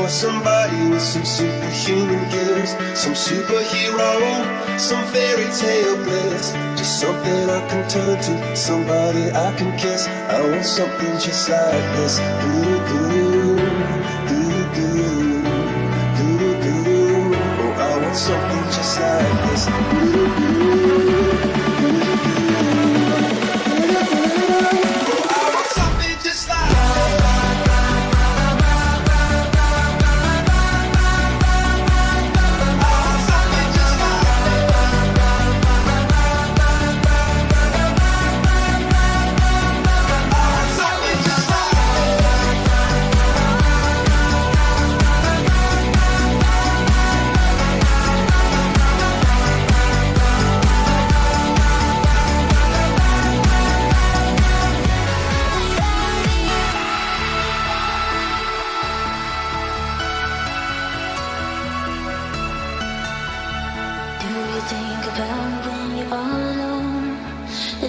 Somebody with some superhuman gifts, some superhero, some fairy tale bliss. Just something I can turn to, somebody I can kiss. I want something just like this. Goo-goo, goo-goo, goo-goo. Oh, I want something just like this. Goo-goo, oh, I want something just like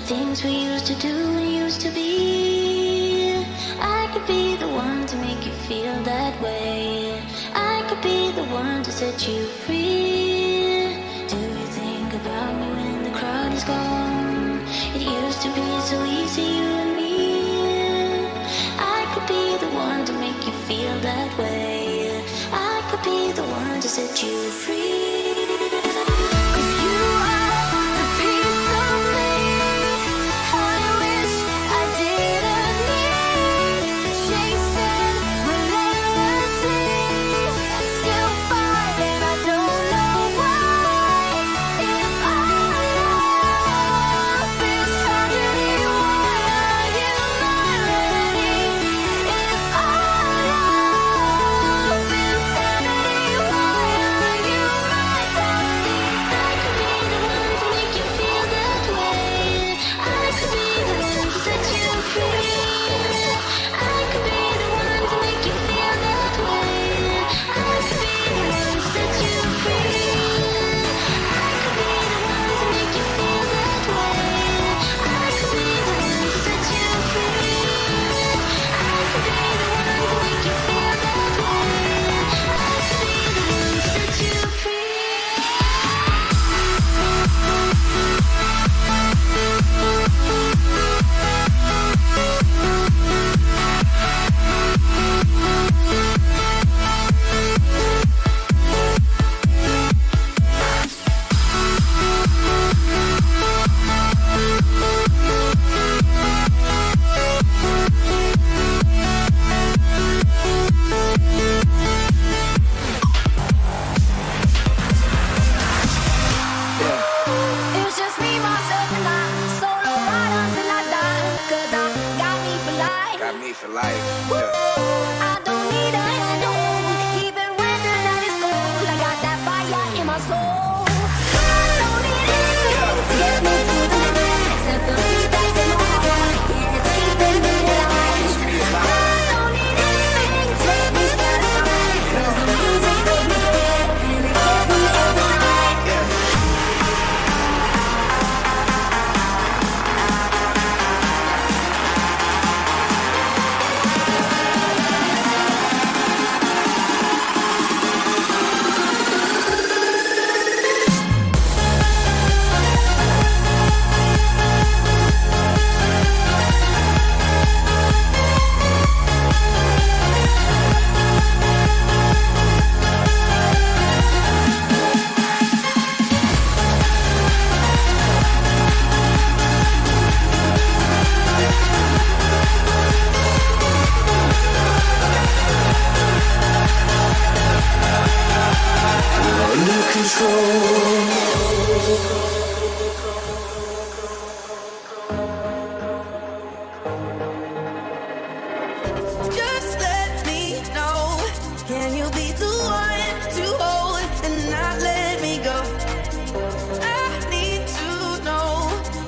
things we used to do and used to be. I could be the one to make you feel that way. I could be the one to set you free. Do you think about me when the crowd is gone? It used to be so easy, you and me. I could be the one to make you feel that way. I could be the one to set you free. For life. Yeah. I don't need a hand to hold, even when the night is cold. I got that fire in my soul. I don't need anything to get me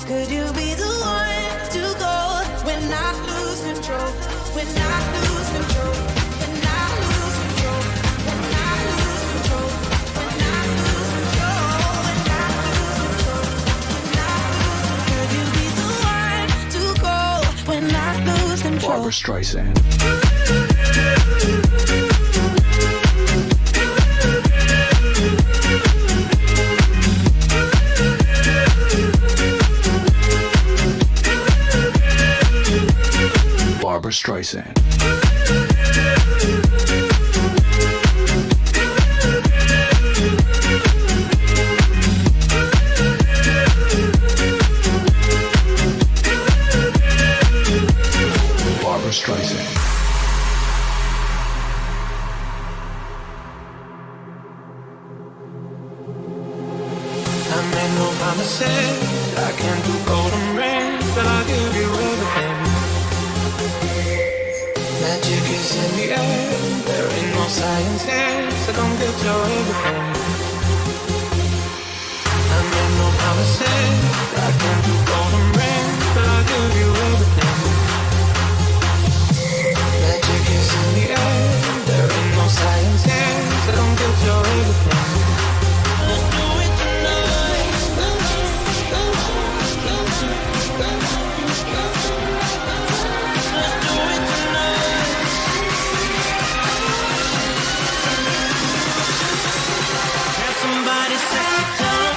Could you be the one to go when I lose control? When I lose control? When I lose control? When I lose control? When I lose control? When I lose control? When I lose control? Could you be the one to go when I lose control? Barbara Streisand. Barbara Streisand. Barbara Streisand. I made no promises. I can't do golden rings, but I'll give you everything. Magic is in the air. There ain't no science here, so come get your everything. I made no promises. I can't do golden rings, but I'll give you everything. Magic is in the air. There ain't no science here, so come get your everything. Let's do it tonight. Let's do it tonight. Can somebody set the tone?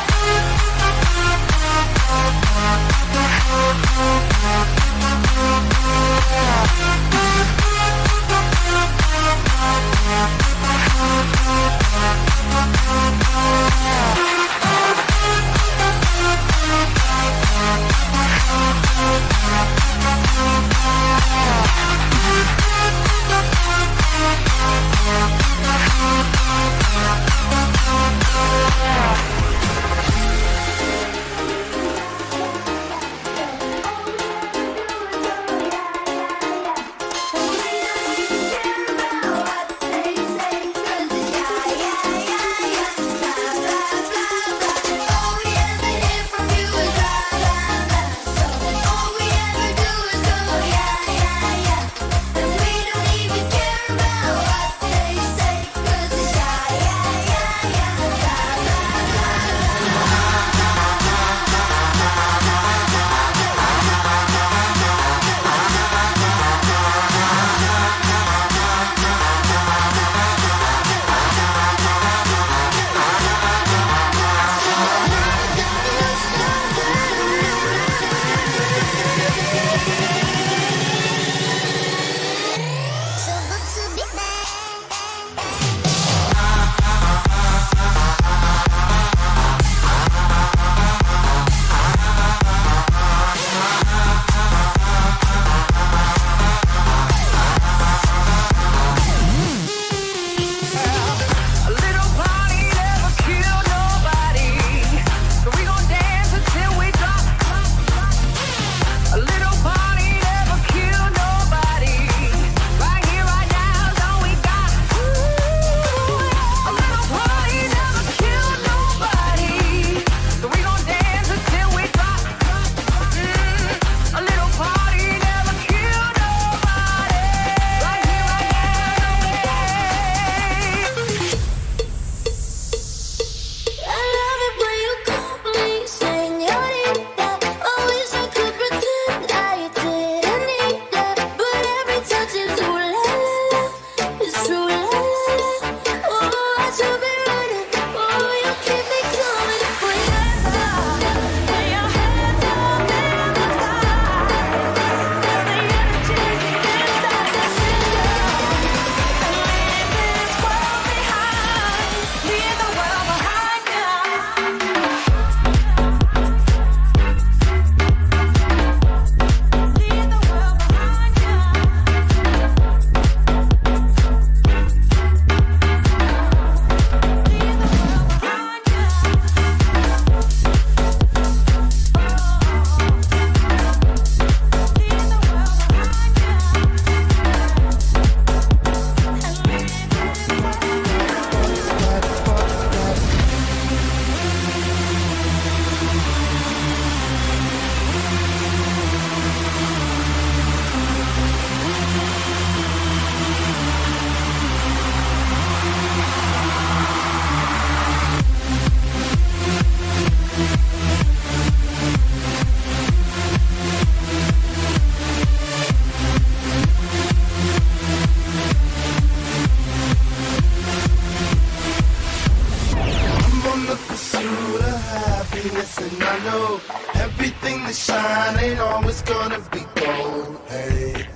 shine ain't always gonna be gold. Hey,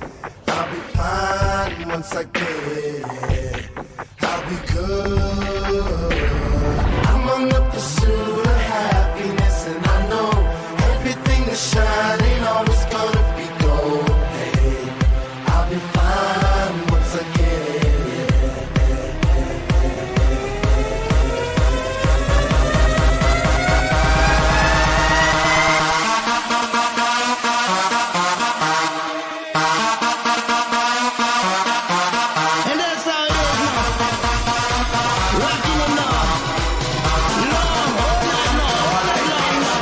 I'll be fine once I get it. I'll be good. I'm on the pursuit of happiness, and I know everything that shine ain't always gonna be gold. Hey, I'll be fine once I get it. And that's how it is now. Rocking them now. Long, all night long, all night long now.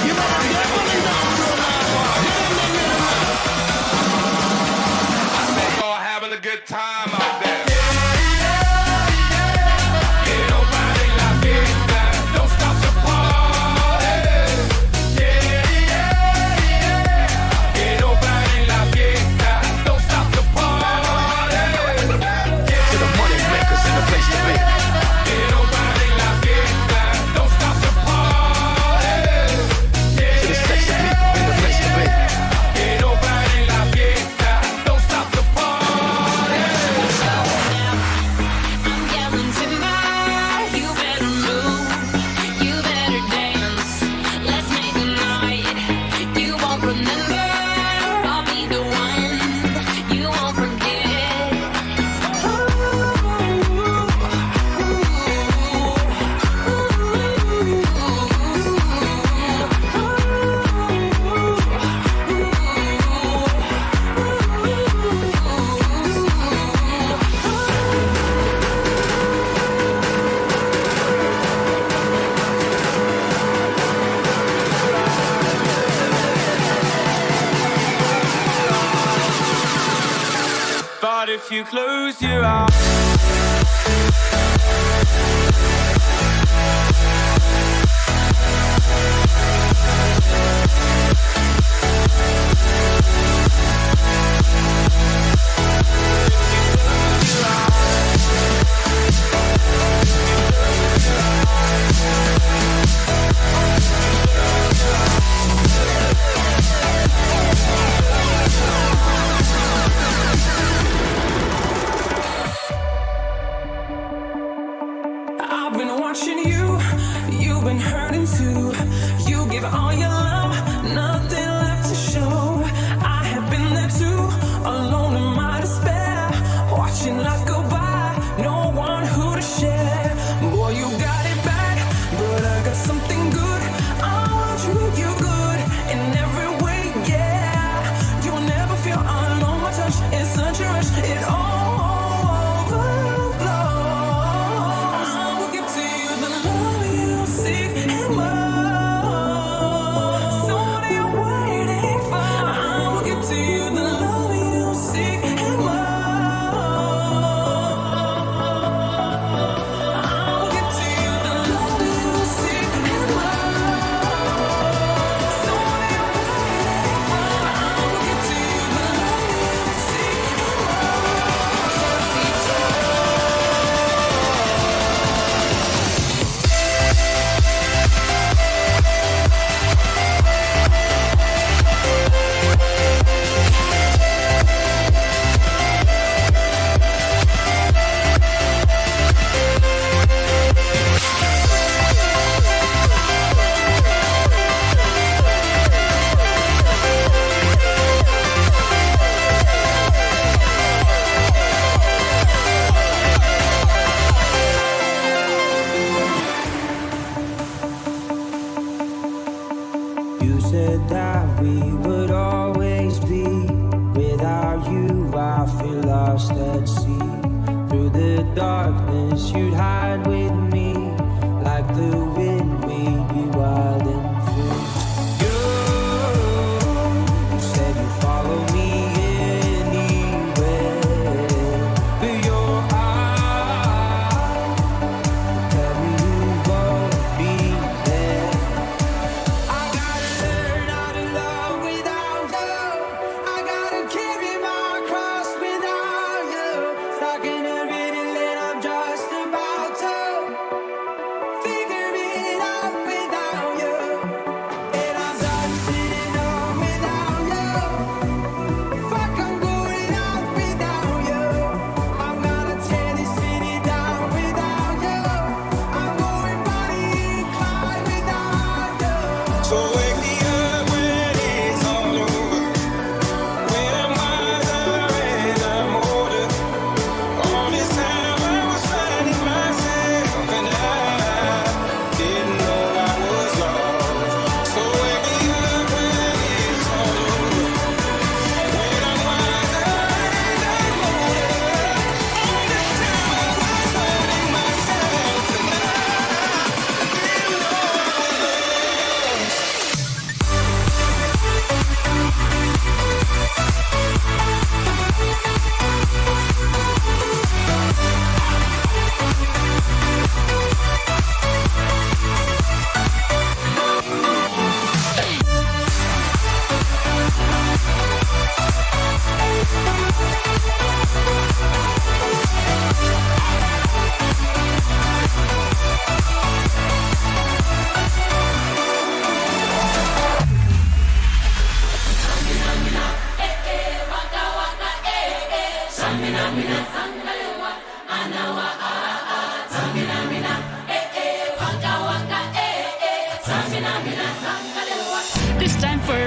You better get on and down to it now. Get on that rhythm now. I think y'all having a good time out there. Que no pare la fiesta, don't stop the party. Que no pare la fiesta, don't stop the party. To the money makers in the place to be. Que no pare la fiesta, don't stop the party. To the sexy people in the place to be. Que no pare la fiesta, don't stop the party. I'm yelling timber, you better move, you better dance. Let's make a night you won't remember. I'll be the one you won't forget. But if you close your eyes, I've been watching you, you've been hurting too. You give all your love, nothing left to show. I have been there too, alone in my despair, watching life go by, no one who to share. Boy, you got it bad, but I got something good. I want you, you good in every way, yeah. You'll never feel alone, my touch is such a rush, it all overflows. I will give to you the love you seek and more. So what are you waiting for? I will give to you the love you seek and more. I will give to you the love you seek and more. So what are you waiting for? I will give to you the love you seek and You said that we would always be. Without you, I feel lost at sea. Through the darkness, you'd hide with me. Like the wind, we'd be wild and free. You said you'd follow me anywhere. But your eyes tell me you won't be there. I gotta learn how to love without you. I gotta carry my cross without you. Stuck in a riddle and I'm just about to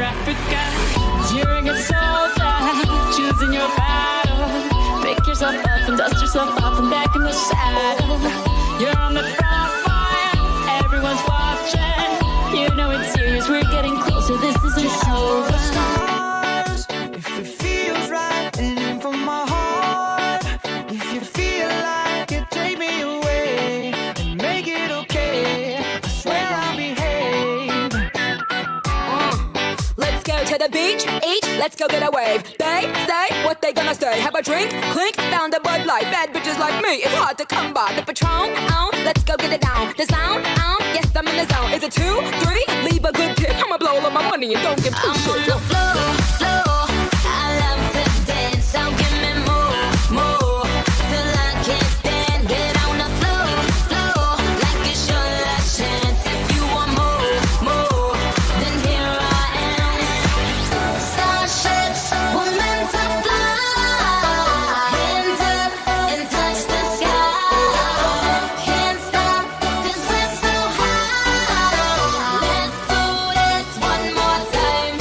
Africa. You're a good soldier, choosing your battle. Pick yourself up and dust yourself off and back in the saddle. You're on the front line, everyone's watching. You know it's serious, we're getting closer, this isn't over. If it feels right and in from my heart, if you feel like it, take me away and make it okay. I swear I'll behave. Let's go to the beach, eat, let's go get a wave. They say what they gonna say. Have a drink, clink, found a Bud Light. Bad bitches like me, it's hard to come by. The Patron, let's go get it down. The sound, yes, I'm in the zone. Is it 2, 3? Leave a good tip. I'ma blow all of my money and don't give two shits. I'm on the floor. I love to dance, so give me more, till I can't stand. Get on the floor, like it's your last chance. If you want more, then here I am. Starships were meant to fly. Hands up and touch the sky. Can't stop 'cause we're so high. Let's do this one more time.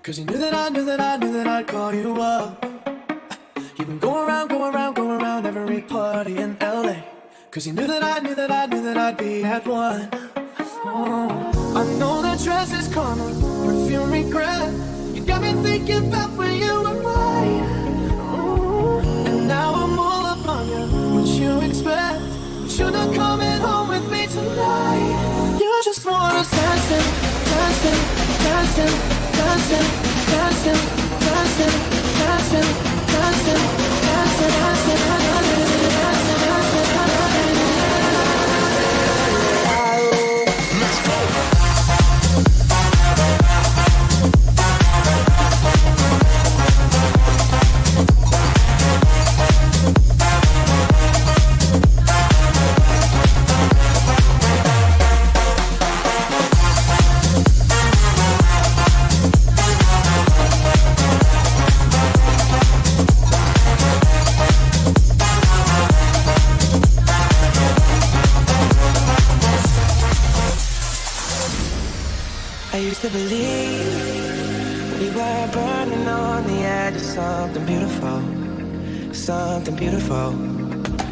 Cause you knew that I knew that I knew that I'd call you up. You've been going around every party in LA. Cause you knew that I knew that I knew that I'd be at one. Oh, I know that dress is karma, perfume regret. You got me thinking about when you were mine. And now I'm all up on you, what you expect. But you're not coming home with me tonight. You just wanna dancing, dancing, dancing, dancing, dancing, dancing, dancing, dancing, dancing, dancing, To believe we were burning on the edge of something beautiful, something beautiful.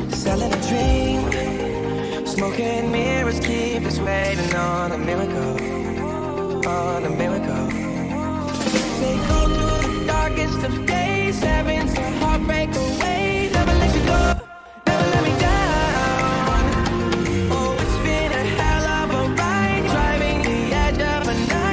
Selling a dream, smoking mirrors keep us waiting on a miracle, on a miracle. They go through the darkest of days, having to heartbreak away. Never let you go, never let me down. Oh, it's been a hell of a ride, driving the edge of a night.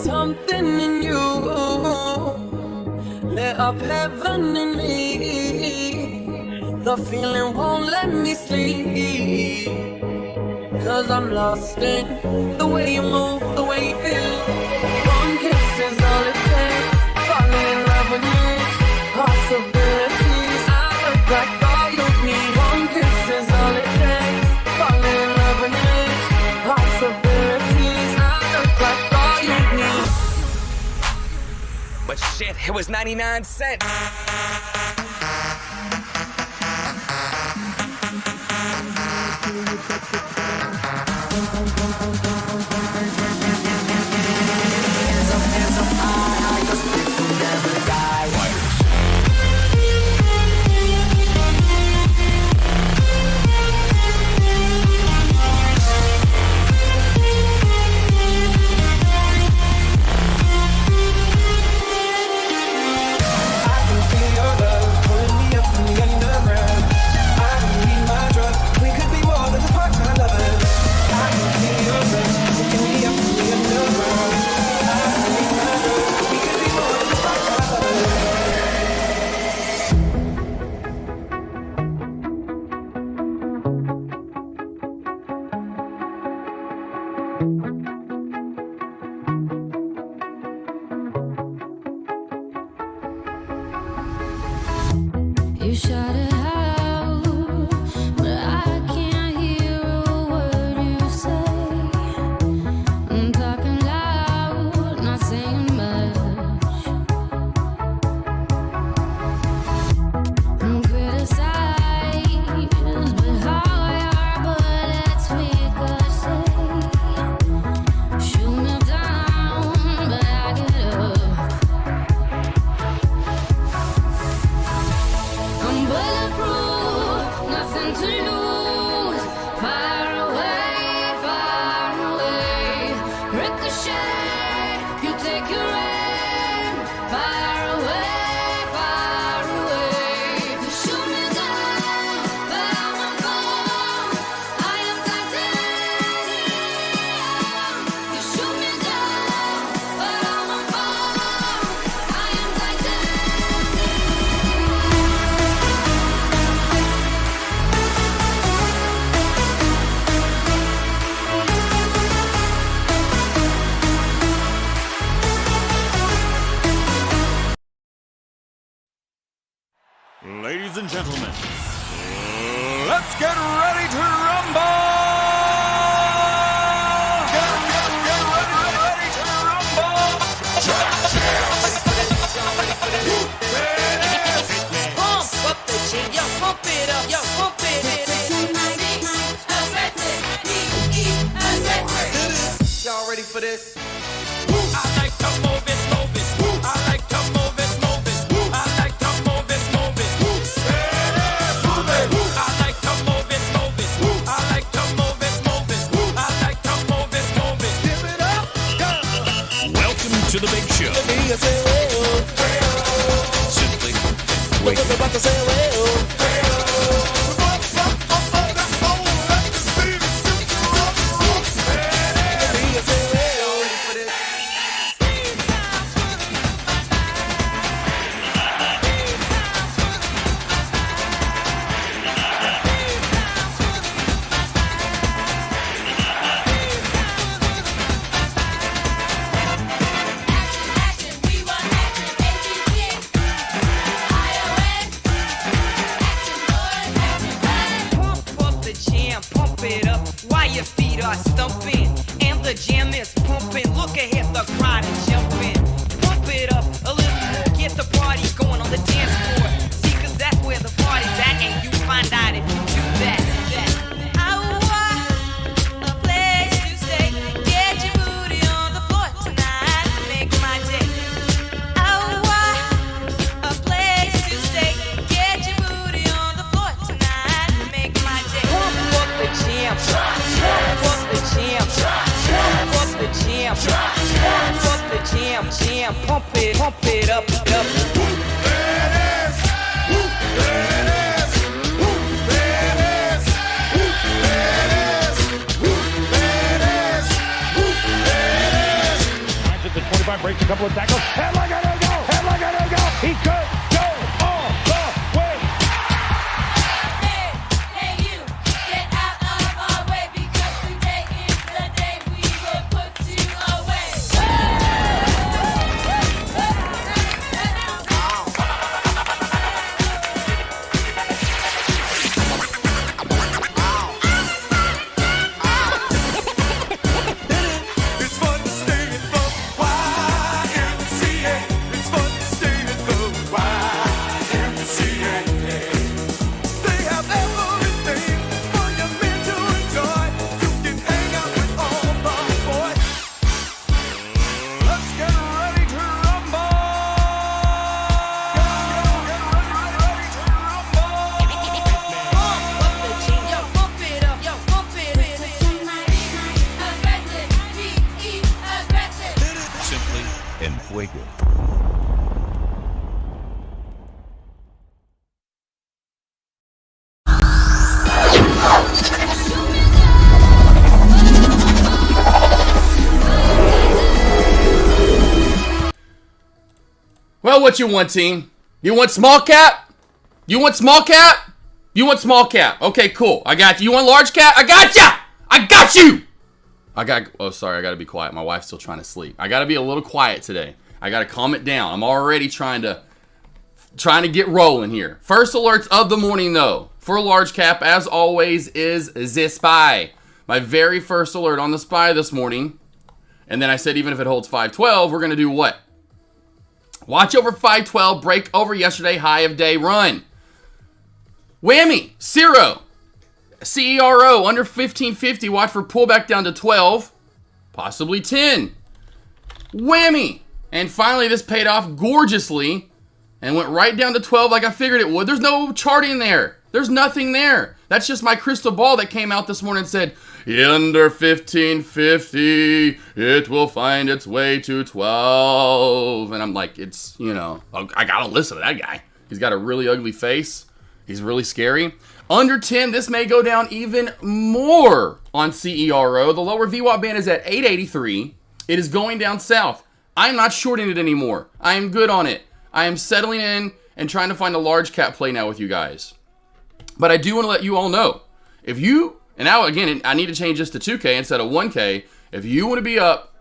Something in you lit up heaven in me. The feeling won't let me sleep, 'cause I'm lost in the way you move, the way you feel. One kiss is all it takes, falling in love with me. Possibilities, I look like all you need. One kiss is all it takes, falling in love with me. Possibilities, I look like all you need. But shit, it was 99 cents. I can feel your love. Ladies and gentlemen, let's get ready to rumble! Get ready to rumble! Pump up the jam, yo, pump it up, yo, pump it. Y'all ready for this? I like to move it, move it. I like to move it, move it. I like to move it, move it. Move it. I like to move it, move it. I like to move it, move it. I like to move it, move it. Give it up, go. Welcome to the big show. Simply wait. Pump up the jam, pump it up while your feet are stumping. And the jam is pumping. Look ahead, the crowd is jumping. Pump it up a little more, get the party going on the dance floor. See, 'cause that's where the party's at, and you find out if you do that. I want a place to stay. Get your booty on the floor tonight, make my day. I want a place to stay. Get your booty on the floor tonight, make my day. Pump up the jam, pump up the jam, pump up the jam, pump up the jam, pump it up, up. The 25 breaks a couple of tackles. Headlock, gotta go! Headlock, gotta go! He could go all the way! Hey, you, get out of our way because today is the day we will put you away. It's fun to stay in the YMCA. It's fun to stay in the YMCA. They have everything for your men to enjoy. You can hang out with all the boys. Let's get ready to rumble. Get ready to rumble. Pump up the jam, yo, pump it up, yo, pump it. Simply en fuego. Well, what you want, team? You want small cap? You want small cap? You want small cap? Okay, cool. I got you. You want large cap? I got ya! I got you! Oh, sorry. I gotta be quiet. My wife's still trying to sleep. I gotta be a little quiet today. I gotta calm it down. I'm already trying to get rolling here. First alerts of the morning, though, for large cap, as always, is the SPY. My very first alert on the SPY this morning. And then I said, even if it holds 512, we're gonna do what? Watch over 512, break over yesterday, high of day, run. Whammy, Zero. CERO, under 1550, watch for pullback down to 12, possibly 10. Whammy. And finally, this paid off gorgeously and went right down to 12 like I figured it would. There's no charting there. There's nothing there. That's just my crystal ball that came out this morning and said, under 1550, it will find its way to 12. And I'm like, it's, I gotta listen to that guy. He's got a really ugly face. He's really scary. Under 10, this may go down even more on CERO. The lower VWAP band is at 883. It is going down south. I'm not shorting it anymore. I am good on it. I am settling in and trying to find a large cap play now with you guys. But I do want to let you all know, if you, and now again, I need to change this to 2K instead of 1K. If you want to be up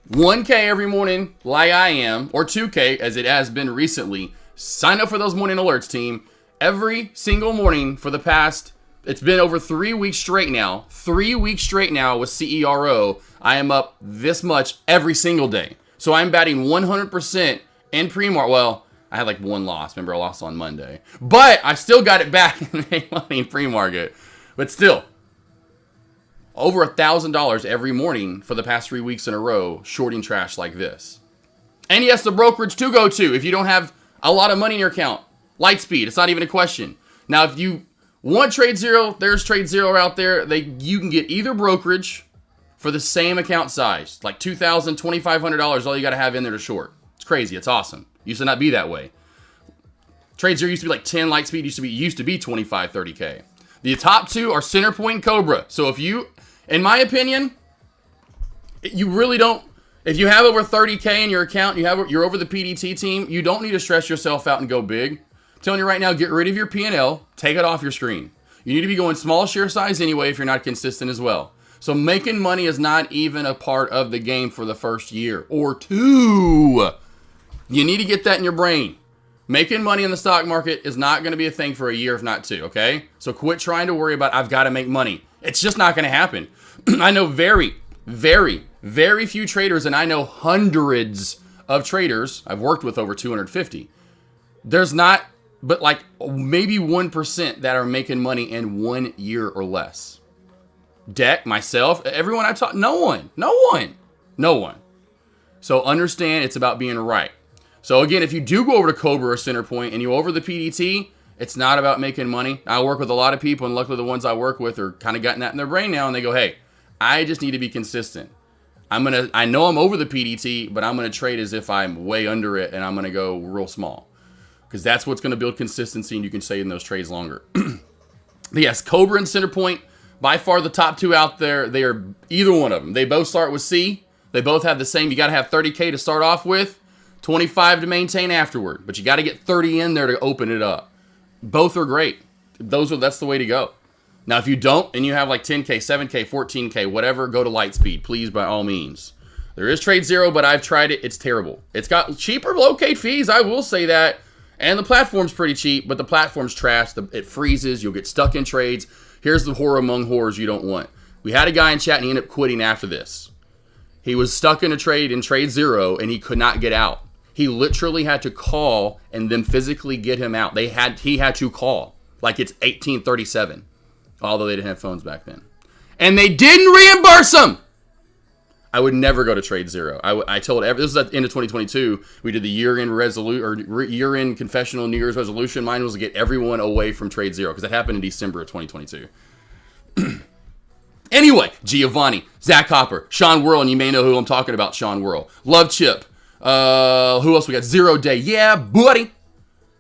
1K every morning like I am, or 2K as it has been recently, Sign up for those morning alerts, team. Every single morning for the past, it's been over 3 weeks straight now. 3 weeks straight now with CERO. I am up this much every single day. So I'm batting 100% in pre-market. Well, I had like one loss. Remember, I lost on Monday. But I still got it back and made money in pre-market. But still, over $1,000 every morning for the past 3 weeks in a row, shorting trash like this. And yes, the brokerage to go to if you don't have a lot of money in your account. Lightspeed, it's not even a question. Now, if you want Trade Zero, there's Trade Zero out there. You can get either brokerage for the same account size, like $2,000, $2,500. All you got to have in there to short. It's crazy. It's awesome. Used to not be that way. Trade Zero used to be like 10. Lightspeed used to be 25, 30K. The top two are Centerpoint and Cobra. So if you, in my opinion, you really don't. If you have over 30K in your account, you're over the PDT team, you don't need to stress yourself out and go big. I'm telling you right now, get rid of your P&L, take it off your screen. You need to be going small share size anyway if you're not consistent as well. So making money is not even a part of the game for the first year or two. You need to get that in your brain. Making money in the stock market is not going to be a thing for a year, if not two, okay? So quit trying to worry about, I've got to make money. It's just not going to happen. I know very few traders, and I know hundreds of traders. I've worked with over 250. There's not, but like maybe 1% that are making money in 1 year or less. Deck, myself, everyone I talk, no one. So understand it's about being right. So again, if you do go over to Cobra or Centerpoint and you over the PDT, it's not about making money. I work with a lot of people, and luckily the ones I work with are kind of gotten that in their brain now, and they go, hey, I just need to be consistent. I know I'm over the PDT, but I'm going to trade as if I'm way under it, and I'm going to go real small. Because that's what's going to build consistency, and you can stay in those trades longer. But yes, Cobra and Centerpoint, by far the top two out there. They are either one of them. They both start with C. They both have the same. You got to have 30K to start off with, 25 to maintain afterward. But you got to get 30 in there to open it up. Both are great. That's the way to go. Now, if you don't, and you have like 10K, 7K, 14K, whatever, go to Lightspeed, please, by all means. There is Trade Zero, but I've tried it. It's terrible. It's got cheaper locate fees, I will say that. And the platform's pretty cheap, but the platform's trash. It freezes. You'll get stuck in trades. Here's the horror among horrors you don't want. We had a guy in chat, and he ended up quitting after this. He was stuck in a trade in Trade Zero, and he could not get out. He literally had to call and then physically get him out. He had to call. Like it's 1837. Although they didn't have phones back then. And they didn't reimburse him! I would never go to Trade Zero. I told this was at the end of 2022. We did the year-end confessional New Year's resolution. Mine was to get everyone away from Trade Zero because that happened in December of 2022. Anyway, Giovanni, Zach Hopper, Sean Whirl, and you may know who I'm talking about, Sean Whirl. Love Chip. Who else we got? 0 Day. Yeah, buddy.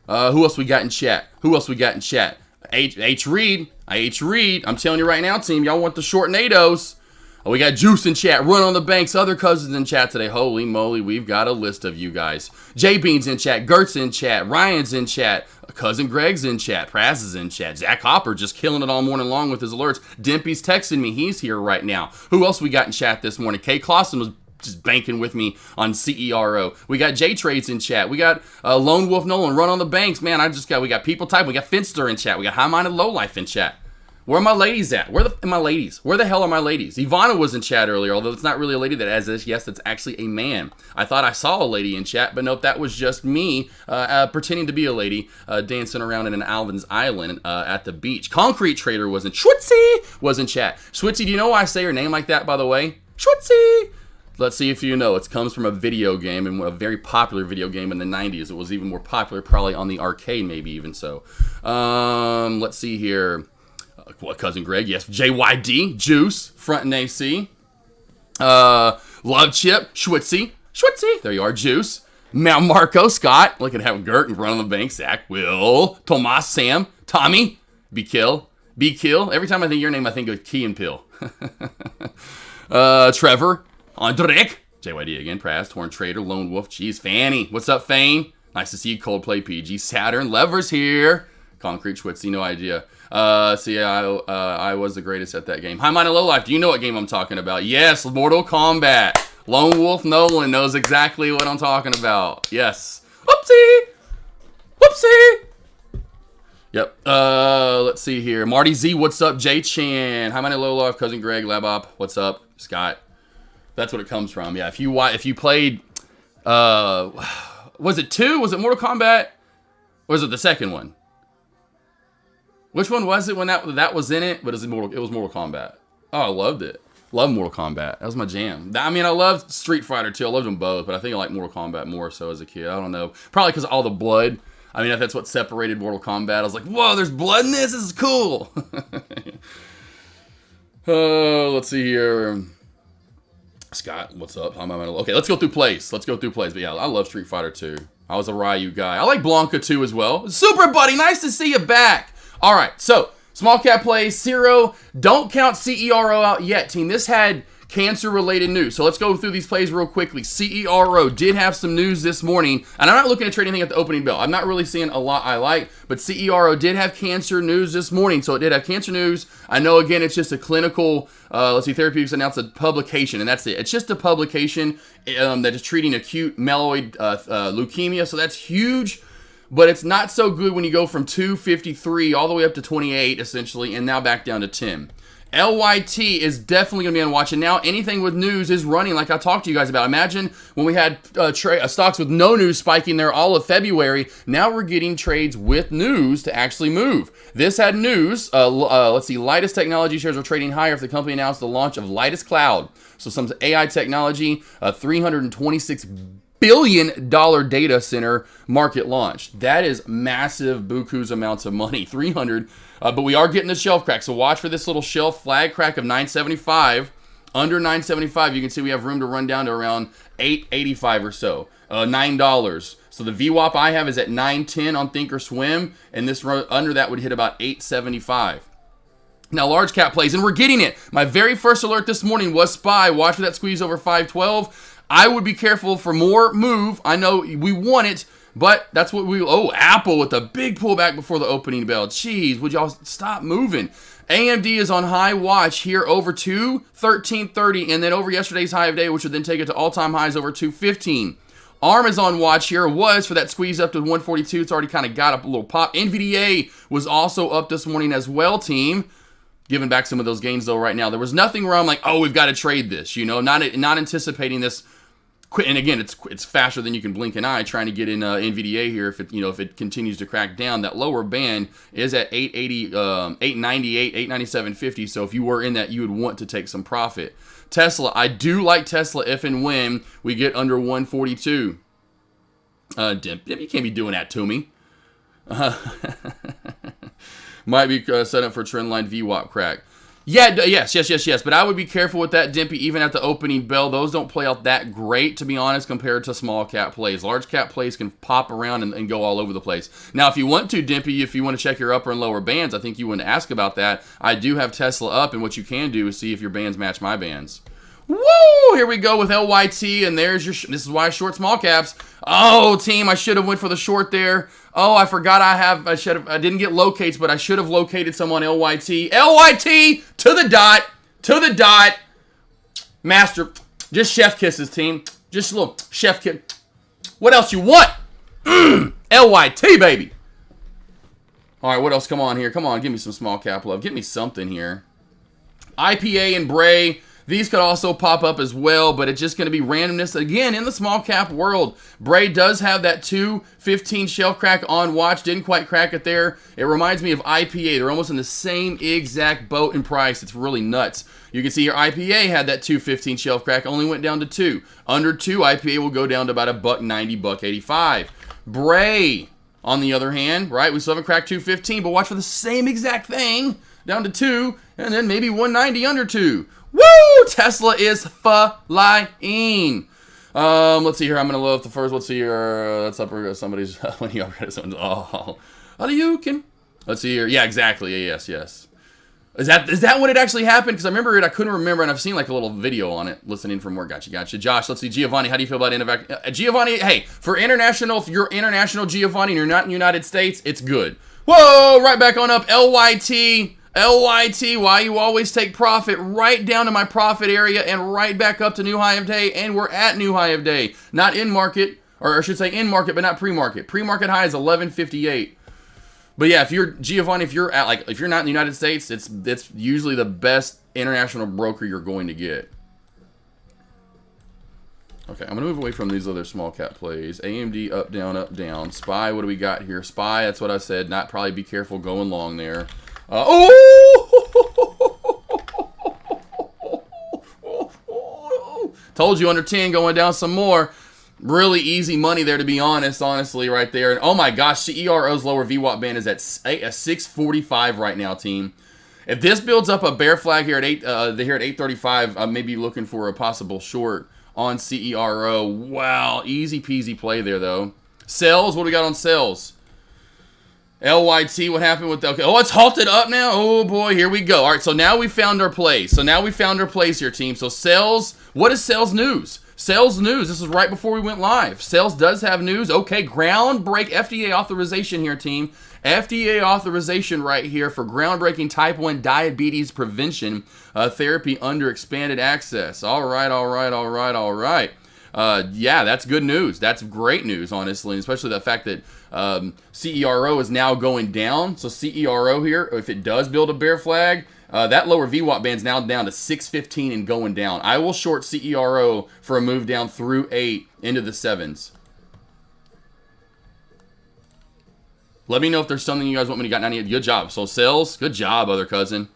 Who else we got in chat? H. Reed. I'm telling you right now, team, y'all want the short NATOs. Oh, we got Juice in chat. Run on the Banks. Other cousins in chat today. Holy moly, we've got a list of you guys. J Bean's in chat. Gert's in chat. Ryan's in chat. Cousin Greg's in chat. Praz is in chat. Zach Hopper just killing it all morning long with his alerts. Dimpy's texting me. He's here right now. Who else we got in chat this morning? Kay Clausen was just banking with me on CERO. We got J Trades in chat. We got Lone Wolf Nolan. Run on the Banks. Man, we got People Type. We got Finster in chat. We got High Minded Lowlife in chat. Where are my ladies at? Where are my ladies? Where the hell are my ladies? Ivana was in chat earlier, although it's not really a lady that has this. Yes, it's actually a man. I thought I saw a lady in chat, but nope, that was just me pretending to be a lady dancing around in an Alvin's Island at the beach. Concrete Trader was in Schwitzy was in chat. Schwitzy, do you know why I say her name like that, by the way? Schwitzy! Let's see if you know. It comes from a video game, and a very popular video game in the 90s. It was even more popular probably on the arcade, maybe even so. Let's see here. What, Cousin Greg? Yes. JYD, Juice, Front and AC. Love Chip, Schwitzy. There you are, Juice. Mount Marco, Scott. Look at how Gert and Run on the Bank. Zach, Will, Tomas, Sam, Tommy, Be-Kill. Every time I think of your name, I think of Key and Pill. Trevor, Andrek, JYD again, Praz, Torn Trader, Lone Wolf, Jeez, Fanny. What's up, Fane? Nice to see you, Coldplay, PG, Saturn, Levers here. Concrete Schwitzy, no idea. I was the greatest at that game. High Minded Lowlife, do you know what game I'm talking about? Yes, Mortal Kombat. Lone Wolf Nolan knows exactly what I'm talking about. Yes. Oopsie! Whoopsie. Yep. Let's see here. Marty Z, what's up? Jay Chan. Hi, my name is Low Life. Cousin Greg, Labop. What's up? Scott. That's what it comes from. Yeah, if you played, was it 2? Was it Mortal Kombat? Or was it the second one? Which one was it when that was in it? But it was Mortal Kombat. Oh, I loved it. Love Mortal Kombat. That was my jam. I mean, I loved Street Fighter too. I loved them both, but I think I like Mortal Kombat more so as a kid. I don't know. Probably because of all the blood. I mean, that's what separated Mortal Kombat. I was like, whoa, there's blood in this. This is cool. Let's see here. Scott, what's up? Okay, let's go through plays. But yeah, I love Street Fighter 2. I was a Ryu guy. I like Blanca 2 as well. Super Buddy, nice to see you back. All right, so small cap plays. Zero. Don't count CERO out yet, team. This had cancer-related news. So let's go through these plays real quickly. CERO did have some news this morning, and I'm not looking to trade anything at the opening bell. I'm not really seeing a lot I like, but CERO did have cancer news this morning. So it did have cancer news. I know, again, it's just a clinical, Therapeutics announced a publication, and that's it. It's just a publication that is treating acute myeloid leukemia, so that's huge. But it's not so good when you go from 253 all the way up to 28, essentially, and now back down to 10. LYT is definitely going to be on watch. And now anything with news is running like I talked to you guys about. Imagine when we had stocks with no news spiking there all of February. Now we're getting trades with news to actually move. This had news. Let's see. Lightest Technology shares are trading higher if the company announced the launch of Lightest Cloud. So some AI technology, $326 billion data center market launch. That is massive buku's amounts of money. 300. But we are getting the shelf crack. So watch for this little shelf flag crack of 975. Under 975, you can see we have room to run down to around 885 or so. $9. So the VWAP I have is at 910 on Thinkorswim, and this under that would hit about 875. Now, large cap plays, and we're getting it. My very first alert this morning was SPY. Watch for that squeeze over 512. I would be careful for more move. I know we want it, but that's what Apple with a big pullback before the opening bell. Jeez, would y'all stop moving? AMD is on high watch here over 213.30, and then over yesterday's high of day, which would then take it to all-time highs over 215. ARM is on watch here, was for that squeeze up to 142. It's already kind of got a little pop. NVDA was also up this morning as well, team. Giving back some of those gains, though, right now. There was nothing where I'm like, oh, we've got to trade this, not anticipating this. And again, it's faster than you can blink an eye trying to get in NVDA here. If it continues to crack down, that lower band is at 880, 898, 897.50. So if you were in that, you would want to take some profit. Tesla, I do like Tesla if and when we get under 142. Dimp, you can't be doing that to me. Might be set up for trendline VWAP crack. Yeah, yes. But I would be careful with that, Dimpy, even at the opening bell. Those don't play out that great, to be honest, compared to small cap plays. Large cap plays can pop around and go all over the place. Now, if you want to, Dimpy, if you want to check your upper and lower bands, I think you want to ask about that. I do have Tesla up, and what you can do is see if your bands match my bands. Woo! Here we go with LYT, and there's your. This is why I short small caps. Oh, team, I should have went for the short there. Oh, I forgot I didn't get locates, but I should have located someone LYT. LYT to the dot. Master, just chef kisses, team. Just a little chef kiss. What else you want? LYT, baby. All right, what else? Come on here. Come on, give me some small cap love. Give me something here. IPA and Bray. These could also pop up as well, but it's just going to be randomness. Again, in the small cap world, Bray does have that 215 shelf crack on watch. Didn't quite crack it there. It reminds me of IPA. They're almost in the same exact boat in price. It's really nuts. You can see here IPA had that 215 shelf crack, only went down to 2. Under 2, IPA will go down to about $1.90, $1.85. Bray, on the other hand, right, we still haven't cracked 215, but watch for the same exact thing, down to 2, and then maybe 190 under 2. Woo! Tesla is flying. Let's see here. I'm gonna load up the first. Let's see here. That's up somebody's. When you upgrade someone's. Oh, you can. Let's see here. Yeah, exactly. Yes. Is that what it actually happened? Because I remember it. I couldn't remember, and I've seen like a little video on it. Listening from where. Gotcha. Josh, let's see. Giovanni, how do you feel about Innovac? Giovanni, hey, for international, if you're international Giovanni and you're not in the United States, it's good. Whoa! Right back on up. LYT, why you always take profit right down to my profit area and right back up to new high of day, and we're at new high of day. Not in market, Or I should say in market, but not pre-market. Pre-market high is 1158. But yeah, if you're Giovanni, if you're not in the United States, it's usually the best international broker you're going to get. Okay, I'm gonna move away from these other small cap plays. AMD up, down, up, down. SPY, what do we got here? SPY, that's what I said. Not probably be careful going long there. Told you under 10 going down some more. Really easy money there, to be honestly, right there. And oh my gosh, CERO's lower VWAP band is at 645 right now, team. If this builds up a bear flag here at 835, I may be looking for a possible short on CERO. Wow, easy peasy play there though. Sales, what do we got on sales? LYT, what happened with the, okay, oh, it's halted up now. Oh boy, here we go. All right, so now we found our place. Here, team. So sales, what is sales news? Sales news, this is right before we went live. Sales does have news. Okay, groundbreak FDA authorization here, team. FDA authorization right here for groundbreaking type 1 diabetes prevention therapy under expanded access. All right. Yeah, that's good news. That's great news, honestly, and especially the fact that CERO is now going down. So CERO here, if it does build a bear flag, that lower VWAP band's now down to 615 and going down. I will short CERO for a move down through 8 into the 7s. Let me know if there's something you guys want me to get 98. Good job. So sales, good job, other cousin.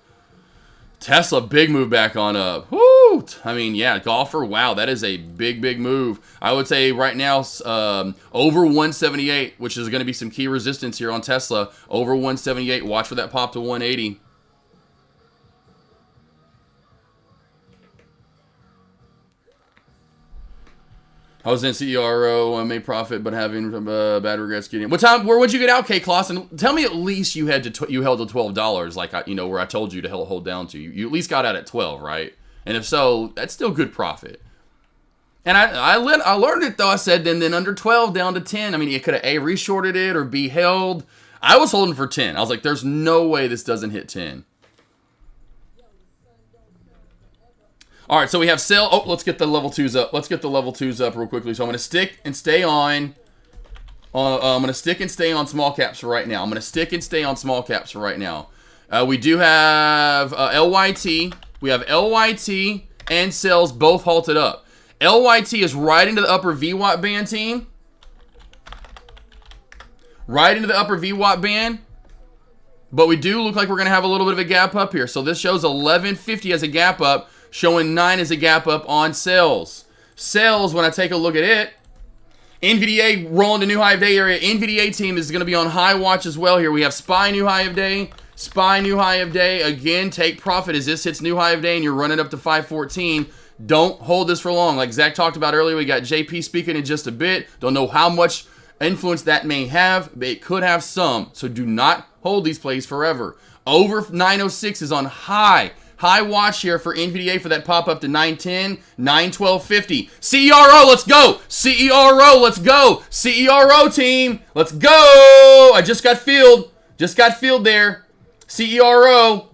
Tesla, big move back on up. Woo! I mean, yeah, golfer, wow, that is a big move. I would say right now, over 178, which is going to be some key resistance here on Tesla. Over 178, watch for that pop to 180. I was in CERO, I made profit, but having bad regrets getting. What time? Where would you get out, K. Clausen? Tell me at least you held to $12, like where I told you to hold down to. You at least got out at 12, right? And if so, that's still good profit. And I learned it though. I said then under 12 down to 10. I mean, you could have A, reshorted it or B, held. I was holding for 10. I was like, there's no way this doesn't hit 10. All right, so we have sell. Oh, let's get the level 2s up. Let's get the level 2s up real quickly. So I'm going to stick and stay on. I'm going to stick and stay on small caps for right now. We do have LYT. We have LYT and sales both halted up. LYT is right into the upper VWAP band, team. Right into the upper VWAP band. But we do look like we're going to have a little bit of a gap up here. So this shows 1150 as a gap up. Showing 9 as a gap up on sales. Sales, when I take a look at it, NVDA rolling to new high of day area. NVDA team is going to be on high watch as well here. We have SPY new high of day. SPY new high of day. Again, take profit as this hits new high of day and you're running up to 514. Don't hold this for long. Like Zach talked about earlier, we got JP speaking in just a bit. Don't know how much influence that may have, but it could have some. So do not hold these plays forever. Over 906 is on high watch here for NVDA for that pop up to 910, 912.50. CERO, let's go. CERO, let's go. CERO team, let's go. I just got filled there. CERO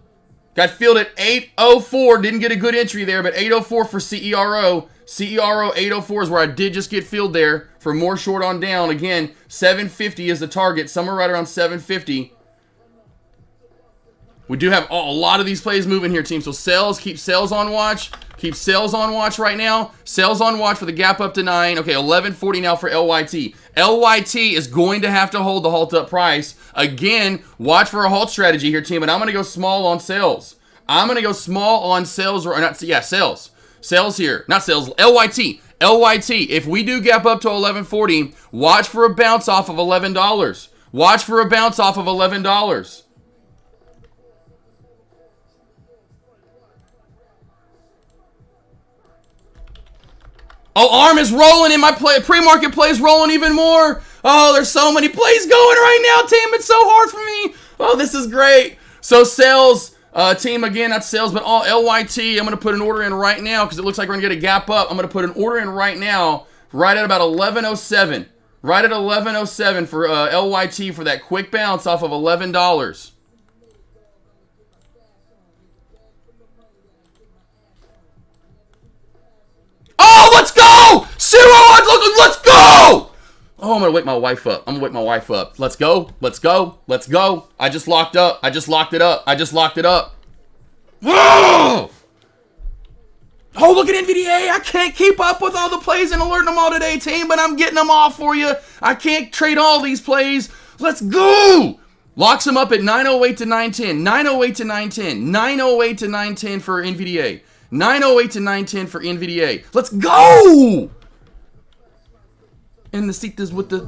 got filled at 804. Didn't get a good entry there, but 804 for CERO. CERO 804 is where I did just get filled there for more short on down. Again, 750 is the target, somewhere right around 750. We do have a lot of these plays moving here, team. So sales, keep sales on watch. Keep sales on watch right now. Sales on watch for the gap up to 9. Okay, 1140 now for LYT. LYT is going to have to hold the halt up price. Again, watch for a halt strategy here, team. And I'm going to go small on sales. Sales. Sales here. Not sales. LYT. If we do gap up to 1140, watch for a bounce off of $11. Oh, ARM is rolling in my pre-market plays rolling even more. Oh, there's so many plays going right now, team. It's so hard for me. Oh, this is great. So sales, team, again, not sales, but all LYT. I'm going to put an order in right now because it looks like we're going to get a gap up. I'm going to put an order in right now, right at about 1107. Right at 1107 for LYT for that quick bounce off of $11. Oh, let's go! Let's go! Oh, I'm gonna wake my wife up. I'm gonna wake my wife up. Let's go. Let's go. Let's go. I just locked up. I just locked it up. I just locked it up. Whoa! Oh, look at NVDA. I can't keep up with all the plays and alerting them all today, team, but I'm getting them all for you. I can't trade all these plays. Let's go. Locks them up at 908 to 910. 908 to 910. 908 to 910 for NVDA. 908 to 910 for NVDA. Let's go. And the seat is with the...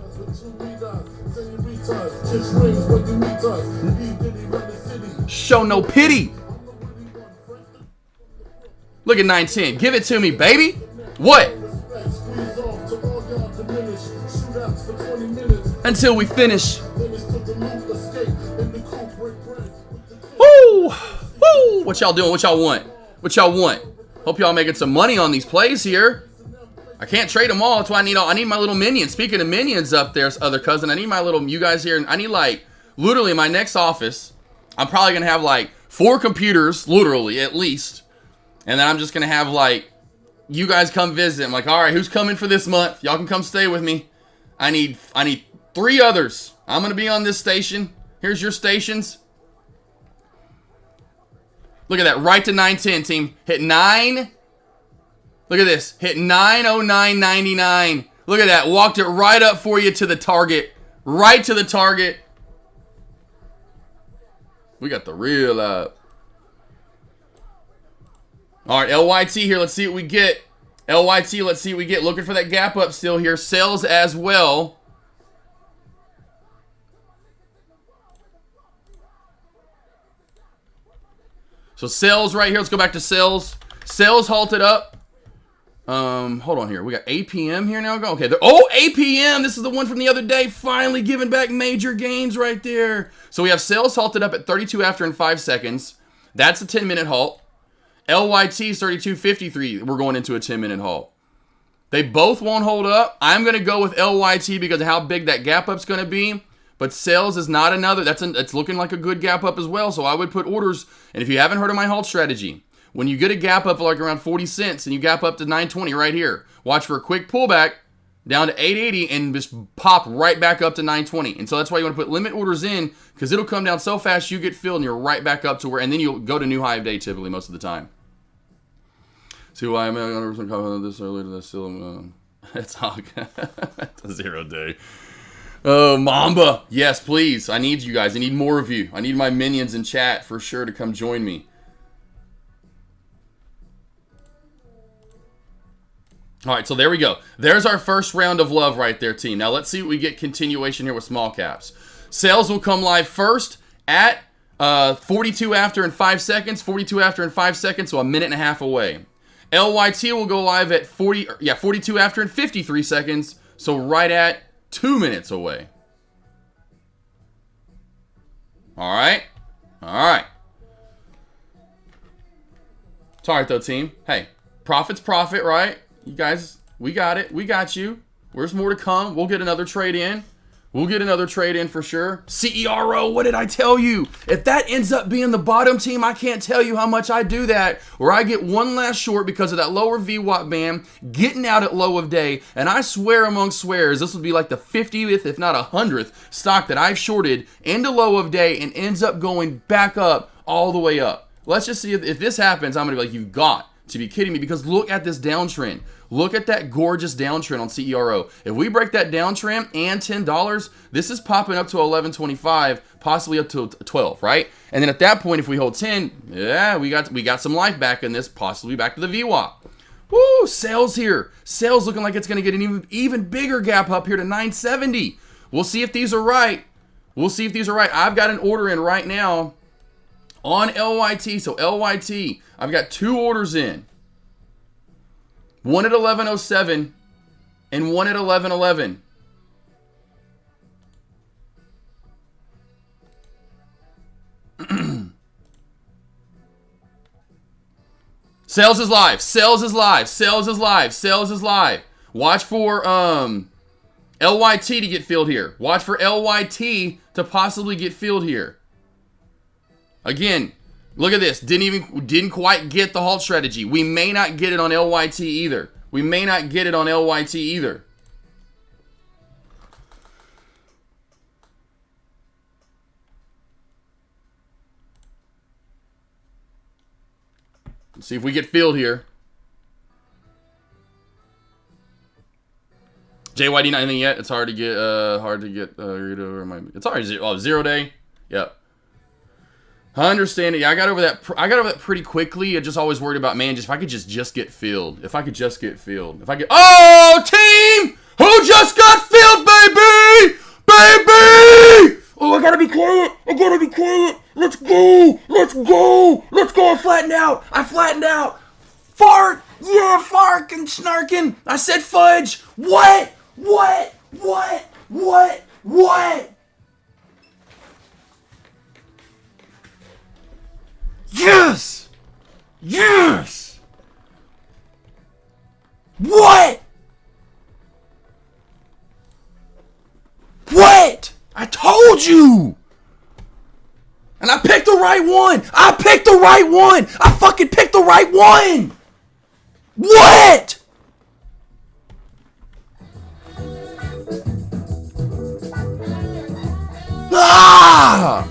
Show no pity. Look at 910. Give it to me, baby. What? Until we finish. Woo! Woo! What y'all doing? What y'all want? What y'all want? Hope y'all making some money on these plays here. I can't trade them all. That's why I need my little minions. Speaking of minions up there, other cousin, I need my little, you guys here. I need like, literally my next office, I'm probably going to have like 4 computers, literally, at least. And then I'm just going to have like, you guys come visit. I'm like, all right, who's coming for this month? Y'all can come stay with me. I need 3 others. I'm going to be on this station. Here's your stations. Look at that. Right to 910, team. Hit 9. Look at this. Hit 909.99. Look at that. Walked it right up for you to the target. Right to the target. We got the real up. All right, LYT here. Let's see what we get. LYT, let's see what we get. Looking for that gap up still here. Sales as well. So sales right here. Let's go back to sales. Sales halted up. Hold on here. We got APM here now. Okay. APM. This is the one from the other day. Finally giving back major gains right there. So we have sales halted up at 32 after in 5 seconds. That's a 10-minute halt. LYT's 32.53. We're going into a 10-minute halt. They both won't hold up. I'm going to go with LYT because of how big that gap up's going to be. But sales is not another. It's looking like a good gap up as well. So I would put orders. And if you haven't heard of my halt strategy, when you get a gap up of like around 40 cents and you gap up to 920 right here, watch for a quick pullback down to 880 and just pop right back up to 920. And so that's why you want to put limit orders in because it'll come down so fast you get filled and you're right back up to where, and then you'll go to new high of day typically most of the time. See why I'm 100% confident this earlier to this still. It's all good. It's a 0 day. Oh, Mamba. Yes, please. I need you guys. I need more of you. I need my minions in chat for sure to come join me. All right, so there we go. There's our first round of love right there, team. Now let's see what we get continuation here with small caps. Sales will come live first at 42 after in 5 seconds. 42 after in 5 seconds, so a minute and a half away. LYT will go live at 42 after in 53 seconds, so right at 2 minutes away. All right. All right. It's all right, though, team. Hey, profit's profit, right? You guys, we got it. We got you. Where's more to come? We'll get another trade in. We'll get another trade in for sure. CERO, what did I tell you? If that ends up being the bottom team, I can't tell you how much I do that. Where I get one last short because of that lower VWAP band, getting out at low of day, and I swear among swears, this would be like the 50th, if not 100th stock that I've shorted into low of day and ends up going back up all the way up. Let's just see if this happens. I'm going to be like, you've got to be kidding me because look at this downtrend. Look at that gorgeous downtrend on CERO. If we break that downtrend and $10, this is popping up to $11.25, possibly up to 12, right? And then at that point, if we hold 10, yeah, we got some life back in this, possibly back to the VWAP. Woo, sales here. Sales looking like it's going to get an even bigger gap up here to 970. We'll see if these are right. We'll see if these are right. I've got an order in right now on LYT. So LYT, I've got 2 orders in. One at 11.07 and one at 11.11. Sales is live. Sales is live. Sales is live. Sales is live. Watch for LYT to get filled here. Watch for LYT to possibly get filled here. Again, look at this. Didn't quite get the halt strategy. We may not get it on LYT either. We may not get it on LYT either. Let's see if we get filled here. JYD not anything yet. It's hard to get it's already 0 day. Yep. I understand it. Yeah, I got over that pretty quickly. I just always worried about, man, just if I could just get filled. If I could just get filled. If I could. Oh, team! Who just got filled, baby? Baby! Oh, I gotta be quiet. Let's go. I flattened out. Fart. Yeah, farking, snarking. I said fudge. What? Yes! What? I told you! And I picked the right one! I fucking picked the right one! What? Ah!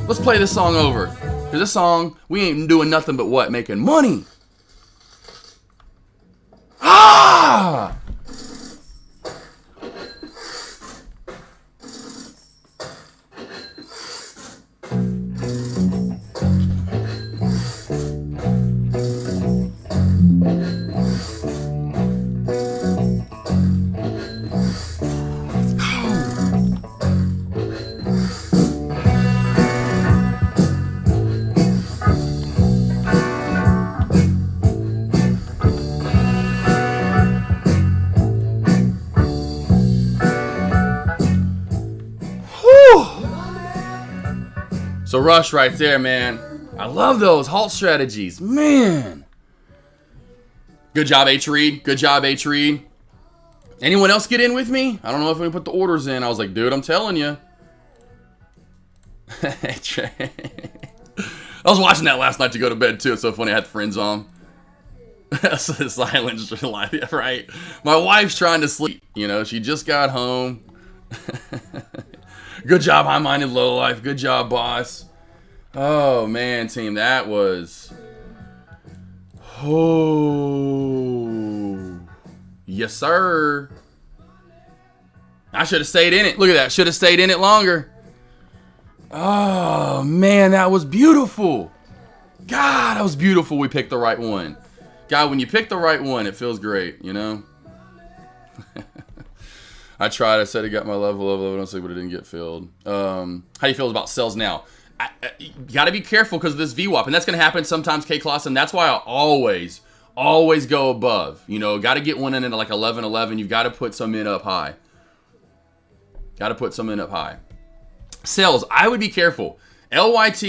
Let's play this song over. Because this song, we ain't doing nothing but what? Making money. Ah! So Rush right there, man. I love those halt strategies. Man. Good job, H. Reed. Anyone else get in with me? I don't know if we put the orders in. I was like, dude, I'm telling you. I was watching that last night to go to bed, too. It's so funny. I had friends on. Silence, right? My wife's trying to sleep. You know, she just got home. Good job, high-minded lowlife. Good job, boss. Oh, man, team. That was... Oh. Yes, sir. I should have stayed in it. Look at that. Should have stayed in it longer. Oh, man, that was beautiful. God, that was beautiful. We picked the right one. God, when you pick the right one, it feels great, you know? I tried. I said I got my level of 1106, but it didn't get filled. How do you feel about cells now? You got to be careful because of this VWAP, and that's going to happen sometimes, K. Clausen. That's why I always go above. You know, got to get one in at like 1111. You've got to put some in up high. Cells, I would be careful. LYT,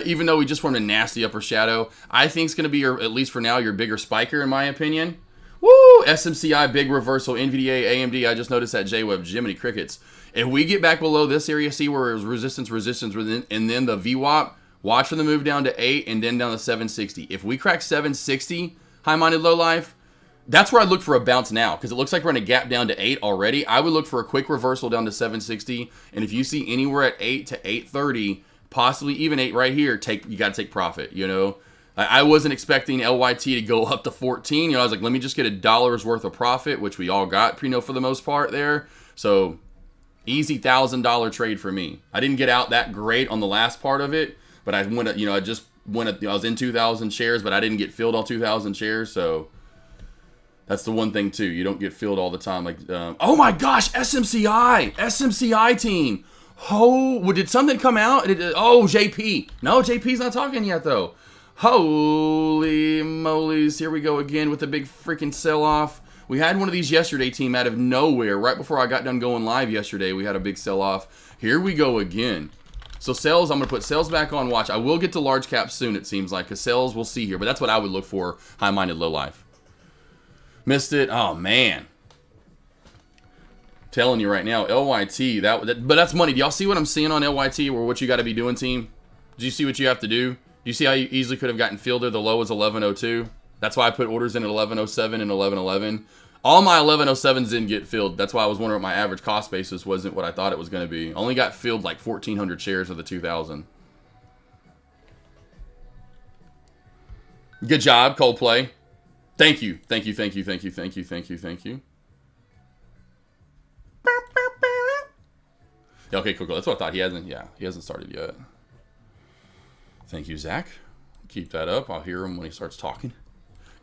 even though we just formed a nasty upper shadow, I think it's going to be, at least for now, your bigger spiker, in my opinion. Woo! SMCI, big reversal, NVDA, AMD. I just noticed that J-Web, Jiminy Crickets. If we get back below this area, see where it was resistance, and then the VWAP, watch for the move down to 8 and then down to 760. If we crack 760, high-minded low life, that's where I look for a bounce now, because it looks like we're in a gap down to 8 already. I would look for a quick reversal down to 760, and if you see anywhere at 8 to 830, possibly even 8 right here, you got to take profit, you know? I wasn't expecting LYT to go up to 14. You know, I was like, let me just get $1 worth of profit, which we all got, you know, for the most part there. So easy $1,000 trade for me. I didn't get out that great on the last part of it, but I went, you know, I was in 2,000 shares, but I didn't get filled all 2,000 shares. So that's the one thing too. You don't get filled all the time. Like, oh my gosh, SMCI team. Oh, did something come out? Oh, JP. No, JP's not talking yet though. Holy molies, here we go again with the big freaking sell-off. We had one of these yesterday, team, out of nowhere. Right before I got done going live yesterday, we had a big sell-off. Here we go again. So sales, I'm going to put sales back on watch. I will get to large cap soon, it seems like, because sales we'll see here. But that's what I would look for, high-minded low life. Missed it. Oh, man. Telling you right now, LYT, but that's money. Do y'all see what I'm seeing on LYT or what you got to be doing, team? Do you see what you have to do? You see how you easily could have gotten filled there? The low was 1102. That's why I put orders in at 1107 and 1111. All my 1107s didn't get filled. That's why I was wondering what my average cost basis wasn't what I thought it was going to be. Only got filled like 1,400 shares of the 2,000. Good job, Coldplay. Thank you. Thank you, thank you, thank you, thank you, thank you, thank you. Yeah, okay, cool. That's what I thought. He hasn't started yet. Thank you, Zach. Keep that up. I'll hear him when he starts talking.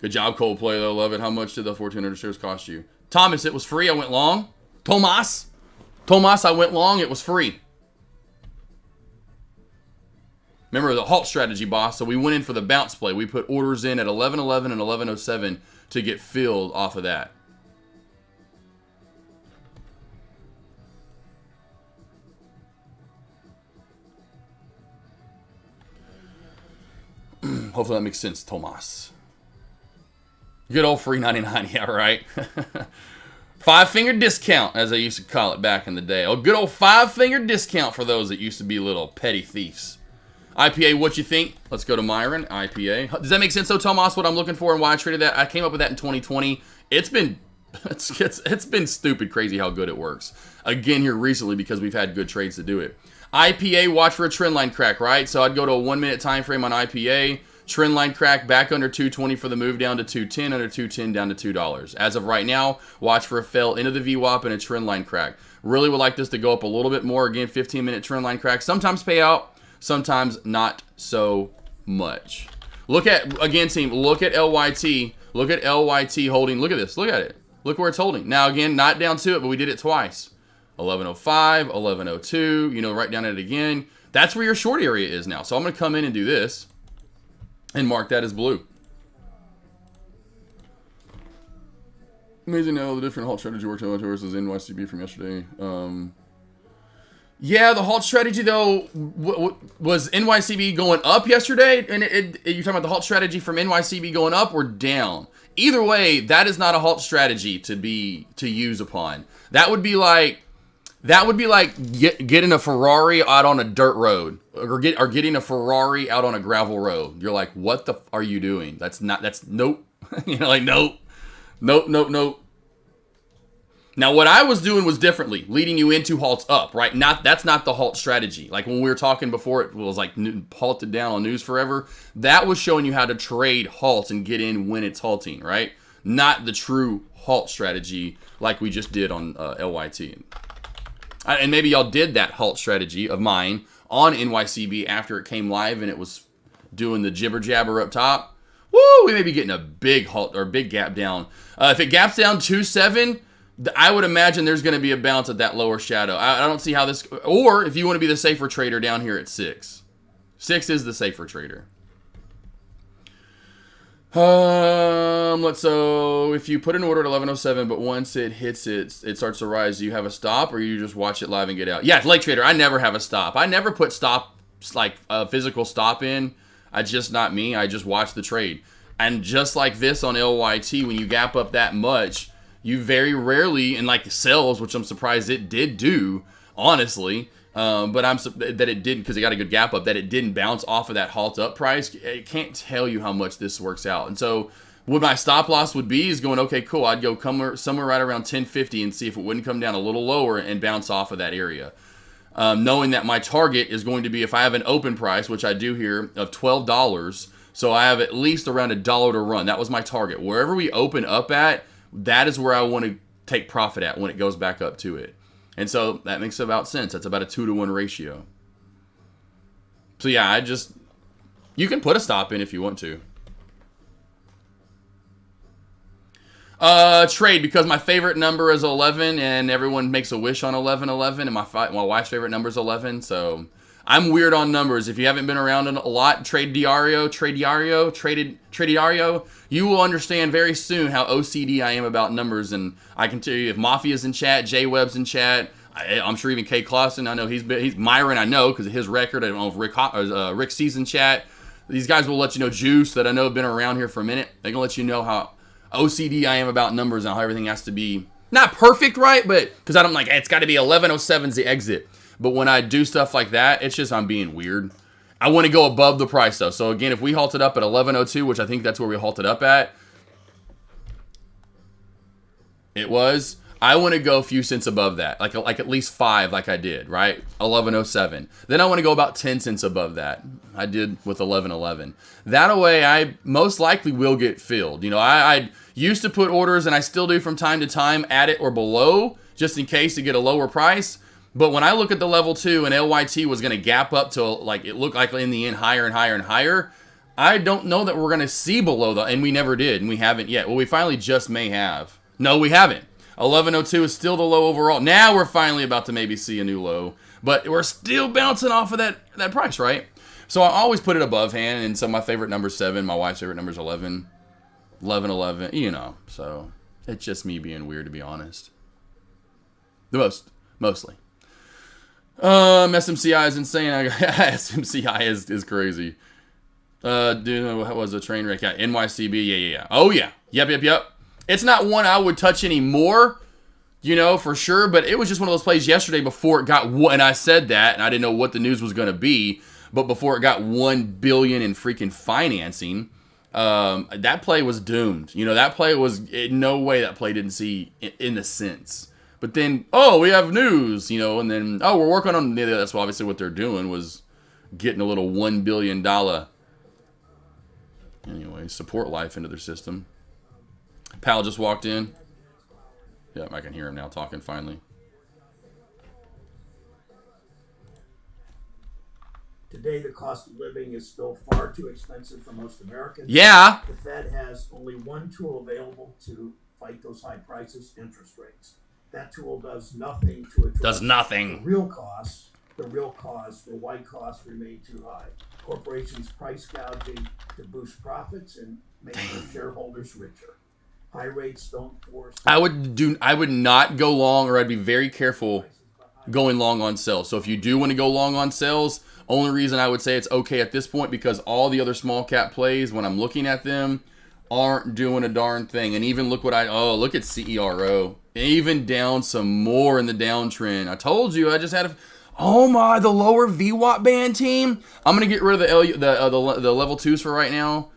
Good job, Coldplay, though. Love it. How much did the 1,400 shares cost you? Thomas, it was free. I went long. Tomas, I went long. It was free. Remember the halt strategy, boss. So we went in for the bounce play. We put orders in at 11:11 and 11:07 to get filled off of that. Hopefully that makes sense, Tomas. Good old free 99, yeah, right. 5-finger discount, as I used to call it back in the day. Oh, good old 5-finger discount for those that used to be little petty thieves. IPA, what you think? Let's go to Myron. IPA. Does that make sense, though, Tomas, what I'm looking for and why I traded that? I came up with that in 2020. It's been stupid crazy how good it works. Again here recently because we've had good trades to do it. IPA, watch for a trend line crack, right? So I'd go to a 1-minute time frame on IPA. Trend line crack back under 220 for the move down to 210, under 210 down to $2. As of right now, watch for a fail into the VWAP and a trend line crack. Really would like this to go up a little bit more. Again, 15-minute trend line crack. Sometimes pay out, sometimes not so much. Look at, again, team, look at LYT. Look at LYT holding. Look at this. Look at it. Look where it's holding. Now, again, not down to it, but we did it twice. 1105, 1102, you know, right down at it again. That's where your short area is now. So I'm going to come in and do this and mark that as blue. Amazing how the different halt strategy works out versus NYCB from yesterday. Yeah, the halt strategy, though, was NYCB going up yesterday? And you're talking about the halt strategy from NYCB going up or down? Either way, that is not a halt strategy to use upon. That would be like getting a Ferrari out on a dirt road or getting a Ferrari out on a gravel road. You're like, what the are you doing? That's nope. You know, like, nope. Now, what I was doing was differently, leading you into halts up, right? That's not the halt strategy. Like when we were talking before, it was like halted down on news forever. That was showing you how to trade halts and get in when it's halting, right? Not the true halt strategy like we just did on LYT. And maybe y'all did that halt strategy of mine on NYCB after it came live and it was doing the jibber jabber up top. Woo! We may be getting a big halt or big gap down. If it gaps down 2.7, I would imagine there's going to be a bounce at that lower shadow. I don't see how this... Or if you want to be the safer trader down here at 6. 6 is the safer trader. So if you put an order at 11:07, but once it hits it starts to rise, do you have a stop or you just watch it live and get out? Yeah, Lake Trader, I never have a stop. I never put stops, like a physical stop in. I just, not me. I just watch the trade. And just like this on LYT, when you gap up that much, you very rarely, and like sells, which I'm surprised it did do, honestly, but that it didn't, because it got a good gap up, that it didn't bounce off of that halt up price. I can't tell you how much this works out. And so what my stop loss would be is going, okay, cool, I'd go somewhere right around 1050 and see if it wouldn't come down a little lower and bounce off of that area. Knowing that my target is going to be, if I have an open price, which I do here, of $12, so I have at least around $1 to run. That was my target. Wherever we open up at, that is where I want to take profit at when it goes back up to it. And so that makes about sense. That's about a 2-to-1 ratio. So yeah, you can put a stop in if you want to. Trade, because my favorite number is 11 and everyone makes a wish on 11:11 and my wife's favorite number is 11. So I'm weird on numbers. If you haven't been around a lot, trade Diario, you will understand very soon how OCD I am about numbers. And I can tell you, if Mafia's in chat, J Webb's in chat, I'm sure even K Clausen, I know he's Myron, I know because of his record. I don't know if Rick C's in chat. These guys will let you know. Juice, that I know have been around here for a minute, they can let you know how OCD I am about numbers and how everything has to be not perfect, right? But because I'm like, it's got to be 11:07's the exit. But when I do stuff like that, it's just I'm being weird. I want to go above the price, though. So, again, if we halted up at 11:02, which I think that's where we halted up at, I want to go a few cents above that, like at least 5 like I did, right? 11:07. Then I want to go about 10 cents above that. I did with 1111. That way, I most likely will get filled. You know, I used to put orders, and I still do from time to time, at it or below, just in case to get a lower price. But when I look at the level 2 and LYT was going to gap up to, like, it looked like in the end higher and higher and higher, I don't know that we're going to see below that, and we never did, and we haven't yet. Well, we finally just may have. No, we haven't. 1102 is still the low overall. Now we're finally about to maybe see a new low, but we're still bouncing off of that price, right? So I always put it above hand, and so my favorite number is 7, my wife's favorite number is 11, 11, you know. So it's just me being weird, to be honest. Mostly. SMCI is insane. SMCI is crazy. Dude, what was a train wreck? Yeah, NYCB. Yeah. Oh yeah. Yep. It's not one I would touch anymore, you know, for sure. But it was just one of those plays yesterday before it got and I said that, and I didn't know what the news was going to be. But before it got $1 billion in freaking financing, that play was doomed. You know, that play was in no way that play didn't see in the sense. But then, we have news, you know, and then, we're working on, that's obviously what they're doing, was getting a little $1 billion, anyway, support life into their system. Pal just walked in. Yeah, I can hear him now talking finally. Today, the cost of living is still far too expensive for most Americans. Yeah. The Fed has only one tool available to fight those high prices: interest rates. That tool does nothing to address the real cause for why costs remain too high. Corporations price gouging to boost profits and make their shareholders richer. High rates don't force. I would not go long, or I'd be very careful going long on sales. So if you do want to go long on sales, only reason I would say it's okay at this point, because all the other small cap plays, when I'm looking at them, aren't doing a darn thing. And even look at CERO. Even down some more in the downtrend. I told you, I just had the lower VWAP band team. I'm gonna get rid of the level 2s for right now.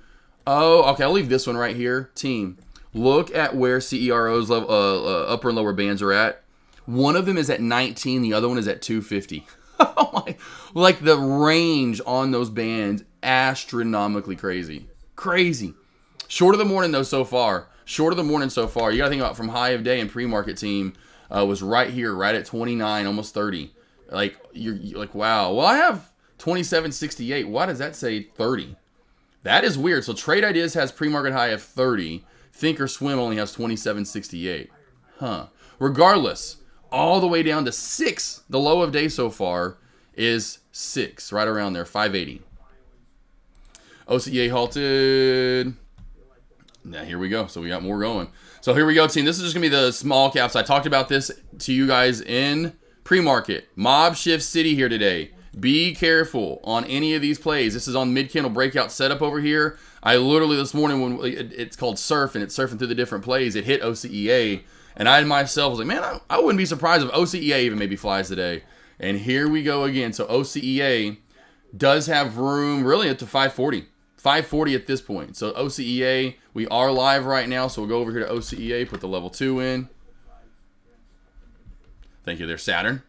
Oh, okay, I'll leave this one right here. Team, look at where CERO's upper and lower bands are at. One of them is at 19, the other one is at 250. Oh my, like the range on those bands, astronomically crazy. Short of the morning though so far. You gotta think about from high of day and pre-market team was right here, right at 29, almost 30. Like you're like, wow. Well, I have 27.68. Why does that say 30? That is weird. So Trade Ideas has pre-market high of 30. Thinkorswim only has 27.68. Huh. Regardless, all the way down to 6. The low of day so far is 6, right around there, 580. OCEA halted. Now here we go. So we got more going. So here we go, team. This is just going to be the small caps. I talked about this to you guys in pre-market. Mob Shift City here today. Be careful on any of these plays. This is on mid-candle breakout setup over here. I literally this morning, when it's called surf, and it's surfing through the different plays, it hit OCEA. And I myself was like, man, I wouldn't be surprised if OCEA even maybe flies today. And here we go again. So OCEA does have room really up to 540. 540 at this point. So OCEA, we are live right now. So we'll go over here to OCEA, put the level 2 in. Thank you there, Saturn.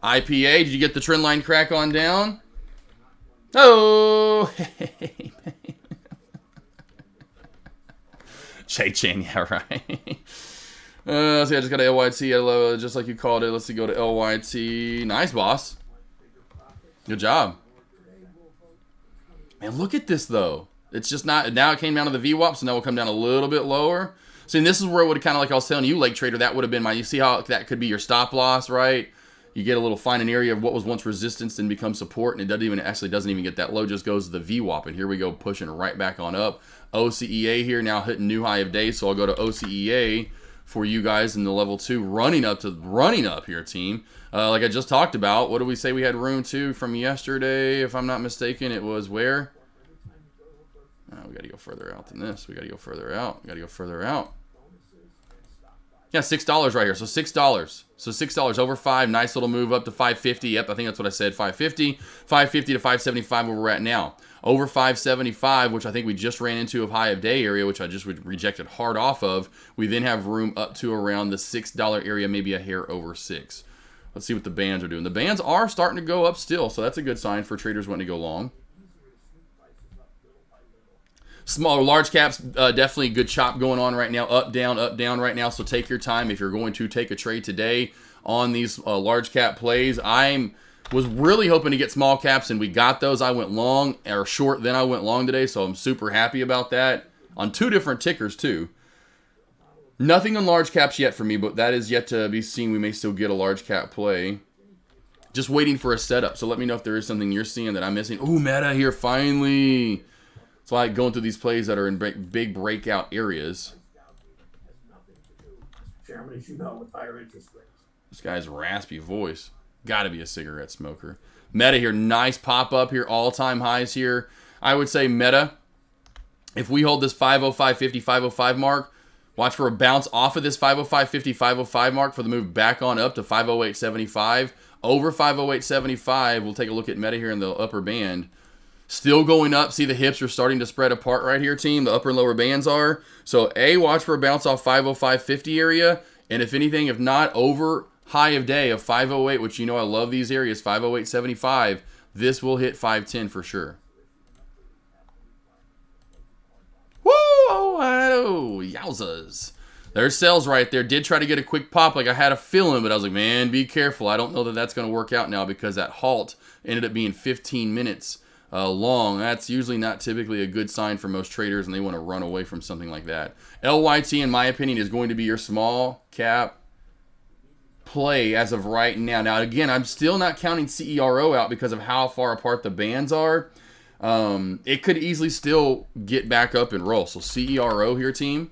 IPA, did you get the trend line crack on down? Oh! Shay Chan, yeah, right. See, I just got a LYT, just like you called it. Let's see, go to LYT. Nice, boss. Good job. Man, look at this, though. It's just not... Now it came down to the VWAP, so now we'll come down a little bit lower. See, and this is where it would kind of, like I was telling you, Lake Trader, that would have been my... You see how that could be your stop loss, right? You get a little find an area of what was once resistance and becomes support, and it doesn't even get that low, just goes to the VWAP. And here we go, pushing right back on up. OCEA here now hitting new high of day, so I'll go to OCEA for you guys in the level 2, running up here, team. Like I just talked about, what did we say we had room to from yesterday? If I'm not mistaken, it was where? We got to go further out than this. We got to go further out. Yeah, $6 right here. So $6. So $6 over 5. Nice little move up to 550. Yep, I think that's what I said. 550. 550 to 575 where we're at now. Over 575, which I think we just ran into a high of day area, which I just rejected hard off of. We then have room up to around the $6 area, maybe a hair over 6. Let's see what the bands are doing. The bands are starting to go up still, so that's a good sign for traders wanting to go long. Small, large caps, definitely good chop going on right now. Up, down right now. So take your time if you're going to take a trade today on these large cap plays. I was really hoping to get small caps, and we got those. I went long, or short, then I went long today, so I'm super happy about that. On 2 different tickers, too. Nothing on large caps yet for me, but that is yet to be seen. We may still get a large cap play. Just waiting for a setup. So let me know if there is something you're seeing that I'm missing. Ooh, meta here, finally. It's like going through these plays that are in big breakout areas. Chairman, as you know, with higher interest rates. This guy's raspy voice. Got to be a cigarette smoker. Meta here, nice pop up here. All-time highs here. I would say meta, if we hold this 505.50, 505 mark, watch for a bounce off of this 505.50, 505 mark for the move back on up to 508.75. Over 508.75, we'll take a look at meta here in the upper band. Still going up. See, the hips are starting to spread apart right here, team. The upper and lower bands are. So, A, watch for a bounce off 505.50 area. And if anything, if not, over high of day of 508, which you know I love these areas, 508.75, this will hit 510 for sure. Whoa, yowzas. There's sales right there. Did try to get a quick pop like I had a feeling, but I was like, man, be careful. I don't know that that's going to work out now because that halt ended up being 15 minutes long. That's usually not typically a good sign for most traders, and they want to run away from something like that. LYT, in my opinion, is going to be your small cap play as of right now. Now, again, I'm still not counting CERO out because of how far apart the bands are. It could easily still get back up and roll. So CERO here, team.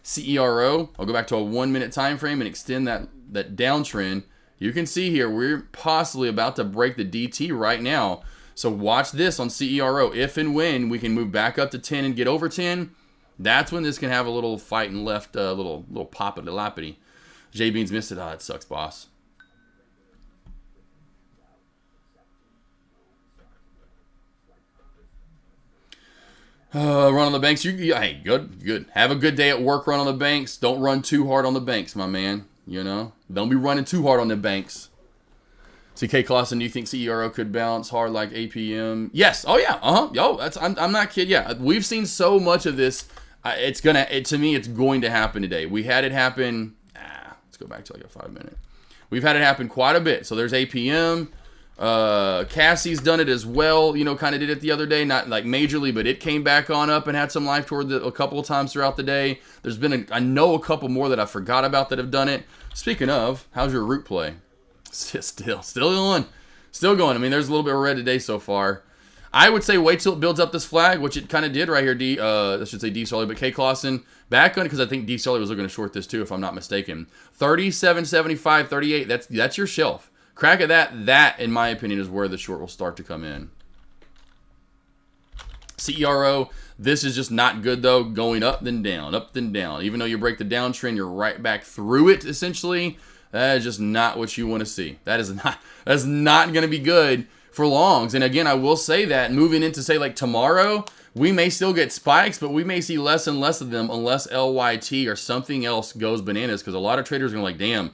CERO, I'll go back to a 1 minute time frame and extend that downtrend. You can see here we're possibly about to break the DT right now. So watch this on CERO. If and when we can move back up to 10 and get over 10, that's when this can have a little fight and left, little poppity loppity. J Beans missed it. Ah, it sucks, boss. Run on the banks. Hey, good. Have a good day at work. Run on the banks. Don't run too hard on the banks, my man. You know, don't be running too hard on the banks. CK Clausen, do you think CERO could bounce hard like APM? Yes. Oh yeah. Yo, I'm not kidding. Yeah, we've seen so much of this. To me, it's going to happen today. We had it happen. Let's go back to like a 5 minute. We've had it happen quite a bit. So there's APM. Cassie's done it as well. You know, kind of did it the other day, not like majorly, but it came back on up and had some life toward a couple of times throughout the day. There's been I know a couple more that I forgot about that have done it. Speaking of, how's your root play? Still going. I mean, there's a little bit of red today so far. I would say wait till it builds up this flag, which it kind of did right here. I should say D Sully, but K Clausen back on because I think D Sully was looking to short this too, if I'm not mistaken. 37.75, 38. That's your shelf. Crack at that. That, in my opinion, is where the short will start to come in. CERO, this is just not good though. Going up then down, up then down. Even though you break the downtrend, you're right back through it essentially. That is just not what you want to see. That's not going to be good for longs. And again, I will say that moving into say like tomorrow, we may still get spikes, but we may see less and less of them unless LYT or something else goes bananas. Because a lot of traders are going to like, damn,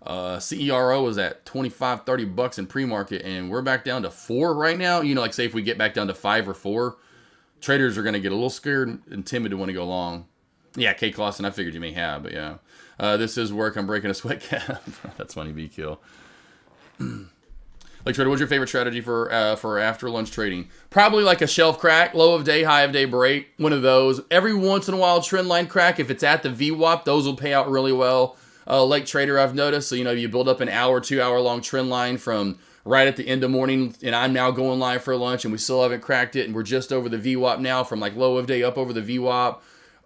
CERO was at $25-$30 in pre-market, and we're back down to 4 right now. You know, like say if we get back down to 5 or 4, traders are going to get a little scared and timid to want to go long. Yeah, K Clausen, I figured you may have, but yeah. This is work. I'm breaking a sweat cap. That's funny, B-Kill. Like, Trader, what's your favorite strategy for after lunch trading? Probably like a shelf crack, low of day, high of day break. One of those. Every once in a while, trend line crack. If it's at the VWAP, those will pay out really well. Like Trader, I've noticed. So, you know, you build up an hour, 2 hour long trend line from right at the end of morning, and I'm now going live for lunch, and we still haven't cracked it, and we're just over the VWAP now from like low of day up over the VWAP.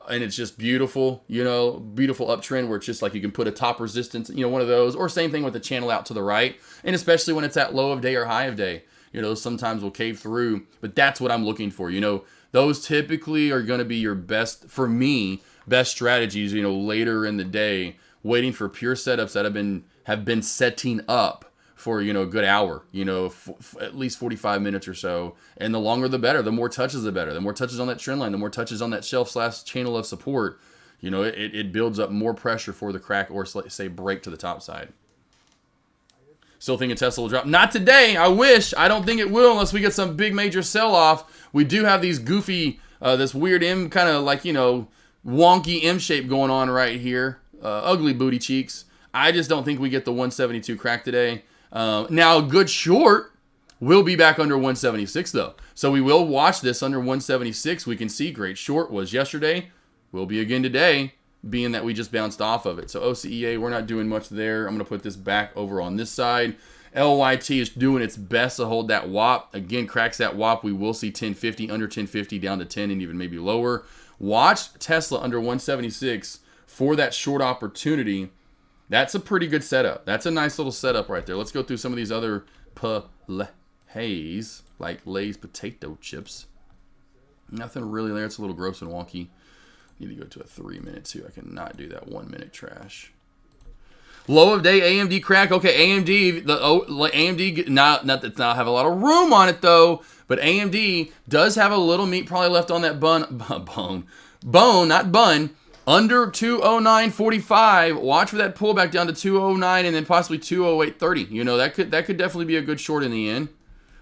And it's just beautiful, you know, beautiful uptrend where it's just like you can put a top resistance, you know, one of those, or same thing with the channel out to the right. And especially when it's at low of day or high of day, you know, sometimes we'll cave through, but that's what I'm looking for. You know, those typically are going to be your best, for me, best strategies, you know, later in the day, waiting for pure setups that have been setting up for, you know, a good hour, you know, at least 45 minutes or so. And the longer the better. The more touches the better. The more touches on that trend line, the more touches on that shelf / channel of support, you know, it builds up more pressure for the crack or say break to the top side. Still thinking Tesla will drop. Not today. I wish. I don't think it will unless we get some big major sell-off. We do have these goofy, this weird M, kind of like, you know, wonky M shape going on right here. Ugly booty cheeks. I just don't think we get the 172 crack today. Now, a good short will be back under 176, though. So we will watch this under 176. We can see great short was yesterday. Will be again today, being that we just bounced off of it. So OCEA, we're not doing much there. I'm going to put this back over on this side. LYT is doing its best to hold that WAP. Again, cracks that WAP. We will see 1050, under 1050, down to 10, and even maybe lower. Watch Tesla under 176 for that short opportunity. That's a pretty good setup. That's a nice little setup right there. Let's go through some of these other plays, like Lay's potato chips. Nothing really there. It's a little gross and wonky. Need to go to a 3 minute too. I cannot do that 1 minute trash. Low of day AMD crack. Okay, AMD. AMD not have a lot of room on it though. But AMD does have a little meat probably left on that bone, not bun. Under 209.45. Watch for that pullback down to 209 and then possibly 208.30. You know that could definitely be a good short in the end.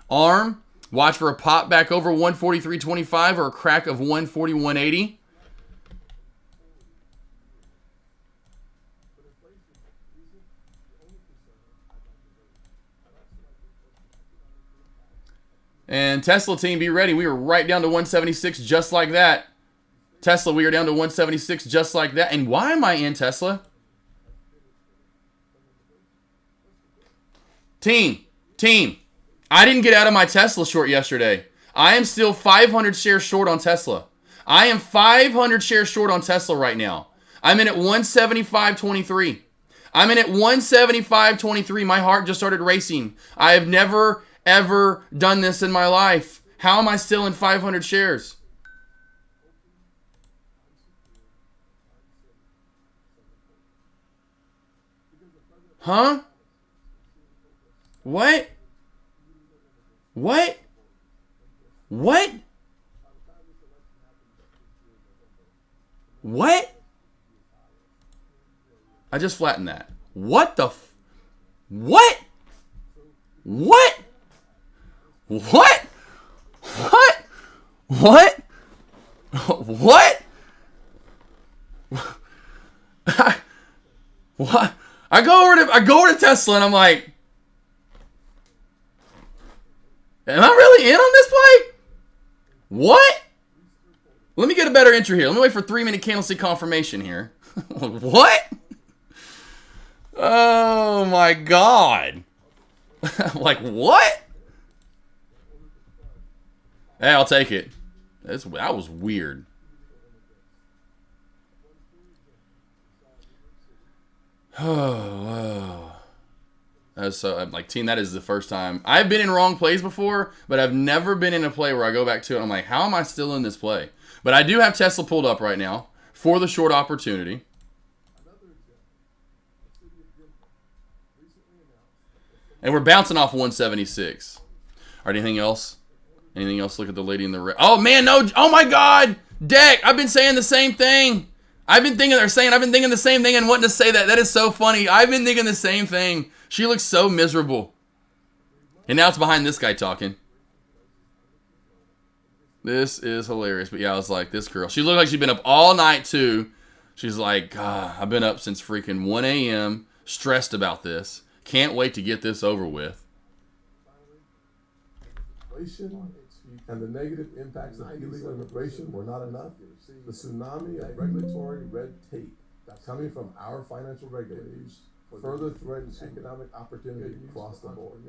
ARM. Watch for a pop back over 143.25 or a crack of 141.80. And Tesla team, be ready. We are right down to 176 just like that. Tesla, we are down to 176 just like that. And why am I in Tesla? Team. I didn't get out of my Tesla short yesterday. I am still 500 shares short on Tesla. I am 500 shares short on Tesla right now. I'm in at 175.23. I'm in at 175.23. My heart just started racing. I have never, ever done this in my life. How am I still in 500 shares? Huh? What? I just flattened that. What the what? What? I go over to Tesla and I'm like, am I really in on this play? What? Let me get a better entry here. Let me wait for 3 minute candlestick confirmation here. What? Oh my God. Like what? Hey, I'll take it. That was weird. Oh, so I'm like, team, that is the first time. I've been in wrong plays before, but I've never been in a play where I go back to it and I'm like, how am I still in this play? But I do have Tesla pulled up right now for the short opportunity. And we're bouncing off 176. All right, anything else? Anything else? Look at the lady in the red. Oh, man, no. Oh, my God. Deck, I've been saying the same thing. I've been thinking the same thing and wanting to say that. That is so funny. I've been thinking the same thing. She looks so miserable. And now it's behind this guy talking. This is hilarious. But yeah, I was like, this girl. She looked like she'd been up all night too. She's like, I've been up since freaking 1 a.m. stressed about this. Can't wait to get this over with. And the negative impacts of illegal immigration were not enough. The tsunami of regulatory red tape coming from our financial regulators further threatens economic opportunity across the board.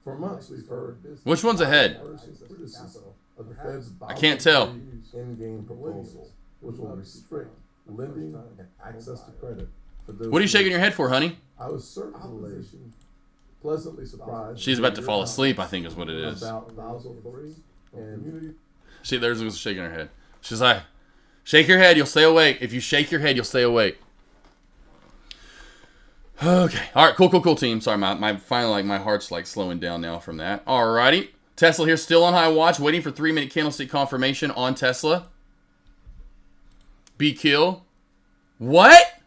For months, we've heard which one's ahead? Of the Fed's I can't tell. Endgame proposal, which will restrict lending and access to credit for those. What are you shaking your head for, honey? I was certainly pleasantly surprised. She's about to fall asleep, I think is what it is. About Basel III and See, there's who's shaking her head. She's like, shake your head, you'll stay awake. If you shake your head, you'll stay awake. Okay. All right, cool, team. Sorry, my finally, like, my heart's, like, slowing down now from that. Alrighty. Tesla here still on high watch, waiting for 3 minute candlestick confirmation on Tesla. B-Kill. What?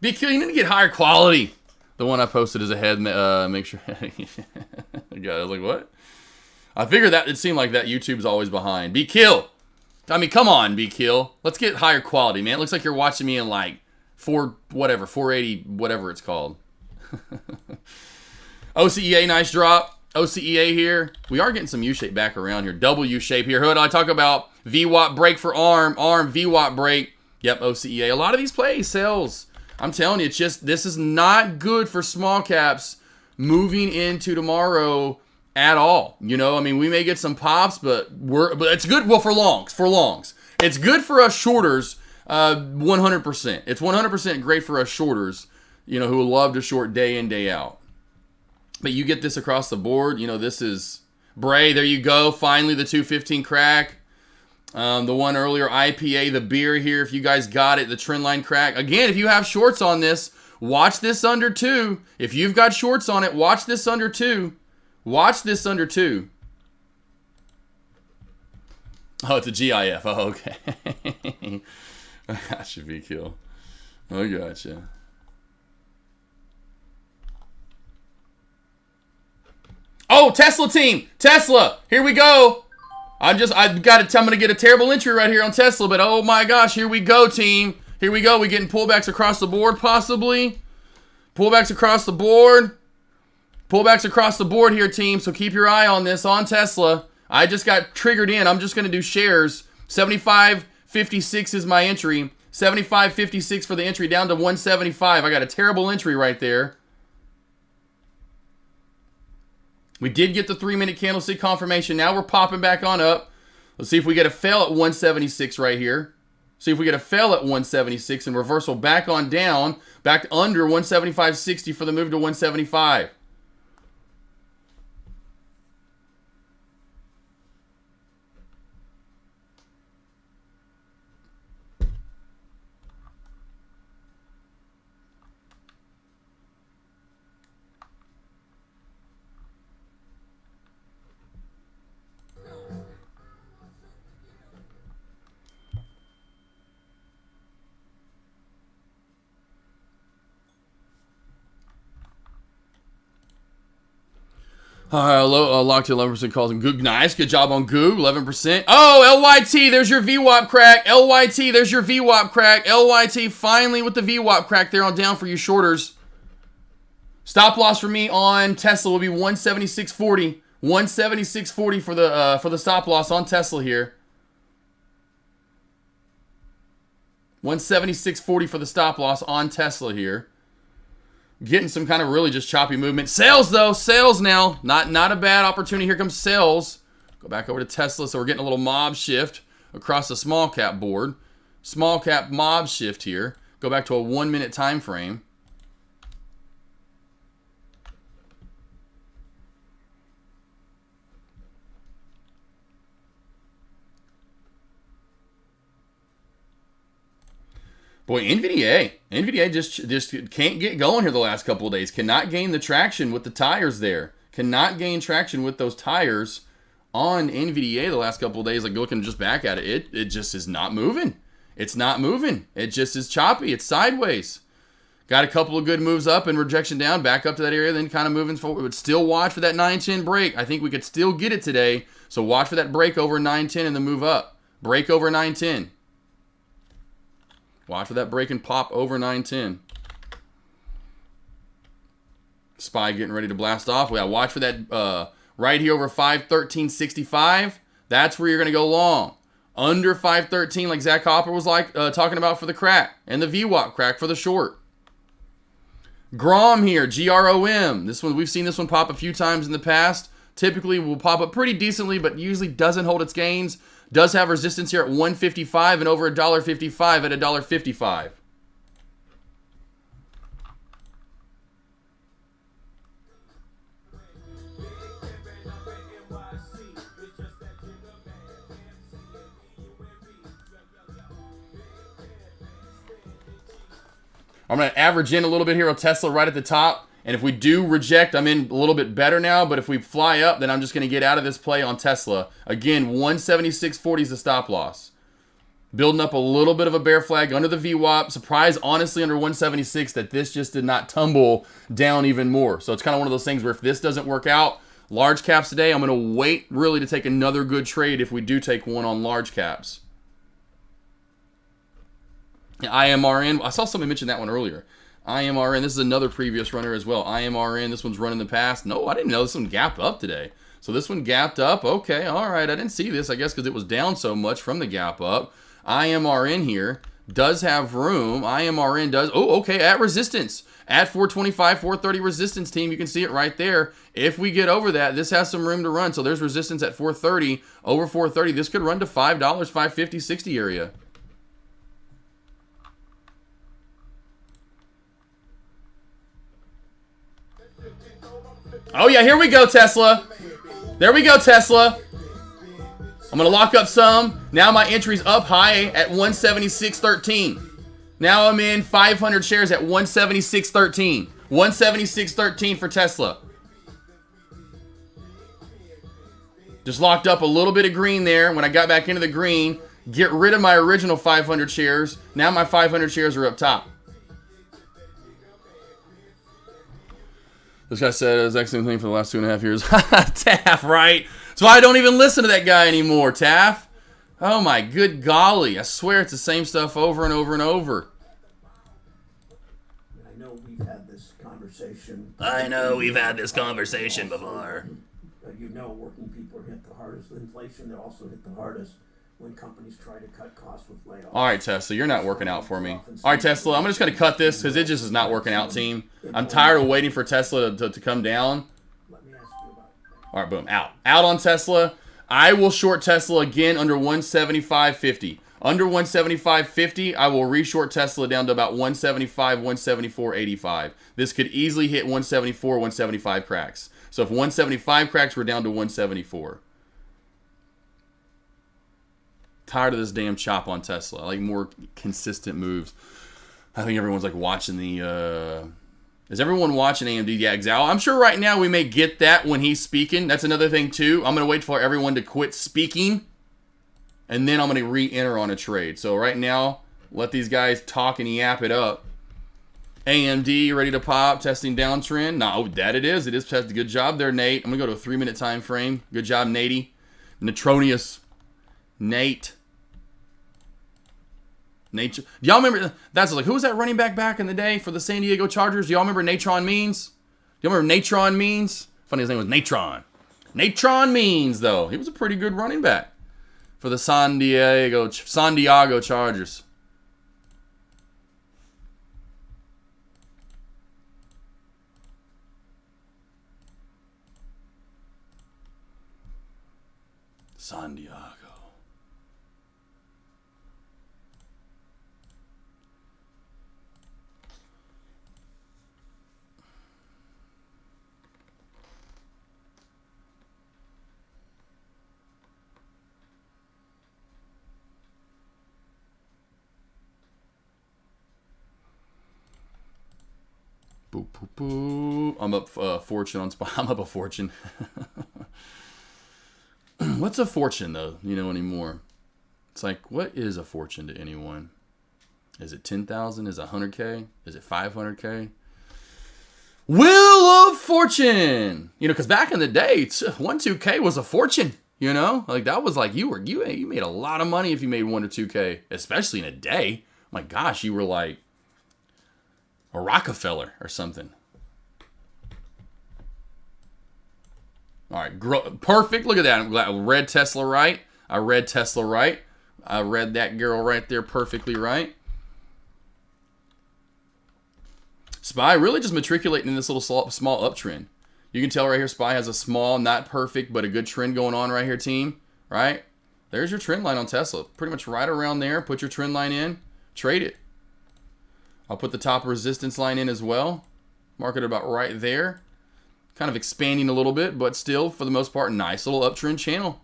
B-Kill, you need to get higher quality. The one I posted is ahead. Make sure. God, I was like, what? I figured that it seemed like that YouTube's always behind. Be Kill. I mean, come on, Be Kill. Let's get higher quality, man. It looks like you're watching me in like 480, whatever it's called. OCEA, nice drop. OCEA here. We are getting some U-shape back around here. Double U-shape here. Hood, I talk about VWAP break for arm. Arm, VWAP break. Yep, OCEA. A lot of these plays, sells. I'm telling you, it's just, this is not good for small caps moving into tomorrow at all. You know, I mean, we may get some pops, but it's good, well, for longs. It's good for us shorters, 100%. It's 100% great for us shorters, you know, who love to short day in, day out. But you get this across the board. You know, this is Bray. There you go. Finally, the 215 crack. The one earlier, IPA, the beer here. If you guys got it, the trend line crack. Again, if you have shorts on this, watch this under 2. If you've got shorts on it, watch this under 2. Watch this under 2. Oh, it's a GIF. Oh, okay. That should be cool. I gotcha. Oh, Tesla team. Tesla. Here we go. I'm gonna get a terrible entry right here on Tesla, but oh my gosh, here we go, team. Here we go. We're getting pullbacks across the board, possibly. Pullbacks across the board. Pullbacks across the board here, team. So keep your eye on this on Tesla. I just got triggered in. I'm just gonna do shares. 75.56 is my entry. 75.56 for the entry down to 175. I got a terrible entry right there. We did get the 3-minute candlestick confirmation. Now we're popping back on up. Let's see if we get a fail at 176 right here. See if we get a fail at 176 and reversal back on down, back under 175.60 for the move to 175. Locked to 11% calls and Goog. Nice. Good job on Goog. 11%. Oh, LYT. There's your VWAP crack. LYT. There's your VWAP crack. LYT finally with the VWAP crack there on down for you shorters. Stop loss for me on Tesla will be 176.40. 176.40 for the stop loss on Tesla here. 176.40 for the stop loss on Tesla here. Getting some kind of really just choppy movement. Sales, though. Sales now. Not a bad opportunity. Here comes sales. Go back over to Tesla. So we're getting a little mob shift across the small cap board. Small cap mob shift here. Go back to a 1-minute time frame. Boy, NVDA just can't get going here the last couple of days. Cannot gain the traction with the tires there. Cannot gain traction with those tires on NVDA the last couple of days. Like looking just back at it, it just is not moving. It's not moving. It just is choppy. It's sideways. Got a couple of good moves up and rejection down, back up to that area, then kind of moving forward. But still watch for that 910 break. I think we could still get it today. So watch for that break over 910 and the move up. Break over 910. Watch for that break and pop over 910. SPY getting ready to blast off. We got to watch for that right here over 513.65. That's where you're going to go long. Under 513, like Zach Hopper was talking about for the crack. And the VWAP crack for the short. Grom here, GROM. This one, we've seen this one pop a few times in the past. Typically will pop up pretty decently, but usually doesn't hold its gains. Does have resistance here at 155 and over $1.55 at $1.55. I'm going to average in a little bit here on Tesla right at the top. And if we do reject, I'm in a little bit better now. But if we fly up, then I'm just going to get out of this play on Tesla. Again, 176.40 is the stop loss. Building up a little bit of a bear flag under the VWAP. Surprised, honestly, under 176 that this just did not tumble down even more. So it's kind of one of those things where if this doesn't work out, large caps today, I'm going to wait really to take another good trade if we do take one on large caps. IMRN, I saw somebody mention that one earlier. IMRN, this is another previous runner as well. IMRN, this one's run in the past. No, I didn't know this one gapped up today. So this one gapped up. Okay, all right. I didn't see this, I guess, because it was down so much from the gap up. IMRN here does have room. IMRN does. Oh, okay, at resistance. At 425, 430 resistance, team. You can see it right there. If we get over that, this has some room to run. So there's resistance at 430. Over 430, this could run to $5, $5.50, 60 area. Oh, yeah, here we go, Tesla. There we go, Tesla. I'm going to lock up some. Now my entry's up high at 176.13. Now I'm in 500 shares at 176.13. 176.13 for Tesla. Just locked up a little bit of green there. When I got back into the green, get rid of my original 500 shares. Now my 500 shares are up top. This guy said it was excellent thing for the last 2.5 years. Taff, right? So I don't even listen to that guy anymore, Taff. Oh my good golly. I swear it's the same stuff over and over and over. I know we've had this conversation. Before. You know working people are hit the hardest with inflation. They're also hit the hardest when companies try to cut costs with layoffs. All right, Tesla, you're not working out for me. All right, Tesla, I'm just going to cut this because it just is not working out, team. I'm tired of waiting for Tesla to come down. Let me ask you about it. All right, boom, out. Out on Tesla. I will short Tesla again under 175.50. Under 175.50, I will reshort Tesla down to about 175, 174.85. This could easily hit 174, 175 cracks. So if 175 cracks, we're down to 174. Tired of this damn chop on Tesla. I like more consistent moves. I think everyone's like watching the... Is everyone watching AMD? Yeah, exactly. I'm sure right now we may get that when he's speaking. That's another thing too. I'm going to wait for everyone to quit speaking. And then I'm going to re-enter on a trade. So right now, let these guys talk and yap it up. AMD ready to pop, testing downtrend. No, that it is. It is tested. Good job there, Nate. I'm going to go to a 3-minute time frame. Good job, Natey. Netronius. Nate. Do y'all remember? That's like, who was that running back in the day for the San Diego Chargers? Do y'all remember Natron Means? Do y'all remember Natron Means? Funny, his name was Natron. Natron Means, though. He was a pretty good running back for the San Diego Chargers. San Diego. Boo, boo, boo. I'm up fortune on spot. I'm up a fortune. What's a fortune, though? You know, anymore. It's like, what is a fortune to anyone? Is it 10,000? Is it 100K? Is it 500K? Wheel of Fortune! You know, because back in the day, 1-2K was a fortune. You know? Like, that was like, you made a lot of money if you made 1 or 2K. Especially in a day. My gosh, you were like a Rockefeller or something. All right, perfect. Look at that. I read Tesla right. I read that girl right there perfectly right. SPY really just matriculating in this little small uptrend. You can tell right here SPY has a small, not perfect, but a good trend going on right here, team. Right? There's your trend line on Tesla. Pretty much right around there. Put your trend line in. Trade it. I'll put the top resistance line in as well. Mark it about right there. Kind of expanding a little bit, but still, for the most part, nice little uptrend channel.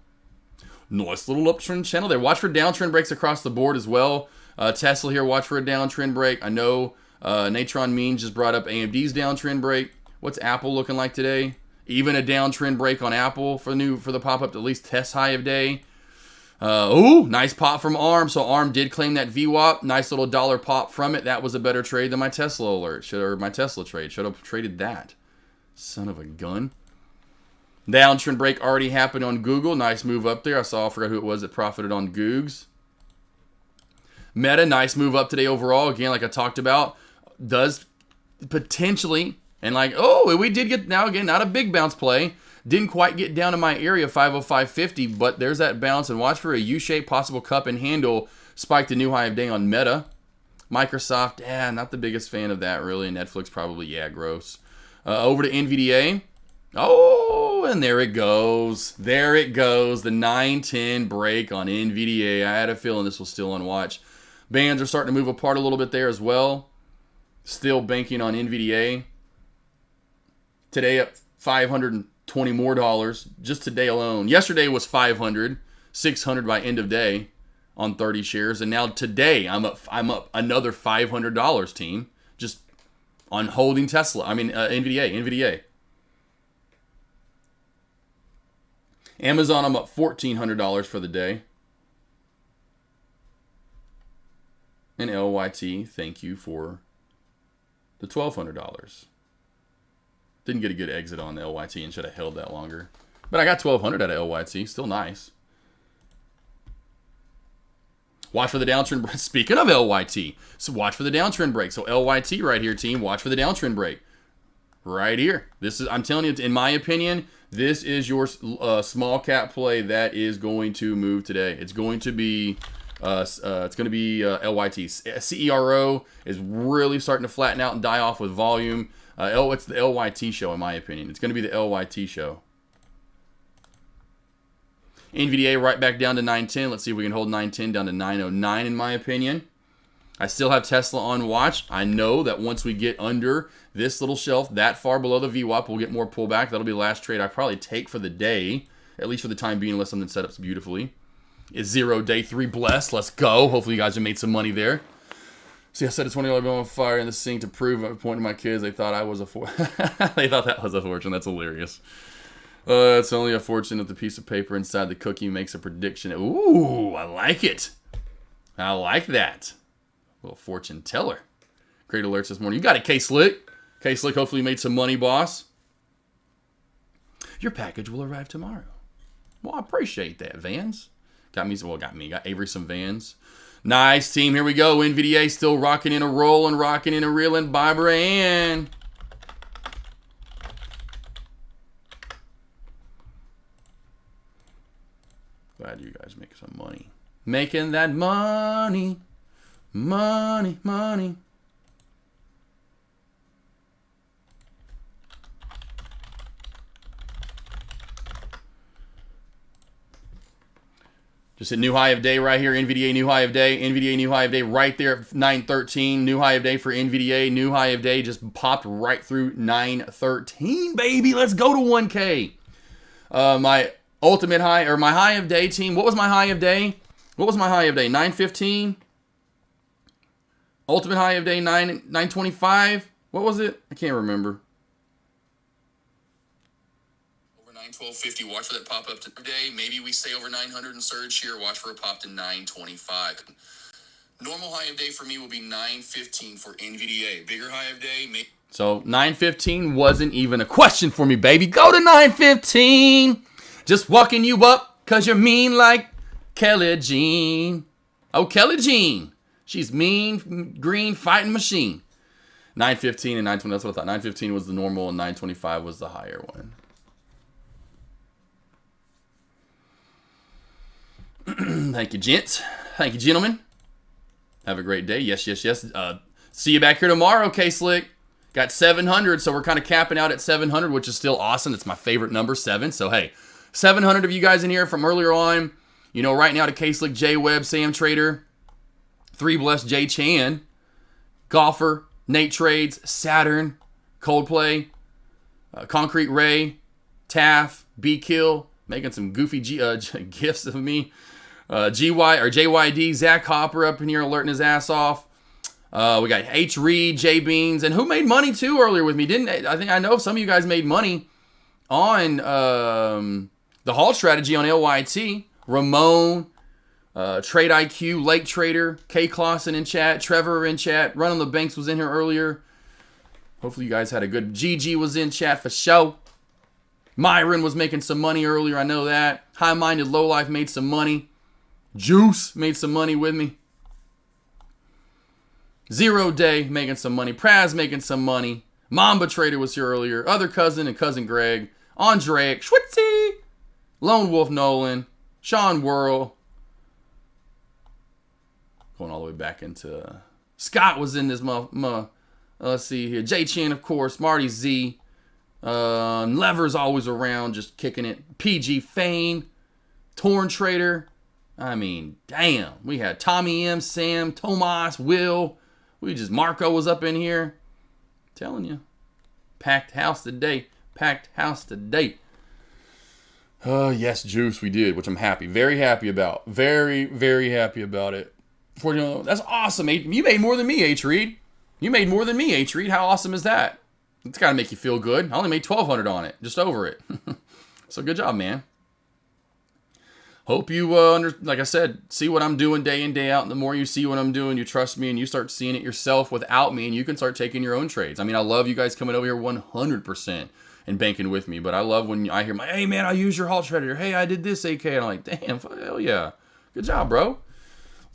Nice little uptrend channel there. Watch for downtrend breaks across the board as well. Tesla here, watch for a downtrend break. I know Natron Means just brought up AMD's downtrend break. What's Apple looking like today? Even a downtrend break on Apple for the pop-up to at least test high of day. Ooh, nice pop from ARM. So ARM did claim that VWAP. Nice little dollar pop from it. That was a better trade than my Tesla alert. Or my Tesla trade. Should have traded that. Son of a gun. Downtrend break already happened on Google. Nice move up there. I forgot who it was that profited on Googs. Meta, nice move up today overall. Again, like I talked about, does potentially, and like, oh, we did get, now again, not a big bounce play. Didn't quite get down to my area, 505.50, but there's that bounce. And watch for a U-shaped possible cup and handle. Spiked a new high of day on Meta. Microsoft, not the biggest fan of that, really. Netflix, probably, gross. Over to NVDA. Oh, and there it goes. There it goes. The 9-10 break on NVDA. I had a feeling this was still on watch. Bands are starting to move apart a little bit there as well. Still banking on NVDA. Today up $520 more just today alone. Yesterday was $500, $600 by end of day on 30 shares, and now today I'm up another $500, team, just on holding Tesla. I mean NVDA. Amazon, I'm up $1,400 for the day. And LYT, thank you for the $1,200. Didn't get a good exit on the LYT and should have held that longer. But I got $1,200 out of LYT. Still nice. Watch for the downtrend. Speaking of LYT, so watch for the downtrend break. So LYT right here, team. Watch for the downtrend break. Right here. This is, I'm telling you, in my opinion, this is your small cap play that is going to move today. It's going to be LYT. CERO is really starting to flatten out and die off with volume. It's the LYT show, in my opinion. It's going to be the LYT show. NVDA right back down to 910. Let's see if we can hold 910 down to 909, in my opinion. I still have Tesla on watch. I know that once we get under this little shelf that far below the VWAP, we'll get more pullback. That'll be the last trade I probably take for the day, at least for the time being, unless something set up beautifully. Is 0 day 3 blessed? Let's go. Hopefully you guys have made some money there. See, I set a $20 bill on fire in the sink to prove at a point to my kids they thought I was a they thought that was a fortune. That's hilarious. It's only a fortune if the piece of paper inside the cookie makes a prediction. Ooh, I like it. I like that. Little fortune teller. Great alerts this morning. You got it, K-Slick. K-Slick, hopefully you made some money, boss. Your package will arrive tomorrow. Well, I appreciate that, Vans. Got Avery some Vans. Nice, team. Here we go. NVDA still rocking in a roll and rocking in a reeling. Bye, Brian. Glad you guys make some money. Making that money. Money, money. Just a new high of day right here. NVDA new high of day. NVDA new high of day right there at 913. New high of day for NVDA. New high of day just popped right through 913, baby. Let's go to 1K. My ultimate high, or my high of day, team. What was my high of day? 915. Ultimate high of day, 925. What was it? I can't remember. Over 912.50. Watch for that pop up today. Maybe we stay over 900 and surge here. Watch for a pop to 925. Normal high of day for me will be 915 for NVDA. Bigger high of day. So 915 wasn't even a question for me, baby. Go to 915. Just walking you up because you're mean like Kelly Jean. Oh, Kelly Jean. She's mean, green, fighting machine. 915 and 920, that's what I thought. 915 was the normal and 925 was the higher one. Thank you, gents. Thank you, gentlemen. Have a great day. Yes. See you back here tomorrow, K-Slick. Got 700, so we're kind of capping out at 700, which is still awesome. It's my favorite number, 7. So, hey, 700 of you guys in here from earlier on. You know, right now to K-Slick, J Webb, Sam Trader, 3 Blessed, Jay Chan, Golfer, Nate Trades, Saturn, Coldplay, Concrete Ray, Taff, B-Kill, making some goofy gifs of me. JYD, Zach Hopper up in here alerting his ass off. We got H. Reed, J Beans, and who made money too earlier with me? I know some of you guys made money on the Hall strategy on LYT. Ramon, Trade IQ, Lake Trader, K Clausen in chat, Trevor in chat, Run on the Banks was in here earlier. Hopefully you guys had a good. GG was in chat for show. Myron was making some money earlier, I know that. High Minded Lowlife made some money. Juice made some money with me. Zero Day making some money. Praz making some money. Mamba Trader was here earlier. Other Cousin and Cousin Greg. Andrei, Schwitzy. Lone Wolf Nolan. Sean Whirl. Going all the way back into... Scott was in this let's see here. J Chan, of course. Marty Z. Lever's always around, just kicking it. PG Fane. Torn Trader. I mean, damn. We had Tommy M, Sam, Tomas, Will. Marco was up in here. Telling you. Packed house today. Packed house today. Yes, Juice, we did, which I'm happy. Very happy about. Very, very happy about it. That's awesome. You made more than me, H. Reed. You made more than me, H. Reed. How awesome is that? It's got to make you feel good. I only made $1,200 on it. Just over it. So good job, man. Hope you, like I said, see what I'm doing day in, day out. And the more you see what I'm doing, you trust me and you start seeing it yourself without me, and you can start taking your own trades. I mean, I love you guys coming over here 100% and banking with me, but I love when I hear hey, man, I use your halt trader. Hey, I did this, AK. And I'm like, damn, hell yeah. Good job, bro.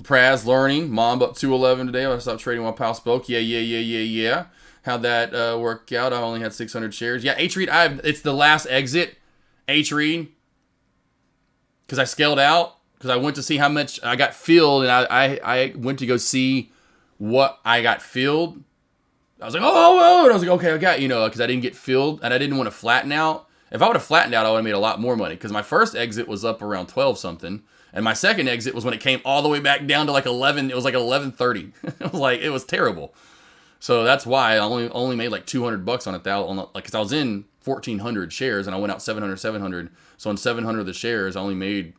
Praz learning. Mom up 211 today. I stopped trading while Pal spoke. Yeah. How'd that work out? I only had 600 shares. Yeah, H Reed, it's the last exit. H Reed. Because I scaled out. Because I went to see how much I got filled. And I went to go see what I got filled. I was like, oh. And I was like, okay, I got, because I didn't get filled. And I didn't want to flatten out. If I would have flattened out, I would have made a lot more money. Because my first exit was up around 12 something. And my second exit was when it came all the way back down to like 11. It was like 11:30. It was terrible. So that's why I only made like $200 on because I was in 1,400 shares and I went out 700. So on 700 of the shares, I only made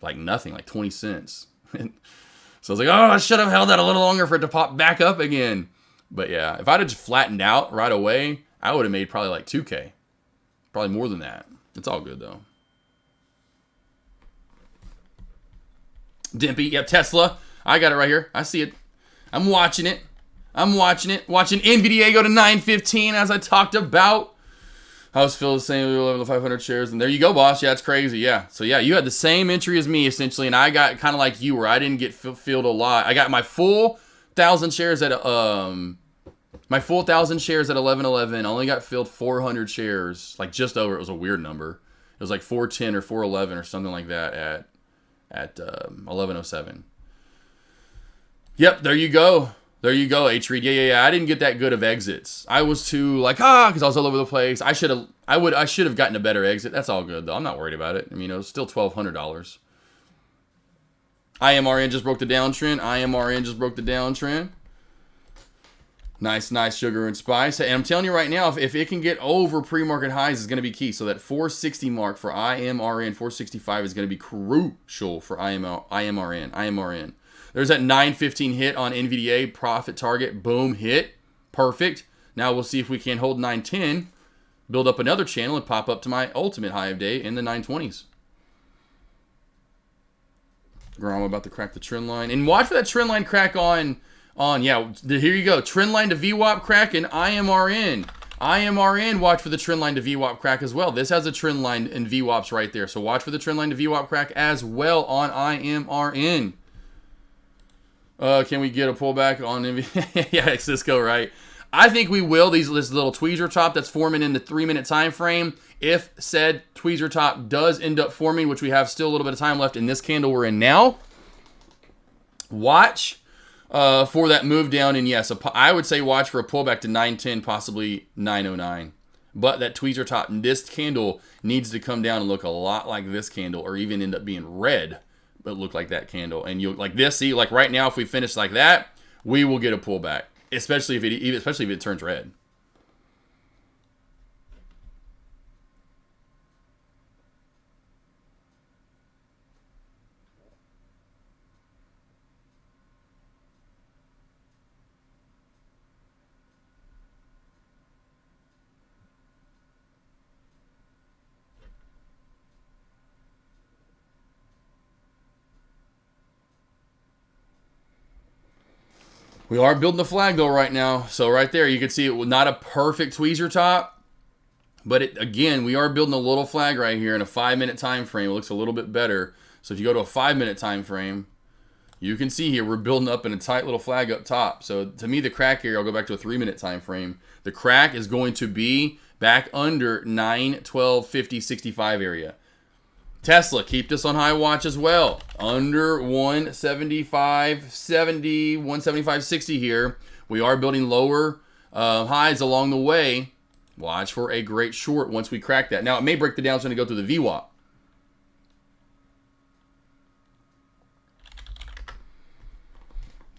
like nothing, like 20 cents. So I was like, I should have held that a little longer for it to pop back up again. But yeah, if I'd have just flattened out right away, I would have made probably like 2K. Probably more than that. It's all good though. Dimpy, yep, Tesla. I got it right here. I see it. I'm watching it. Watching NVDA go to 915 as I talked about. I was filled the same level of 500 shares. And there you go, boss. Yeah, it's crazy. Yeah. So, yeah, you had the same entry as me, essentially. And I got kind of like you, where I didn't get filled a lot. I got my full 1,000 shares at 1111. I only got filled 400 shares. Like, just over. It was a weird number. It was like 410 or 411 or something like that at 1107. Yep, there you go. There you go, H. Reed. Yeah. I didn't get that good of exits. I was too because I was all over the place. I should have gotten a better exit. That's all good though. I'm not worried about it. I mean, it was still $1,200. IMRN just broke the downtrend. Nice Sugar and Spice. And I'm telling you right now, if it can get over pre-market highs, it's going to be key. So that 460 mark for IMRN, 465 is going to be crucial for IMRN. There's that 915 hit on NVDA, profit target, boom, hit. Perfect. Now we'll see if we can hold 910, build up another channel, and pop up to my ultimate high of day in the 920s. Girl, I'm about to crack the trend line. And watch for that trend line crack on here you go. Trend line to VWAP crack and IMRN. Watch for the trend line to VWAP crack as well. This has a trend line in VWAPs right there. So watch for the trend line to VWAP crack as well on IMRN. Can we get a pullback on NVIDIA? Yeah, Cisco, right? I think we will. This little tweezer top that's forming in the 3-minute time frame. If said tweezer top does end up forming, which we have still a little bit of time left in this candle we're in now, watch for that move down. And yes, I would say watch for a pullback to 910, possibly 909. But that tweezer top, this candle needs to come down and look a lot like this candle, or even end up being red, but look like that candle. And you'll like this. See, like right now, if we finish like that, we will get a pullback, especially if it turns red. We are building the flag though right now. So right there, you can see it was not a perfect tweezer top. But again, we are building a little flag right here in a 5-minute time frame. It looks a little bit better. So if you go to a 5-minute time frame, you can see here we're building up in a tight little flag up top. So to me, the crack area, I'll go back to a 3-minute time frame. The crack is going to be back under 9, 12, 50, 65 area. Tesla, keep this on high watch as well. Under 175, 70, 175, 60 here. We are building lower highs along the way. Watch for a great short once we crack that. Now, it may break the downside and go through the VWAP.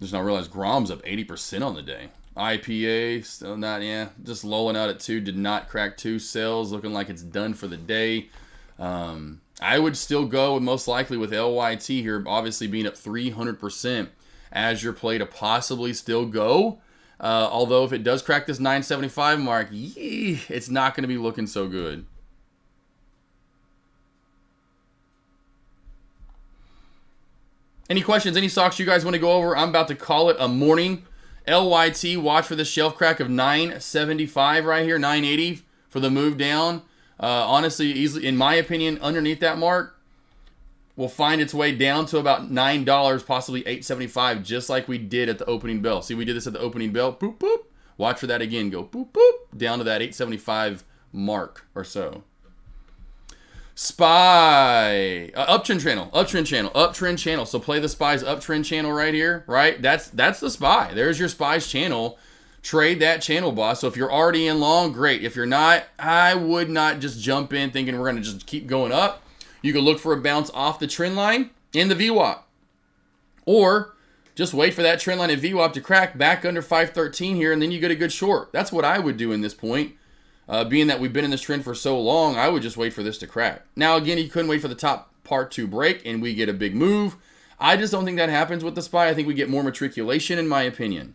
Just not realize Grom's up 80% on the day. IPA, still not, just lolling out at 2. Did not crack 2 sales. Looking like it's done for the day. I would still go most likely with LYT here, obviously being up 300% as your play to possibly still go. Although if it does crack this 975 mark, it's not going to be looking so good. Any questions, any stocks you guys want to go over? I'm about to call it a morning. LYT, watch for the shelf crack of 975 right here, 980 for the move down. Honestly, easily, in my opinion, underneath that mark, will find its way down to about $9, possibly $8.75, just like we did at the opening bell. See, we did this at the opening bell. Boop, boop. Watch for that again. Go boop, boop, down to that $8.75 mark or so. SPY, uptrend channel. So play the SPY's uptrend channel right here, right? That's the SPY. There's your SPY's channel. Trade that channel, boss. So if you're already in long, great. If you're not, I would not just jump in thinking we're going to just keep going up. You can look for a bounce off the trend line in the VWAP. Or just wait for that trend line in VWAP to crack back under 513 here, and then you get a good short. That's what I would do in this point. Being that we've been in this trend for so long, I would just wait for this to crack. Now, again, you couldn't wait for the top part to break, and we get a big move. I just don't think that happens with the SPY. I think we get more matriculation, in my opinion.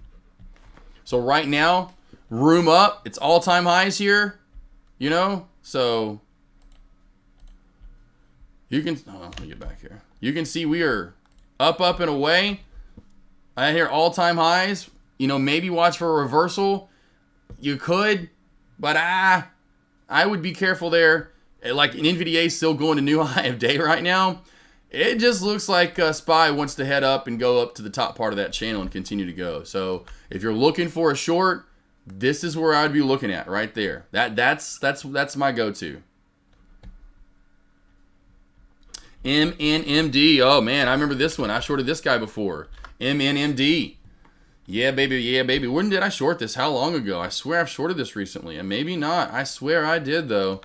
So right now, room up. It's all-time highs here, you know? So you can, let me get back here. You can see we are up, and away. I hear all-time highs. You know, maybe watch for a reversal. You could, but I would be careful there. Like an NVDA still going to new high of day right now. It just looks like SPY wants to head up and go up to the top part of that channel and continue to go. So if you're looking for a short, this is where I would be looking at right there. That's my go-to. MNMD. Oh man, I remember this one. I shorted this guy before. MNMD. Yeah, baby. Yeah, baby. When did I short this? How long ago? I swear I've shorted this recently, and maybe not. I swear I did though.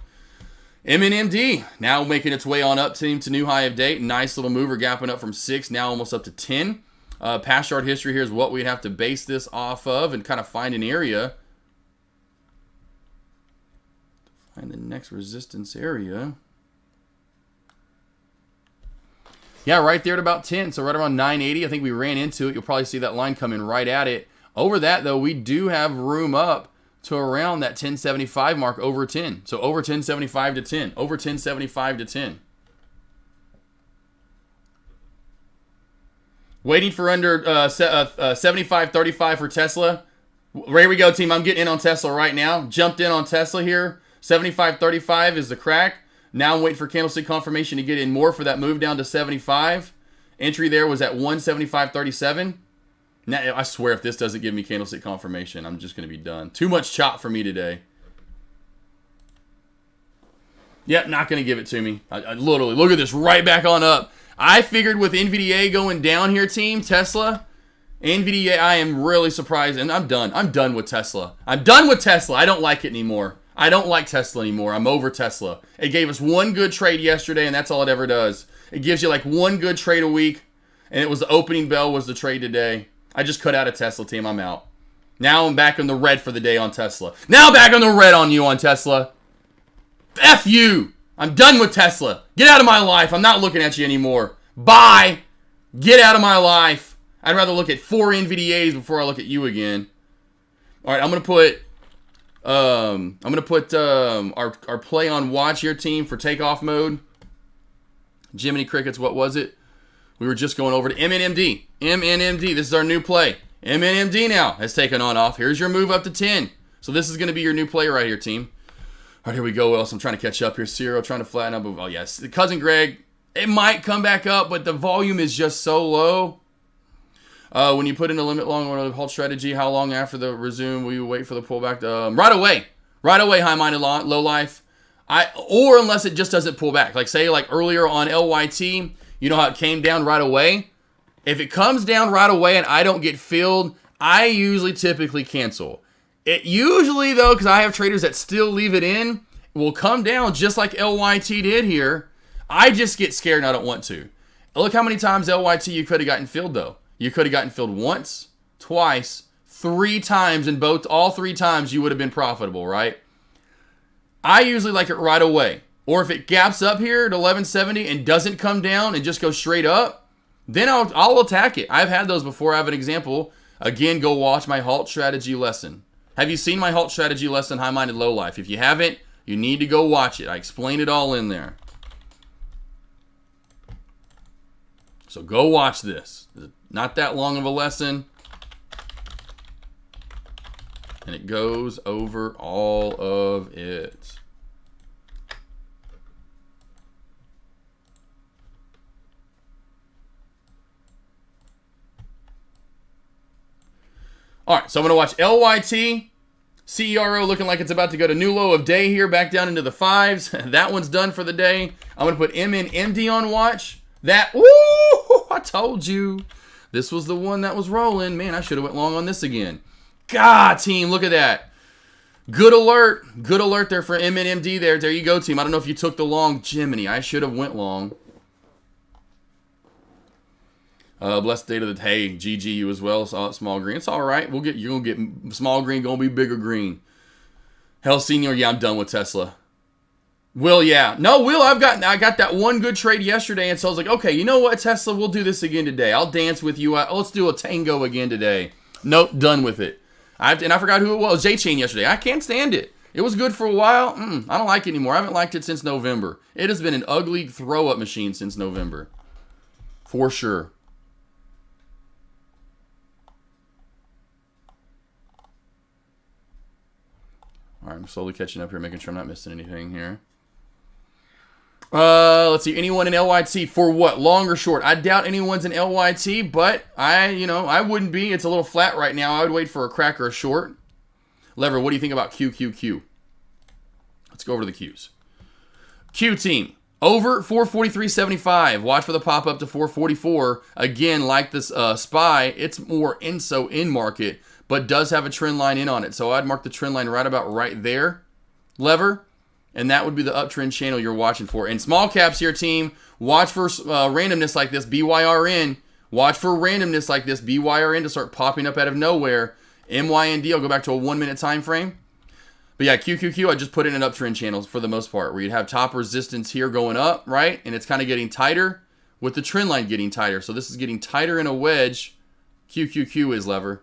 MNMD now making its way on up to new high of date. Nice little mover, gapping up from 6, now almost up to 10. Past chart history here is what we'd have to base this off of and kind of find an area. Find the next resistance area. Yeah, right there at about 10, so right around 980. I think we ran into it. You'll probably see that line coming right at it. Over that, though, we do have room up to around that 1075 mark over 10. So over 1075 to 10. Over 1075 to 10. Waiting for under 75.35 for Tesla. Here we go, team. I'm getting in on Tesla right now. Jumped in on Tesla here. 75.35 is the crack. Now I'm waiting for candlestick confirmation to get in more for that move down to 75. Entry there was at 175.37. Now, I swear if this doesn't give me candlestick confirmation, I'm just going to be done. Too much chop for me today. Yep, not going to give it to me. I literally, look at this, right back on up. I figured with NVDA going down here, team, Tesla, NVDA, I am really surprised, and I'm done. I'm done with Tesla. I'm done with Tesla. I don't like it anymore. I don't like Tesla anymore. I'm over Tesla. It gave us one good trade yesterday, and that's all it ever does. It gives you like one good trade a week, and it was the opening bell was the trade today. I just cut out a Tesla, team. I'm out. Now I'm back in the red for the day on Tesla. Now back on the red on you on Tesla. F you. I'm done with Tesla. Get out of my life. I'm not looking at you anymore. Bye. Get out of my life. I'd rather look at 4 NVDAs before I look at you again. All right, I'm gonna put our play on watch here, team, for takeoff mode. Jiminy Crickets, what was it? We were just going over to MNMD. MNMD, this is our new play. MNMD now has taken on off. Here's your move up to 10. So this is going to be your new play right here, team. All right, here we go, Willis. I'm trying to catch up here. Cyril trying to flatten up. Oh, yes. The Cousin Greg, it might come back up, but the volume is just so low. When you put in a limit long or halt strategy, how long after the resume will you wait for the pullback? Right away. Right away, high-minded low life. Or unless it just doesn't pull back. Like, say, like earlier on LYT, you know how it came down right away? If it comes down right away and I don't get filled, I usually typically cancel. It usually, though, because I have traders that still leave it in, will come down just like LYT did here. I just get scared and I don't want to. Look how many times LYT you could have gotten filled, though. You could have gotten filled once, twice, 3 times, and all 3 times you would have been profitable, right? I usually like it right away. Or if it gaps up here at 1170 and doesn't come down and just go straight up, then I'll attack it. I've had those before. I have an example. Again, go watch my halt strategy lesson. Have you seen my halt strategy lesson, High-Minded Low Life? If you haven't, you need to go watch it. I explain it all in there. So go watch this. Not that long of a lesson. And it goes over all of it. All right, so I'm going to watch LYT. CERO looking like it's about to go to new low of day here, back down into the 5s. That one's done for the day. I'm going to put MNMD on watch. I told you. This was the one that was rolling. Man, I should have went long on this again. God, team, look at that. Good alert. Good alert there for MNMD there. There you go, team. I don't know if you took the long. Jiminy, I should have went long. Blessed day to the hey, GG you as well. Small green. It's all right. You're gonna get small green. Gonna be bigger green. Hell, senior. Yeah, I'm done with Tesla. Will, yeah. No, Will. I got that one good trade yesterday, and so I was like, okay, you know what, Tesla, we'll do this again today. I'll dance with you. Let's do a tango again today. Nope, done with it. I forgot who it was. J-Chain yesterday. I can't stand it. It was good for a while. I don't like it anymore. I haven't liked it since November. It has been an ugly throw-up machine since November, for sure. All right, I'm slowly catching up here, making sure I'm not missing anything here. Let's see. Anyone in LYT for what? Long or short? I doubt anyone's in LYT, but I wouldn't be. It's a little flat right now. I would wait for a crack or a short. Lever, what do you think about QQQ? Let's go over to the Qs. Q team. Over 443.75. Watch for the pop up to 444. Again, like this SPY, it's more INSO in market, but does have a trend line in on it. So I'd mark the trend line right about right there, Lever, and that would be the uptrend channel you're watching for. And small caps here, team, watch for randomness like this, BYRN. Watch for randomness like this, BYRN, to start popping up out of nowhere. MYND, I'll go back to a 1 minute time frame. But yeah, QQQ, I just put in an uptrend channel for the most part, where you'd have top resistance here going up, right? And it's kind of getting tighter with the trend line getting tighter. So this is getting tighter in a wedge. QQQ is, Lever.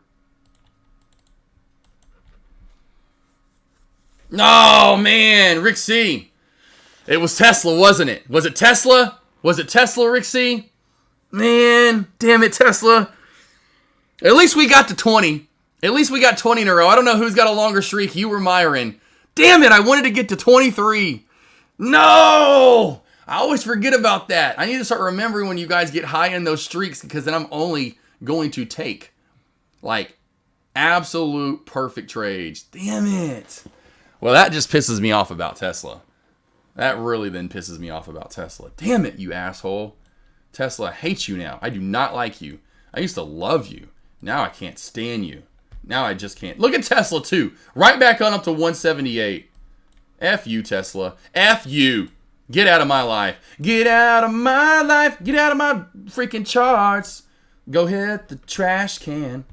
Oh, man, Rick C. It was Tesla, wasn't it? Was it Tesla? Was it Tesla, Rick C? Man, damn it, Tesla. At least we got to 20. At least we got 20 in a row. I don't know who's got a longer streak, you or Myron. Damn it, I wanted to get to 23. No! I always forget about that. I need to start remembering when you guys get high in those streaks, because then I'm only going to take, like, absolute perfect trades. Damn it. Well, that just pisses me off about Tesla. That really then pisses me off about Tesla. Damn it, you asshole. Tesla, I hate you now. I do not like you. I used to love you. Now I can't stand you. Now I just can't. Look at Tesla, too. Right back on up to 178. F you, Tesla. F you. Get out of my life. Get out of my life. Get out of my freaking charts. Go hit the trash can.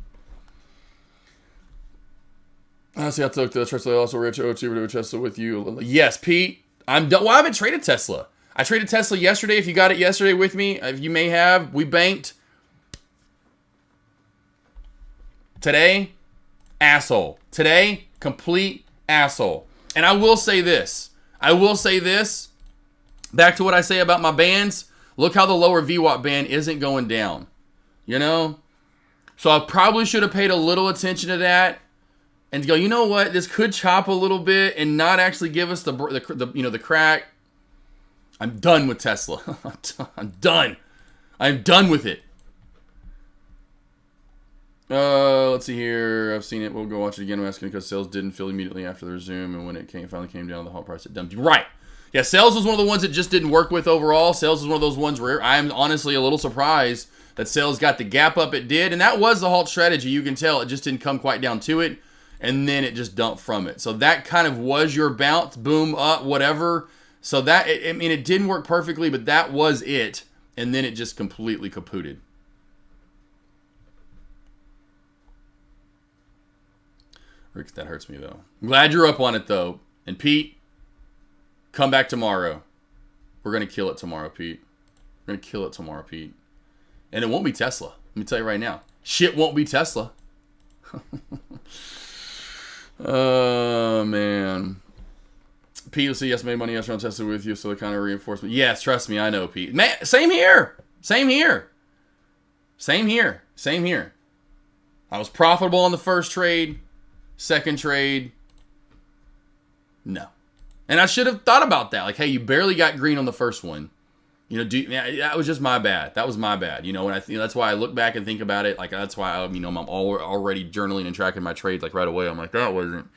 Honestly, I took the Tesla also rich O2 to Tesla with you. Yes, Pete. I'm done. Well, I haven't traded Tesla. I traded Tesla yesterday. If you got it yesterday with me, if you may have, we banked. Today, asshole. Today, complete asshole. And I will say this. Back to what I say about my bands. Look how the lower VWAP band isn't going down. You know? So I probably should have paid a little attention to that and go, you know what? This could chop a little bit and not actually give us the crack. I'm done with Tesla. I'm done. I'm done with it. Let's see here. I've seen it. We'll go watch it again. I'm asking because sales didn't fill immediately after the resume, and when it finally came down, the whole price it dumped. Right. Yeah, sales was one of the ones that just didn't work with overall. Sales was one of those ones where I'm honestly a little surprised that sales got the gap up it did, and that was the halt strategy. You can tell it just didn't come quite down to it, and then it just dumped from it. So that kind of was your bounce, boom, up, whatever. So that, I mean, it didn't work perfectly, but that was it, and then it just completely kapooted. Rick, that hurts me, though. I'm glad you're up on it, though. And Pete, come back tomorrow. We're going to kill it tomorrow, Pete. We're going to kill it tomorrow, Pete. And it won't be Tesla. Let me tell you right now. Shit won't be Tesla. Oh, man. Pete will say, yes, made money yesterday on Tesla with you, so the kind of reinforcement. Yes, trust me, I know, Pete. Man, same here. Same here. Same here. Same here. I was profitable on the first trade. Second trade, no. And I should have thought about that. Like, hey, you barely got green on the first one. You know, that was just my bad. That was my bad. You know, and that's why I look back and think about it. Like, that's why I'm already journaling and tracking my trades like right away. I'm like, that wasn't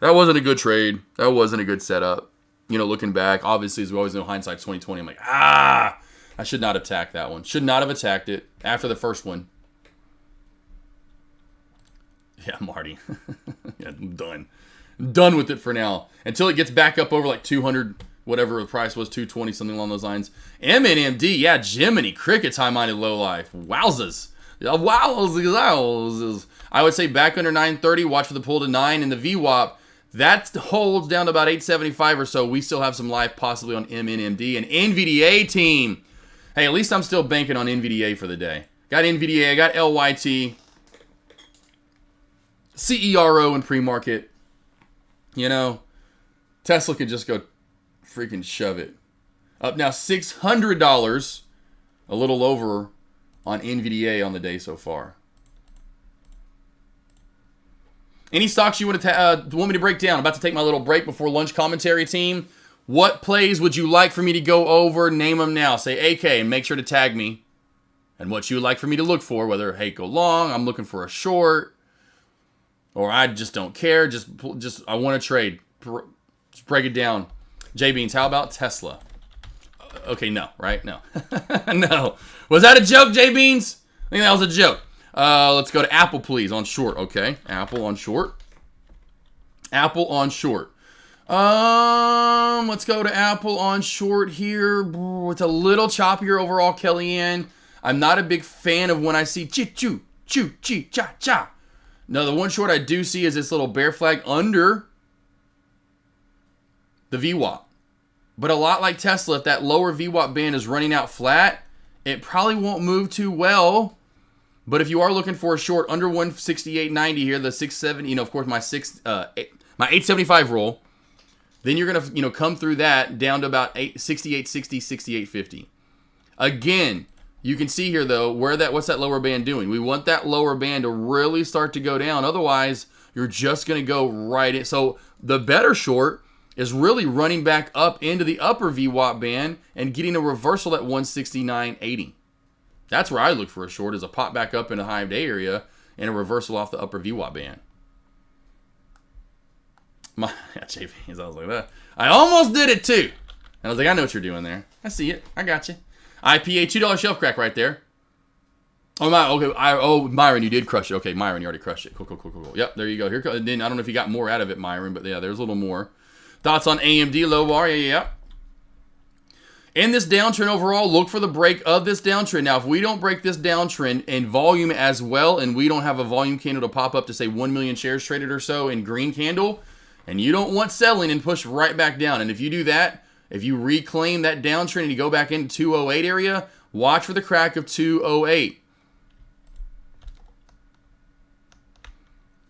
a good trade. That wasn't a good setup. You know, looking back, obviously, as we always know, hindsight's 20/20. I'm like, I should not have attacked that one. Should not have attacked it after the first one. Yeah, Marty. Yeah, I'm done. I'm done with it for now. Until it gets back up over like 200, whatever the price was, 220, something along those lines. MNMD, yeah, Jiminy, Cricket's high-minded low life. Wowzers. Wowzers. I would say back under 930, watch for the pull to 9 in the VWAP. That holds down to about 875 or so. We still have some life possibly on MNMD. And NVDA team. Hey, at least I'm still banking on NVDA for the day. Got NVDA, I got LYT. CERO in pre-market. You know, Tesla could just go freaking shove it. Up now $600, a little over on NVDA on the day so far. Any stocks you want me to break down? I'm about to take my little break before lunch commentary team. What plays would you like for me to go over? Name them now. Say AK and make sure to tag me. And what you would like for me to look for, whether, hey, go long, I'm looking for a short, or I just don't care. Just I want to trade. Just break it down. J Beans, how about Tesla? Okay, no, right? No. No. Was that a joke, J Beans? I think that was a joke. Let's go to Apple, please, on short. Okay, Apple on short. Apple on short. Let's go to Apple on short here. It's a little choppier overall, Kellyanne. I'm not a big fan of when I see choo, chi, cha, cha. No, the one short I do see is this little bear flag under the VWAP. But a lot like Tesla, if that lower VWAP band is running out flat, it probably won't move too well. But if you are looking for a short under 168.90 here, the 670, of course my 875 roll, then you're gonna come through that down to about 68.60, 68.50. Again, you can see here, though, what's that lower band doing? We want that lower band to really start to go down. Otherwise, you're just going to go right in. So the better short is really running back up into the upper VWAP band and getting a reversal at 169.80. That's where I look for a short, is a pop back up in the high day area and a reversal off the upper VWAP band. I was like that. I almost did it, too. And I was like, I know what you're doing there. I see it. I got you. IPA, $2 shelf crack right there. Oh, Myron, you did crush it. Okay, Myron, you already crushed it. Cool. Yep, there you go. Then I don't know if you got more out of it, Myron, but yeah, there's a little more. Thoughts on AMD, low bar? Yeah. In this downtrend overall, look for the break of this downtrend. Now, if we don't break this downtrend in volume as well, and we don't have a volume candle to pop up to say 1 million shares traded or so in green candle, and you don't want selling and push right back down, and if you do that, if you reclaim that downtrend and you go back into 208 area, watch for the crack of 208.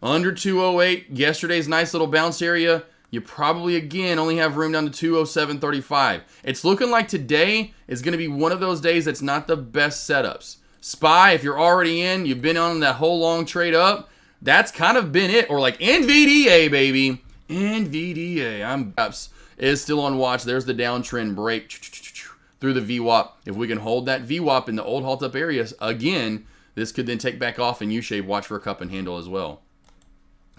Under 208, yesterday's nice little bounce area, you probably, again, only have room down to 207.35. It's looking like today is going to be one of those days that's not the best setups. SPY, if you're already in, you've been on that whole long trade up, that's kind of been it. Or like NVDA, baby. NVDA, is still on watch. There's the downtrend break through the VWAP. If we can hold that VWAP in the old halt up areas again, this could then take back off in U-shape. Watch for a cup and handle as well.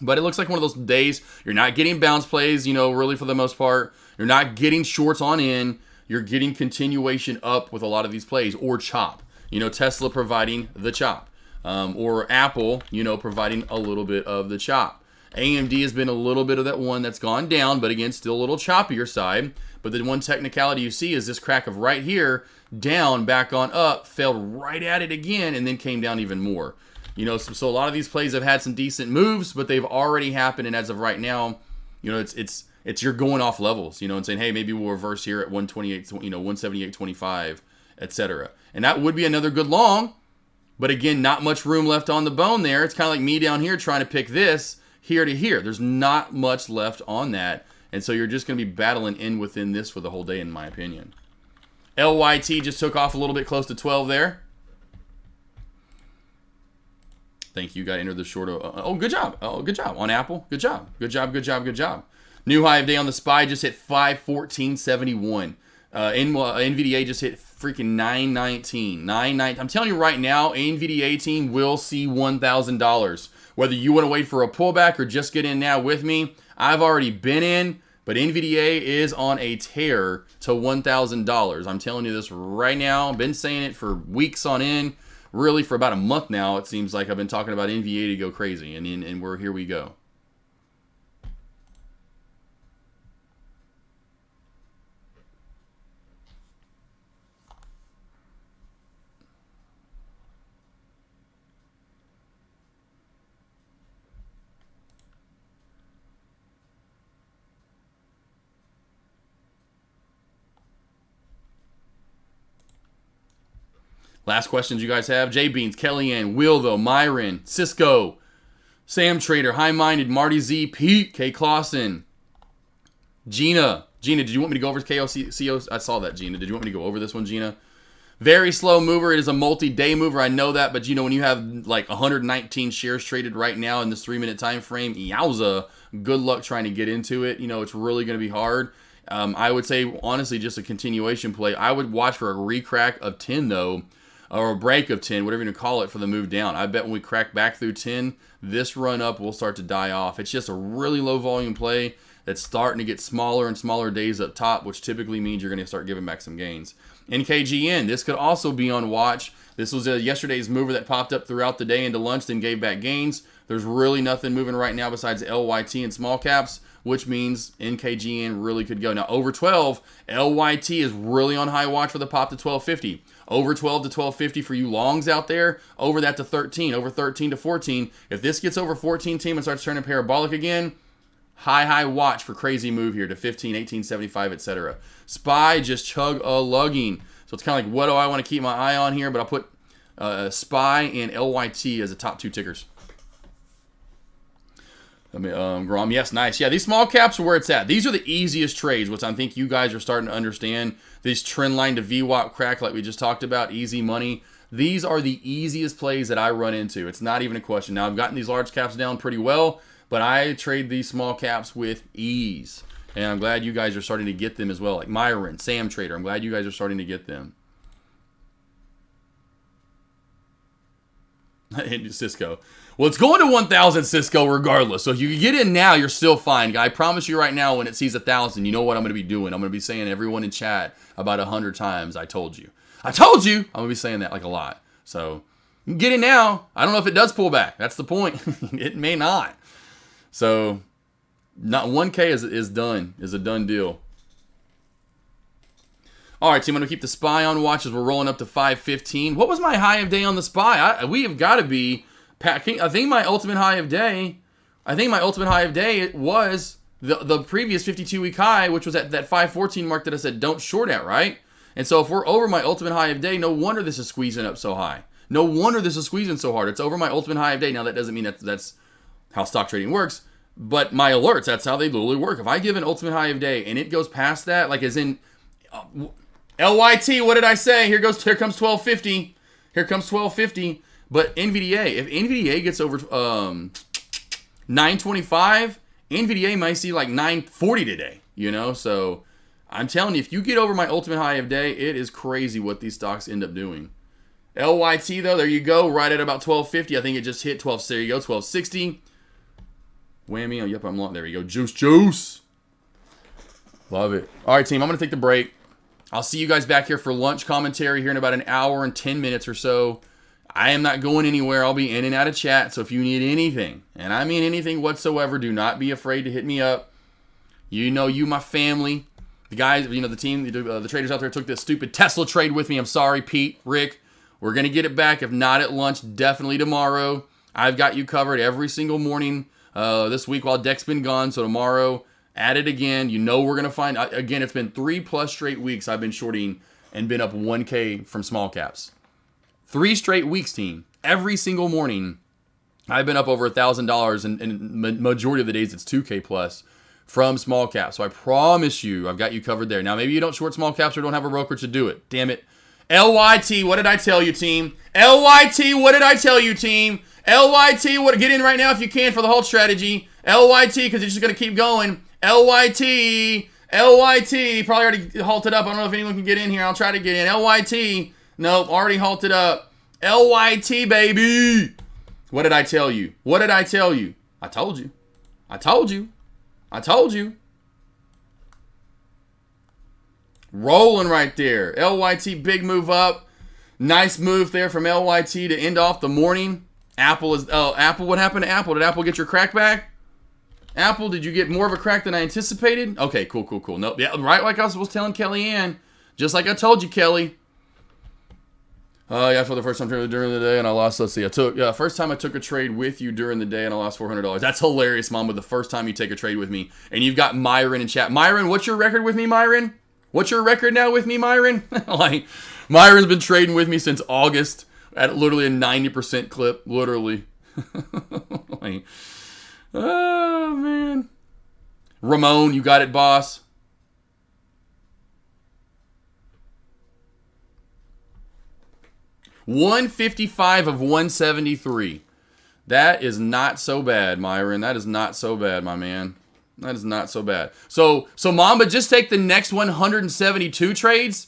But it looks like one of those days you're not getting bounce plays, really for the most part. You're not getting shorts on in. You're getting continuation up with a lot of these plays or chop. Tesla providing the chop. Or Apple, providing a little bit of the chop. AMD has been a little bit of that one that's gone down, but again, still a little choppier side. But the one technicality you see is this crack of right here, down, back on up, failed right at it again, and then came down even more. So a lot of these plays have had some decent moves, but they've already happened, and as of right now, it's you're going off levels, and saying, hey, maybe we'll reverse here at 128, 178.25, etc. And that would be another good long, but again, not much room left on the bone there. It's kind of like me down here trying to pick this here to here. There's not much left on that. And so you're just going to be battling in within this for the whole day, in my opinion. LYT just took off a little bit close to 12 there. Thank you. Got to enter the short. Oh, good job. Oh, good job. On Apple. Good job. Good job. Good job. Good job. New high of day on the SPY just hit 514.71. NVDA just hit freaking 919. I'm telling you right now, NVDA team will see $1,000. Whether you want to wait for a pullback or just get in now with me, I've already been in, but NVDA is on a tear to $1,000. I'm telling you this right now. I've been saying it for weeks on end. Really, for about a month now, it seems like I've been talking about NVDA to go crazy, and here we go. Last questions you guys have. J Beans, Kellyanne, Wildo, Myron, Cisco, Sam Trader, High Minded, Marty Z, Pete, K. Clausen, Gina. Gina, did you want me to go over KOCO? I saw that, Gina. Did you want me to go over this one, Gina? Very slow mover. It is a multi-day mover. I know that, but when you have like 119 shares traded right now in this 3-minute time frame, yowza, good luck trying to get into it. It's really going to be hard. I would say, honestly, just a continuation play. I would watch for a recrack of 10, though, or a break of 10, whatever you want to call it, for the move down. I bet when we crack back through 10, this run up will start to die off. It's just a really low volume play that's starting to get smaller and smaller days up top, which typically means you're going to start giving back some gains. NKGN, this could also be on watch. This was yesterday's mover that popped up throughout the day into lunch, then gave back gains. There's really nothing moving right now besides LYT and small caps, which means NKGN really could go. Now, over 12, LYT is really on high watch for the pop to 1250. Over 12 to 1250 for you longs out there. Over that to 13. Over 13 to 14. If this gets over 14 team and starts turning parabolic again, high watch for crazy move here to 15, 1875, etc. SPY just chug-a-lugging. So it's kind of like, what do I want to keep my eye on here? But I'll put SPY and LYT as the top two tickers. Grom, yes, nice. Yeah, these small caps are where it's at. These are the easiest trades, which I think you guys are starting to understand. These trend line to VWAP crack, like we just talked about, easy money. These are the easiest plays that I run into. It's not even a question. Now, I've gotten these large caps down pretty well, but I trade these small caps with ease. And I'm glad you guys are starting to get them as well. Like Myron, Sam Trader, I'm glad you guys are starting to get them. And Cisco. Well, it's going to 1,000 Cisco regardless. So if you can get in now, you're still fine. I promise you right now, when it sees 1,000, you know what I'm going to be doing. I'm going to be saying everyone in chat about 100 times, I told you. I told you! I'm going to be saying that like a lot. So you can get in now. I don't know if it does pull back. That's the point. It may not. So not 1K is done. Is a done deal. All right, team, I'm going to keep the SPY on watch as we're rolling up to 515. What was my high of day on the SPY? We have got to be... I think my ultimate high of day was the previous 52-week high, which was at that 514 mark that I said don't short at, right? And so if we're over my ultimate high of day, no wonder this is squeezing up so high. No wonder this is squeezing so hard. It's over my ultimate high of day. Now, that doesn't mean that's how stock trading works, but my alerts, that's how they literally work. If I give an ultimate high of day and it goes past that, like as in LYT, what did I say? Here comes 1250. Here comes 1250. But NVDA, if NVDA gets over 925, NVDA might see like 940 today, you know? So I'm telling you, if you get over my ultimate high of day, it is crazy what these stocks end up doing. LYT though, there you go, right at about 1250. I think it just hit 12. There you go, 1260. Whammy. Oh, yep, I'm long. There you go. Juice. Love it. All right, team, I'm going to take the break. I'll see you guys back here for lunch commentary here in about an hour and 10 minutes or so. I am not going anywhere. I'll be in and out of chat. So if you need anything, and I mean anything whatsoever, do not be afraid to hit me up. You know, you, my family, the guys, you know, the team, the traders out there took this stupid Tesla trade with me. I'm sorry, Pete, Rick. We're going to get it back. If not at lunch, definitely tomorrow. I've got you covered every single morning this week while Deck's been gone. So tomorrow, at it again. You know we're going to find, again, it's been 3+ straight weeks I've been shorting and been up 1K from small caps. 3 straight weeks, team. Every single morning, I've been up over $1,000, and majority of the days it's 2K plus from small caps. So I promise you, I've got you covered there. Now, maybe you don't short small caps or don't have a brokerage to do it. Damn it. LYT, what did I tell you, team? LYT, what did I tell you, team? LYT, what? Get in right now if you can for the halt strategy. LYT, because it's just going to keep going. LYT, probably already halted up. I don't know if anyone can get in here. I'll try to get in. LYT. Nope, already halted up. LYT, baby. What did I tell you? What did I tell you? I told you. I told you. I told you. Rolling right there. LYT, big move up. Nice move there from LYT to end off the morning. Apple is... Oh, Apple, what happened to Apple? Did Apple get your crack back? Apple, did you get more of a crack than I anticipated? Okay, cool. Nope, yeah, right like I was telling Kellyanne. Just like I told you, Kelly. Yeah, for the first time during the day, and I lost, let's see, first time I took a trade with you during the day, and I lost $400. That's hilarious, Mama, the first time you take a trade with me. And you've got Myron in chat. Myron, what's your record with me, Myron? What's your record now with me, Myron? Like, Myron's been trading with me since August at literally a 90% clip, literally. Like, oh, man. Ramon, you got it, boss. $155 of $173. That is not so bad, Myron. That is not so bad, my man. That is not so bad. So Mamba, just take the next 172 trades.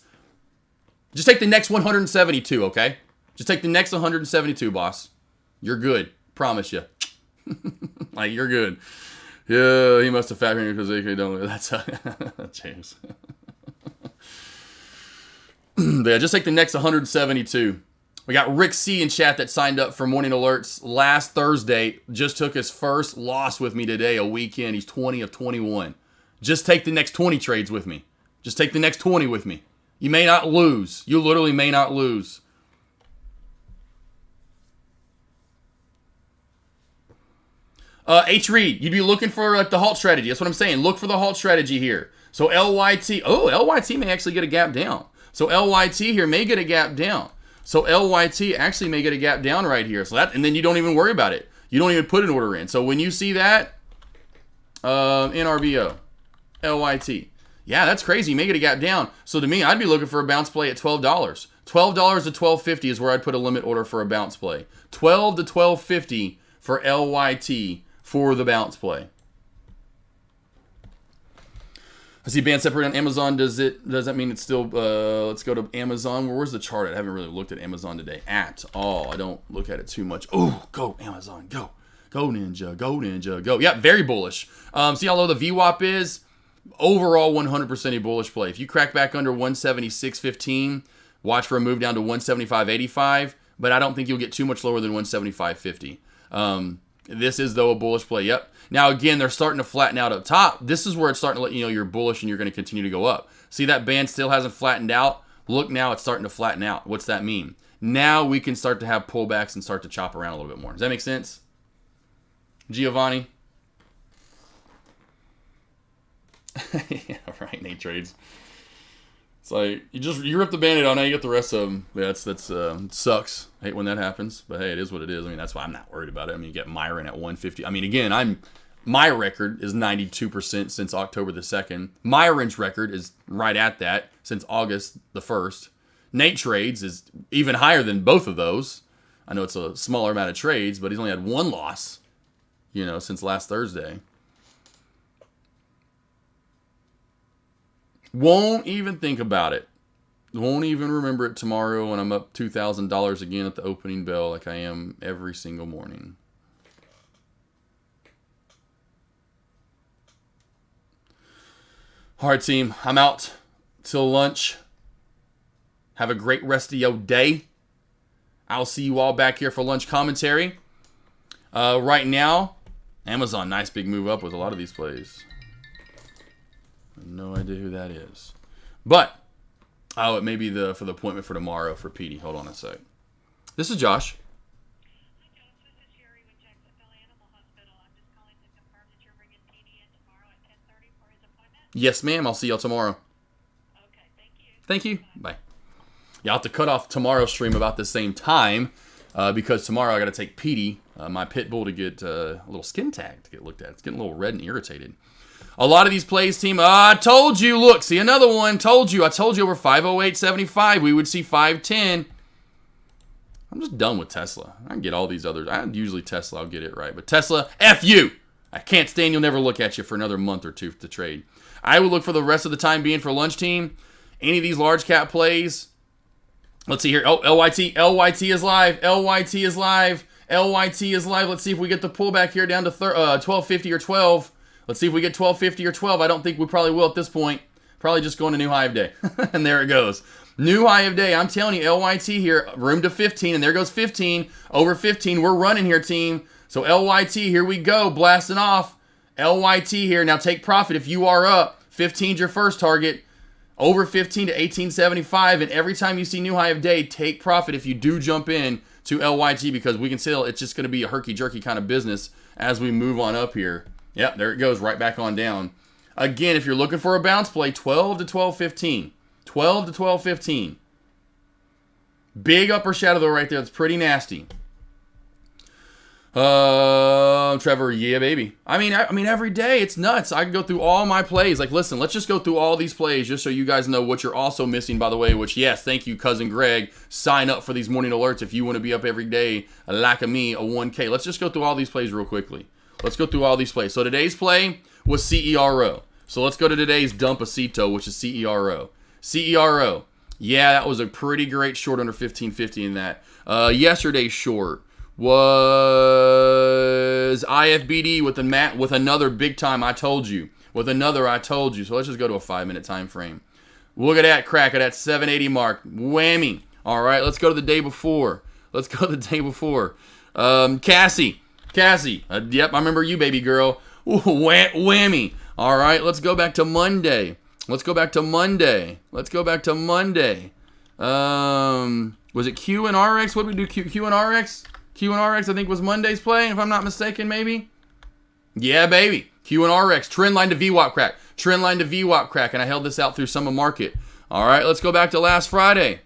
Just take the next 172, okay? Just take the next 172, boss. You're good. Promise you. Like, you're good. Yeah, he must have fat fingered because AK don't. That's James. Yeah, just take the next 172. We got Rick C in chat that signed up for morning alerts last Thursday. Just took his first loss with me today, a weekend. He's 20 of 21. Just take the next 20 trades with me. Just take the next 20 with me. You may not lose. You literally may not lose. H. Reed, you'd be looking for like the halt strategy. That's what I'm saying. Look for the halt strategy here. So LYT. Oh, LYT may actually get a gap down. So LYT here may get a gap down. So LYT actually may get a gap down right here. So that, and then you don't even worry about it. You don't even put an order in. So when you see that, NRBO, LYT. Yeah, that's crazy. You may get a gap down. So to me, I'd be looking for a bounce play at $12. $12 to $12.50 is where I'd put a limit order for a bounce play. $12 to $12.50 for LYT for the bounce play. I see band separate on Amazon. Does that mean it's still, let's go to Amazon. Where's the chart? I haven't really looked at Amazon today at all. I don't look at it too much. Oh, go Amazon, go. Go Ninja, go Ninja, go. Yeah, very bullish. See how low the VWAP is? Overall 100% a bullish play. If you crack back under 176.15, watch for a move down to 175.85, but I don't think you'll get too much lower than 175.50. This is, though, a bullish play. Yep. Now, again, they're starting to flatten out up top. This is where it's starting to let you know you're bullish and you're going to continue to go up. See, that band still hasn't flattened out. Look, now it's starting to flatten out. What's that mean? Now we can start to have pullbacks and start to chop around a little bit more. Does that make sense? Giovanni? Yeah, right, Nate trades. It's like, you rip the Band-Aid on, now you get the rest of them. Yeah, that's sucks. I hate when that happens, but hey, it is what it is. I mean, that's why I'm not worried about it. I mean, you get Myron at 150. I mean, again, my record is 92% since October the 2nd. Myron's record is right at that since August the 1st. Nate trades is even higher than both of those. I know it's a smaller amount of trades, but he's only had one loss, since last Thursday. Won't even think about it. Won't even remember it tomorrow when I'm up $2,000 again at the opening bell like I am every single morning. All right, team. I'm out till lunch. Have a great rest of your day. I'll see you all back here for lunch commentary. Right now, Amazon, nice big move up with a lot of these plays. I have no idea who that is. But, it may be for the appointment for tomorrow for Petey. Hold on a sec. This is Josh. Yes, ma'am. I'll see y'all tomorrow. Okay, thank you. Thank you. Bye. Yeah, I'll have to cut off tomorrow's stream about the same time because tomorrow I got to take Petey, my pit bull, to get a little skin tag to get looked at. It's getting a little red and irritated. A lot of these plays, team. I told you. Look, see another one. Told you. I told you over 508.75 we would see 510. I'm just done with Tesla. I can get all these others. Usually Tesla, I'll get it right. But Tesla, F you. I can't stand you'll never look at you for another month or two to trade. I would look for the rest of the time being for lunch, team. Any of these large cap plays. Let's see here. Oh, LYT. LYT is live. LYT is live. LYT is live. Let's see if we get the pullback here down to 1250 or 12. Let's see if we get 1250 or 12. I don't think we probably will at this point. Probably just going to new high of day. And there it goes. New high of day. I'm telling you, LYT here. Room to 15. And there goes 15. Over 15. We're running here, team. So LYT, here we go. Blasting off. LYT here. Now take profit if you are up. 15's your first target. Over 15 to 1875. And every time you see new high of day, take profit if you do jump in to LYT because we can tell it's just going to be a herky-jerky kind of business as we move on up here. Yep, there it goes, right back on down. Again, if you're looking for a bounce play, 12 to 12.15. 12 to 12.15. Big upper shadow though right there. That's pretty nasty. Trevor, yeah, baby. I mean, every day it's nuts. I can go through all my plays. Like, listen, let's just go through all these plays just so you guys know what you're also missing, by the way, which, yes, thank you, Cousin Greg. Sign up for these morning alerts if you want to be up every day, like me, a 1K. Let's just go through all these plays real quickly. Let's go through all these plays. So today's play was CERO. So let's go to today's Dumpacito, which is CERO. CERO. Yeah, that was a pretty great short under 1550 in that. Yesterday's short was IFBD with another big time. I told you. With another I told you. So let's just go to a 5-minute time frame. Look at that crack at that 780 mark. Whammy. All right, let's go to the day before. Cassie. Yep, I remember you, baby girl. Ooh, whammy. All right, let's go back to Monday. Was it Q and RX? What did we do? Q and RX? Q and RX, I think, was Monday's play, if I'm not mistaken, maybe? Yeah, baby. Q and RX. Trend line to VWAP crack. And I held this out through summer market. All right, let's go back to last Friday.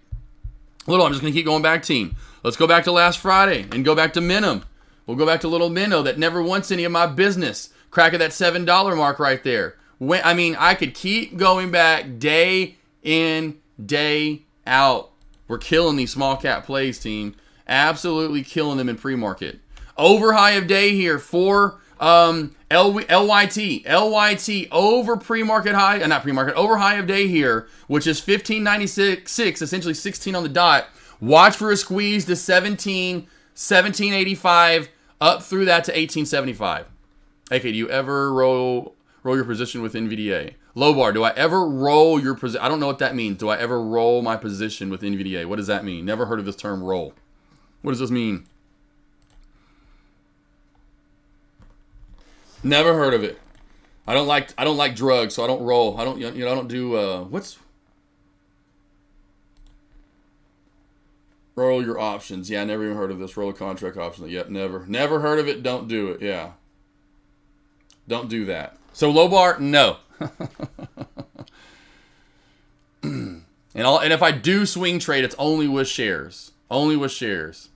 I'm just going to keep going back, team. Let's go back to last Friday and go back to Minim. We'll go back to little Minnow that never wants any of my business. Crack at that $7 mark right there. I could keep going back day in, day out. We're killing these small cap plays, team. Absolutely killing them in pre-market. Over high of day here for LYT. LYT over pre-market high, not pre-market, over high of day here, which is 1596, essentially 16 on the dot. Watch for a squeeze to 1785, up through that to 1875. Okay, do you ever roll your position with NVDA? Low bar, do I ever roll your position? I don't know what that means. Do I ever roll my position with NVDA? What does that mean? Never heard of this term roll. What does this mean? Never heard of it. I don't like drugs, so I don't roll. I don't do what's roll your options. Yeah, I never even heard of this. Roll a contract option. Yep, never heard of it. Don't do it. Yeah. Don't do that. So low bar, no. And if I do swing trade, it's only with shares. Only with shares.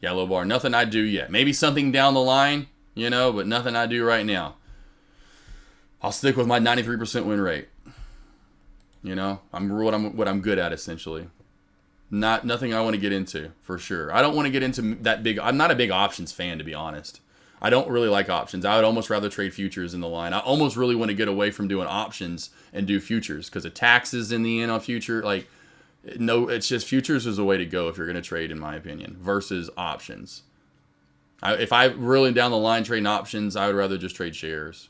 Yeah, low bar. Nothing I do yet. Maybe something down the line, but nothing I do right now. I'll stick with my 93% win rate. You know, I'm what I'm good at essentially. Nothing I want to get into for sure. I don't want to get into that big. I'm not a big options fan, to be honest. I don't really like options. I would almost rather trade futures in the line. I almost really want to get away from doing options and do futures because of taxes in the end on future. Like, no, it's just futures is the way to go if you're going to trade, in my opinion, versus options. If I really down the line trading options, I would rather just trade shares.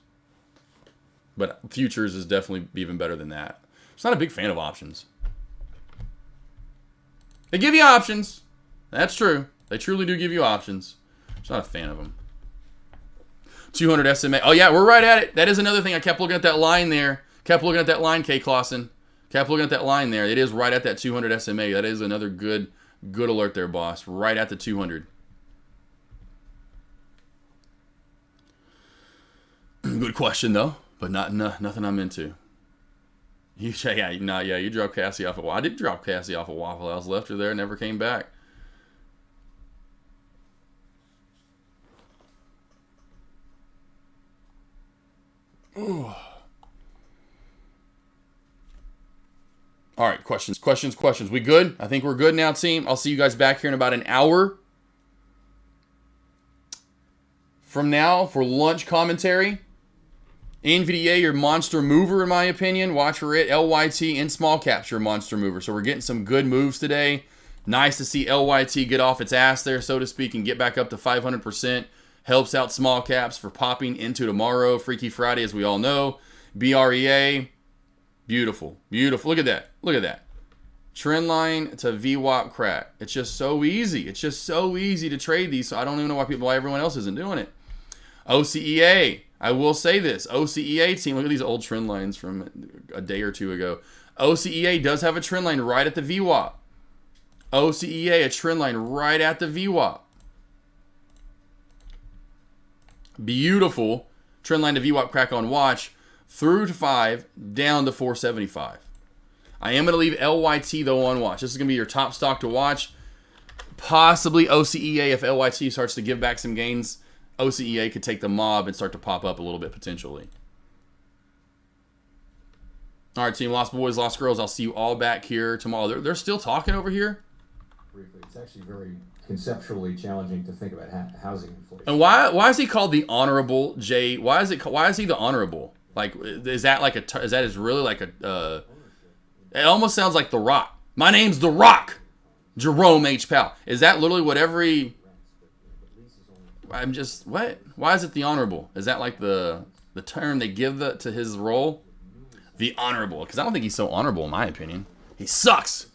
But futures is definitely even better than that. I'm just not a big fan of options. They give you options. That's true. They truly do give you options. I'm just not a fan of them. 200 SMA. Oh, yeah, we're right at it. That is another thing. I kept looking at that line there. Kept looking at that line, K. Clausen. Kept looking at that line there. It is right at that 200 SMA. That is another good alert there, boss. Right at the 200. Good question, though. But nothing I'm into. You dropped Cassie off a waffle. I did drop Cassie off a Waffle House. Left her there, never came back. Ooh. All right, questions. We good? I think we're good now, team. I'll see you guys back here in about an hour from now for lunch commentary. NVDA, your monster mover, in my opinion. Watch for it. LYT and small caps, your monster mover. So we're getting some good moves today. Nice to see LYT get off its ass there, so to speak, and get back up to 500%. Helps out small caps for popping into tomorrow. Freaky Friday, as we all know. BREA. Beautiful. Look at that. Trend line to VWAP crack. It's just so easy. It's just so easy to trade these. So I don't even know why everyone else isn't doing it. OCEA. I will say this. OCEA team. Look at these old trend lines from a day or two ago. OCEA does have a trend line right at the VWAP. OCEA, a trend line right at the VWAP. Beautiful trend line to VWAP crack on watch through to 5 down to 475. I am going to leave LYT though on watch. This is going to be your top stock to watch. Possibly OCEA if LYT starts to give back some gains. OCEA could take the mob and start to pop up a little bit potentially. All right, team. Lost boys, lost girls. I'll see you all back here tomorrow. They're still talking over here. Briefly, it's actually very conceptually challenging to think about housing inflation. And why is he called the Honorable Jay? Why is he the Honorable? Like, is that really like a? It almost sounds like The Rock. My name's The Rock, Jerome H. Powell. Is that literally what every? I'm just what? Why is it the Honorable? Is that like the term they give to his role? The Honorable, because I don't think he's so honorable in my opinion. He sucks.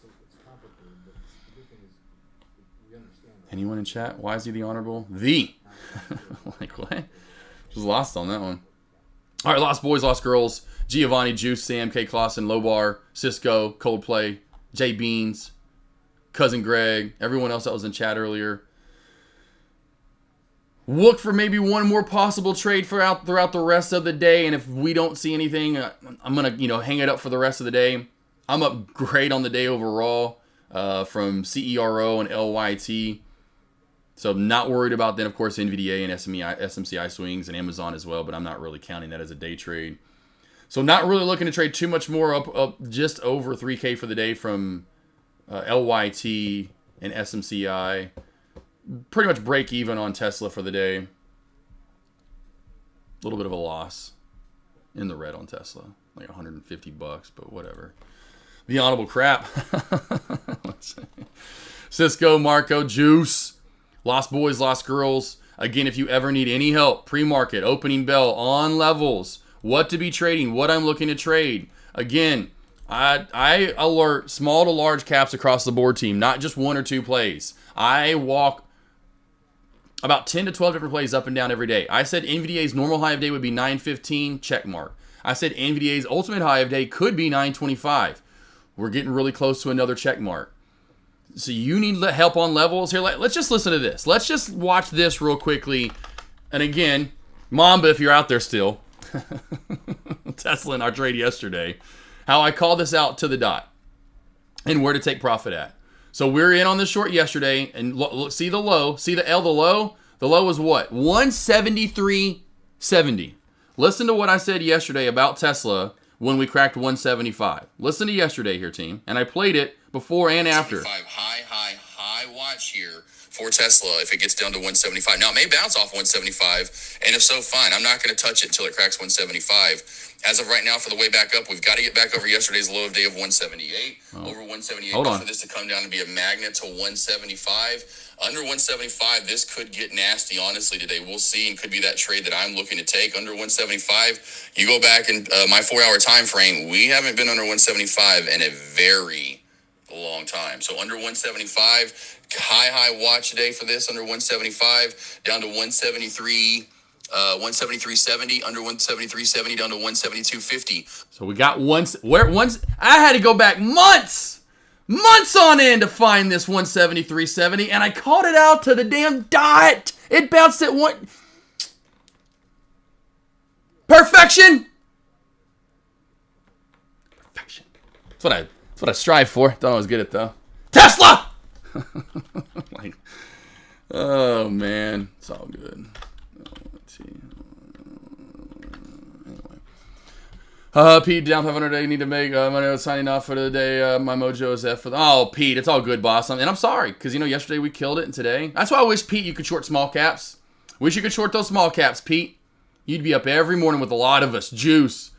Anyone in chat? Why is he the Honorable? Like what? Just lost on that one. All right, lost boys, lost girls. Giovanni, Juice, Sam, K. Clausen, Lobar, Cisco, Coldplay, Jay Beans, Cousin Greg, everyone else that was in chat earlier. Look for maybe one more possible trade throughout the rest of the day, and if we don't see anything, I'm gonna hang it up for the rest of the day. I'm up great on the day overall from CERO and LYT. So I'm not worried about then, of course, NVDA and SMCI swings and Amazon as well, but I'm not really counting that as a day trade. So not really looking to trade too much more, up just over 3K for the day from LYT and SMCI. Pretty much break even on Tesla for the day. A little bit of a loss in the red on Tesla. Like $150, but whatever. The honorable crap. Cisco, Marco, Juice. Lost boys, lost girls. Again, if you ever need any help, pre-market, opening bell, on levels, what to be trading, what I'm looking to trade. Again, I alert small to large caps across the board team, not just one or two plays. I walk about 10 to 12 different plays up and down every day. I said NVDA's normal high of day would be 915, check mark. I said NVDA's ultimate high of day could be 925. We're getting really close to another check mark. So you need help on levels here. Let's just listen to this. Let's just watch this real quickly. And again, Mamba, if you're out there still, Tesla in our trade yesterday, how I called this out to the dot and where to take profit at. So we're in on this short yesterday, and look, see the low, see the L, the low. The low was what? 173.70. Listen to what I said yesterday about Tesla when we cracked 175. Listen to yesterday here, team. And I played it before and after. High watch here for Tesla if it gets down to 175. Now, it may bounce off 175, and if so, fine. I'm not going to touch it until it cracks 175. As of right now, for the way back up, we've got to get back over yesterday's low of day of 178. Over 178, for this to come down and be a magnet to 175. Under 175, this could get nasty, honestly, today. We'll see, and could be that trade that I'm looking to take. Under 175, you go back in my 4-hour time frame, we haven't been under 175 in a very long time. So under 175, high watch today for this. Under 175, down to 173. 173.70, under 173.70, down to 172.50. So we got I had to go back months on end to find this 173.70, and I called it out to the damn dot. It bounced at one. Perfection. That's what I strive for. Don't always get it though. Tesla. Like, oh man, it's all good. Pete, down 500 you need to make money signing off for the day. My mojo is F for the... Oh, Pete, it's all good, boss. And I'm sorry, because, yesterday we killed it, and today... That's why I wish, Pete, you could short small caps. Wish you could short those small caps, Pete. You'd be up every morning with a lot of us. Juice.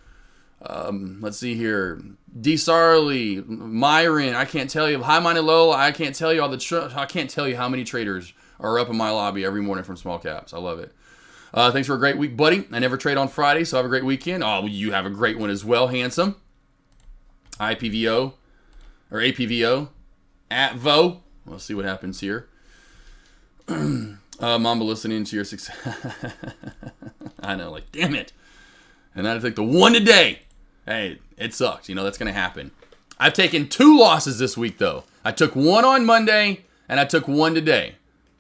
Let's see here. D. Sarley, Myron, I can't tell you. High Minded Lola, I can't tell you I can't tell you how many traders are up in my lobby every morning from small caps. I love it. Thanks for a great week, buddy. I never trade on Friday, so have a great weekend. Oh, you have a great one as well, handsome. IPVO, or APVO, at Vo. We'll see what happens here. Mamba listening to your success. I know, like, damn it. And then I took the one today. Hey, it sucks. That's going to happen. I've taken 2 losses this week, though. I took 1 on Monday, and I took 1 today.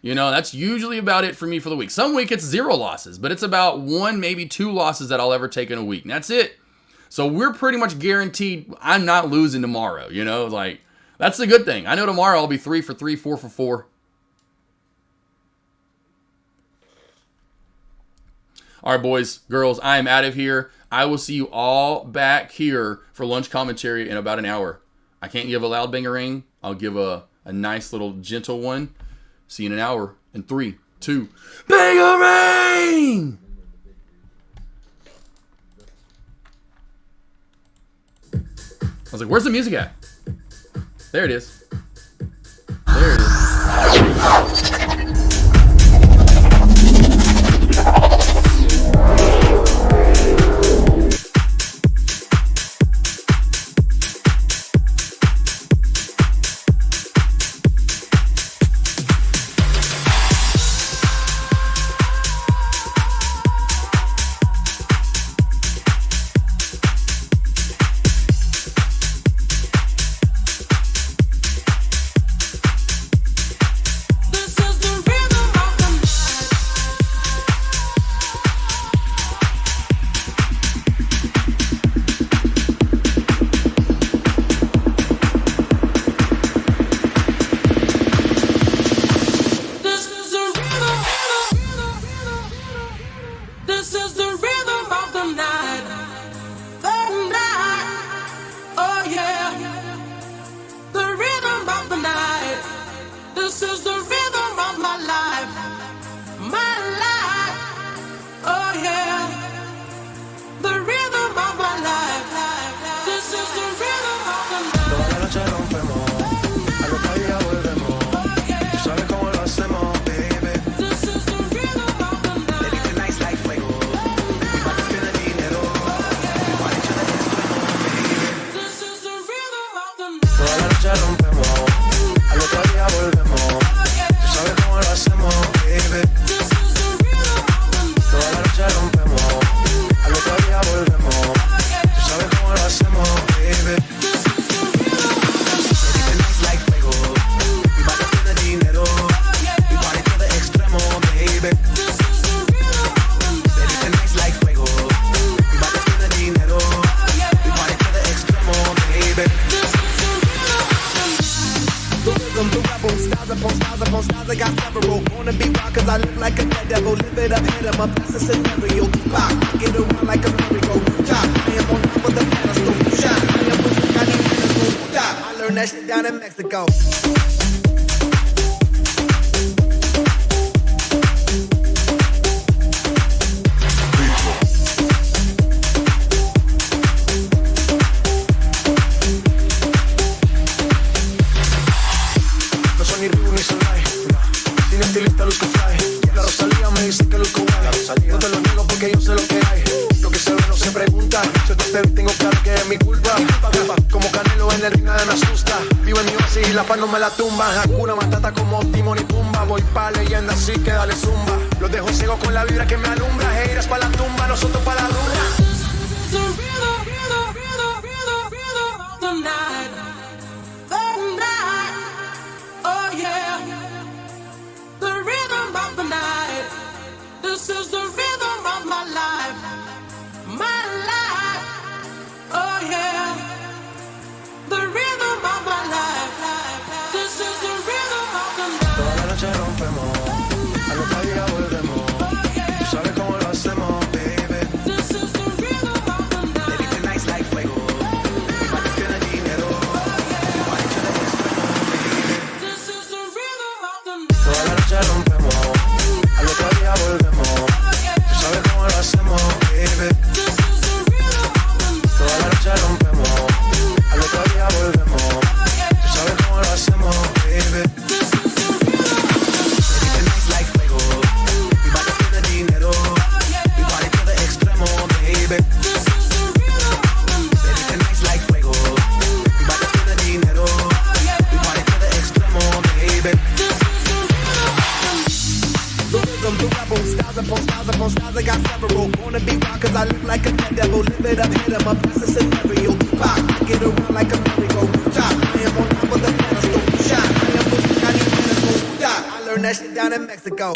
That's usually about it for me for the week. Some week it's 0 losses, but it's about 1, maybe 2 losses that I'll ever take in a week. And that's it. So we're pretty much guaranteed I'm not losing tomorrow, Like, that's the good thing. I know tomorrow I'll be 3 for 3, 4 for 4. All right, boys, girls, I am out of here. I will see you all back here for lunch commentary in about an hour. I can't give a loud bang-a-ring. I'll give a nice little gentle one. See you in an hour. In 3, 2, bang-a-ring! I was like, where's the music at? There it is. There it is. styles upon styles upon styles, I got several. Wanna be wild cause I look like a dead devil. Live it up, hit 'em up, that's a scenario. Pop, get around like a merry-go. Top, I am on top of the pedestal. Shot, I am with the kind of pedestal. Stop, I learned that shit down in Mexico. No te lo niego porque yo sé lo que hay. Lo que se ve no se pregunta. Yo te veo y tengo claro que es mi culpa. Como Canelo en el ring nada me asusta. Vivo en mi oasis y la paz no me la tumba. Hakuna Matata como Timon y Pumba. Voy pa' leyenda así que dale zumba. Los dejo ciego con la vibra que me alumbra. Heiras pa' la tumba, nosotros pa' la rumba. This is the rhythm of my life, oh yeah, the rhythm of my life, this is the rhythm of the night. Toda la noche rompemos, al otro día volvemos, tú sabes cómo lo hacemos, baby. This is the rhythm of the night. Baby, tonight's like fuego, mi body tiene dinero, body to the extremo, baby. This is the rhythm of the night. Toda la noche rompemos, al otro día volvemos. ¿Sabes cómo lo hacemos, baby? Toda la noche rompemos, al otro día volvemos. Tú sabes cómo lo hacemos, baby. Tonight's like fuego, mi body tiene dinero, mi body to the extremo, baby. Tonight's like fuego, mi body tiene dinero, mi body to the extremo, baby. The rhythm, the rebel, styles upon styles upon styles, I got several. Wanna be wild cause I look like a dead devil. Live it up, hit 'em up, that's a scenario. Pop, get around like a merry-go. Top, I am on top of the pedestal. Shot, I am with the kind of pedestal. Stop, I learned that shit down in Mexico.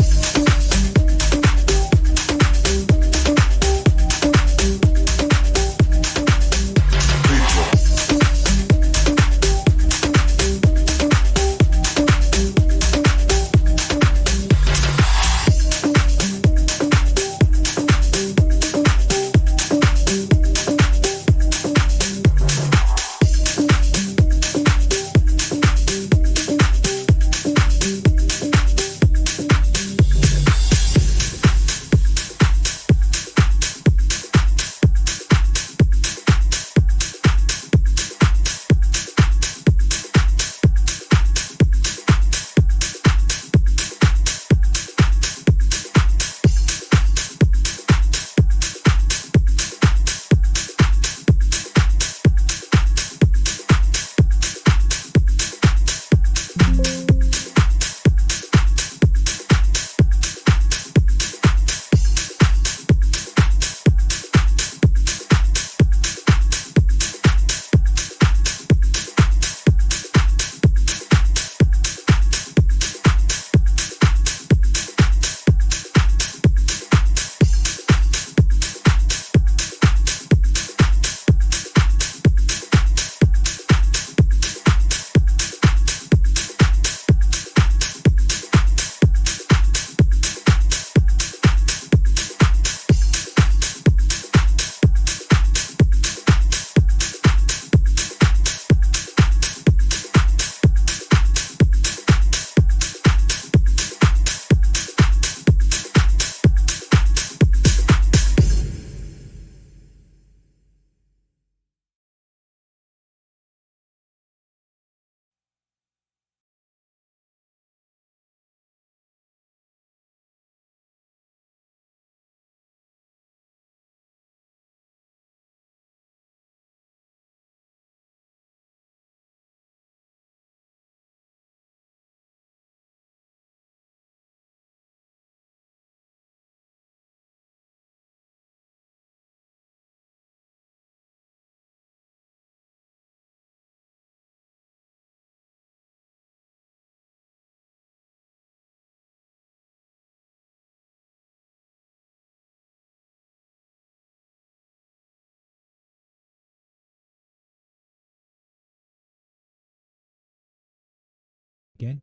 Again?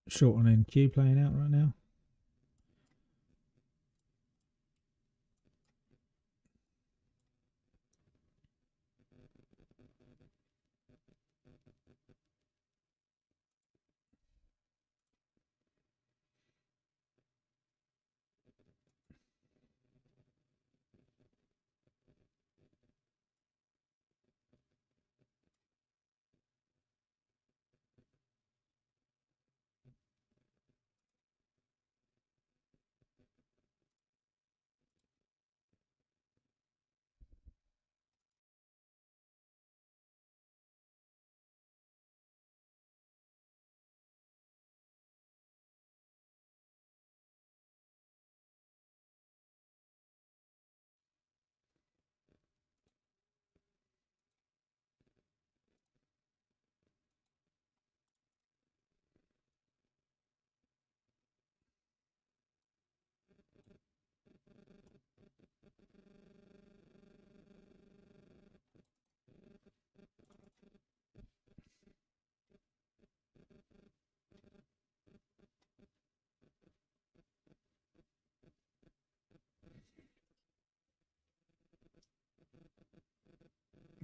Short on NQ playing out right now.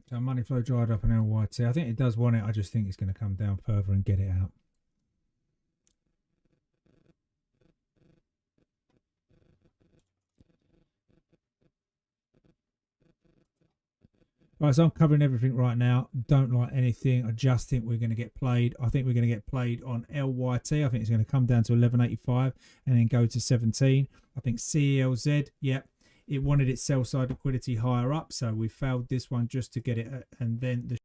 So money flow dried up on LYT. I think it does want it. I just think it's going to come down further and get it out. Right, so I'm covering everything right now. Don't like anything. I just think we're going to get played. I think we're going to get played on LYT. I think it's going to come down to 1185 and then go to 17. I think CELZ, yeah, it wanted its sell side liquidity higher up. So we failed this one just to get it. And then the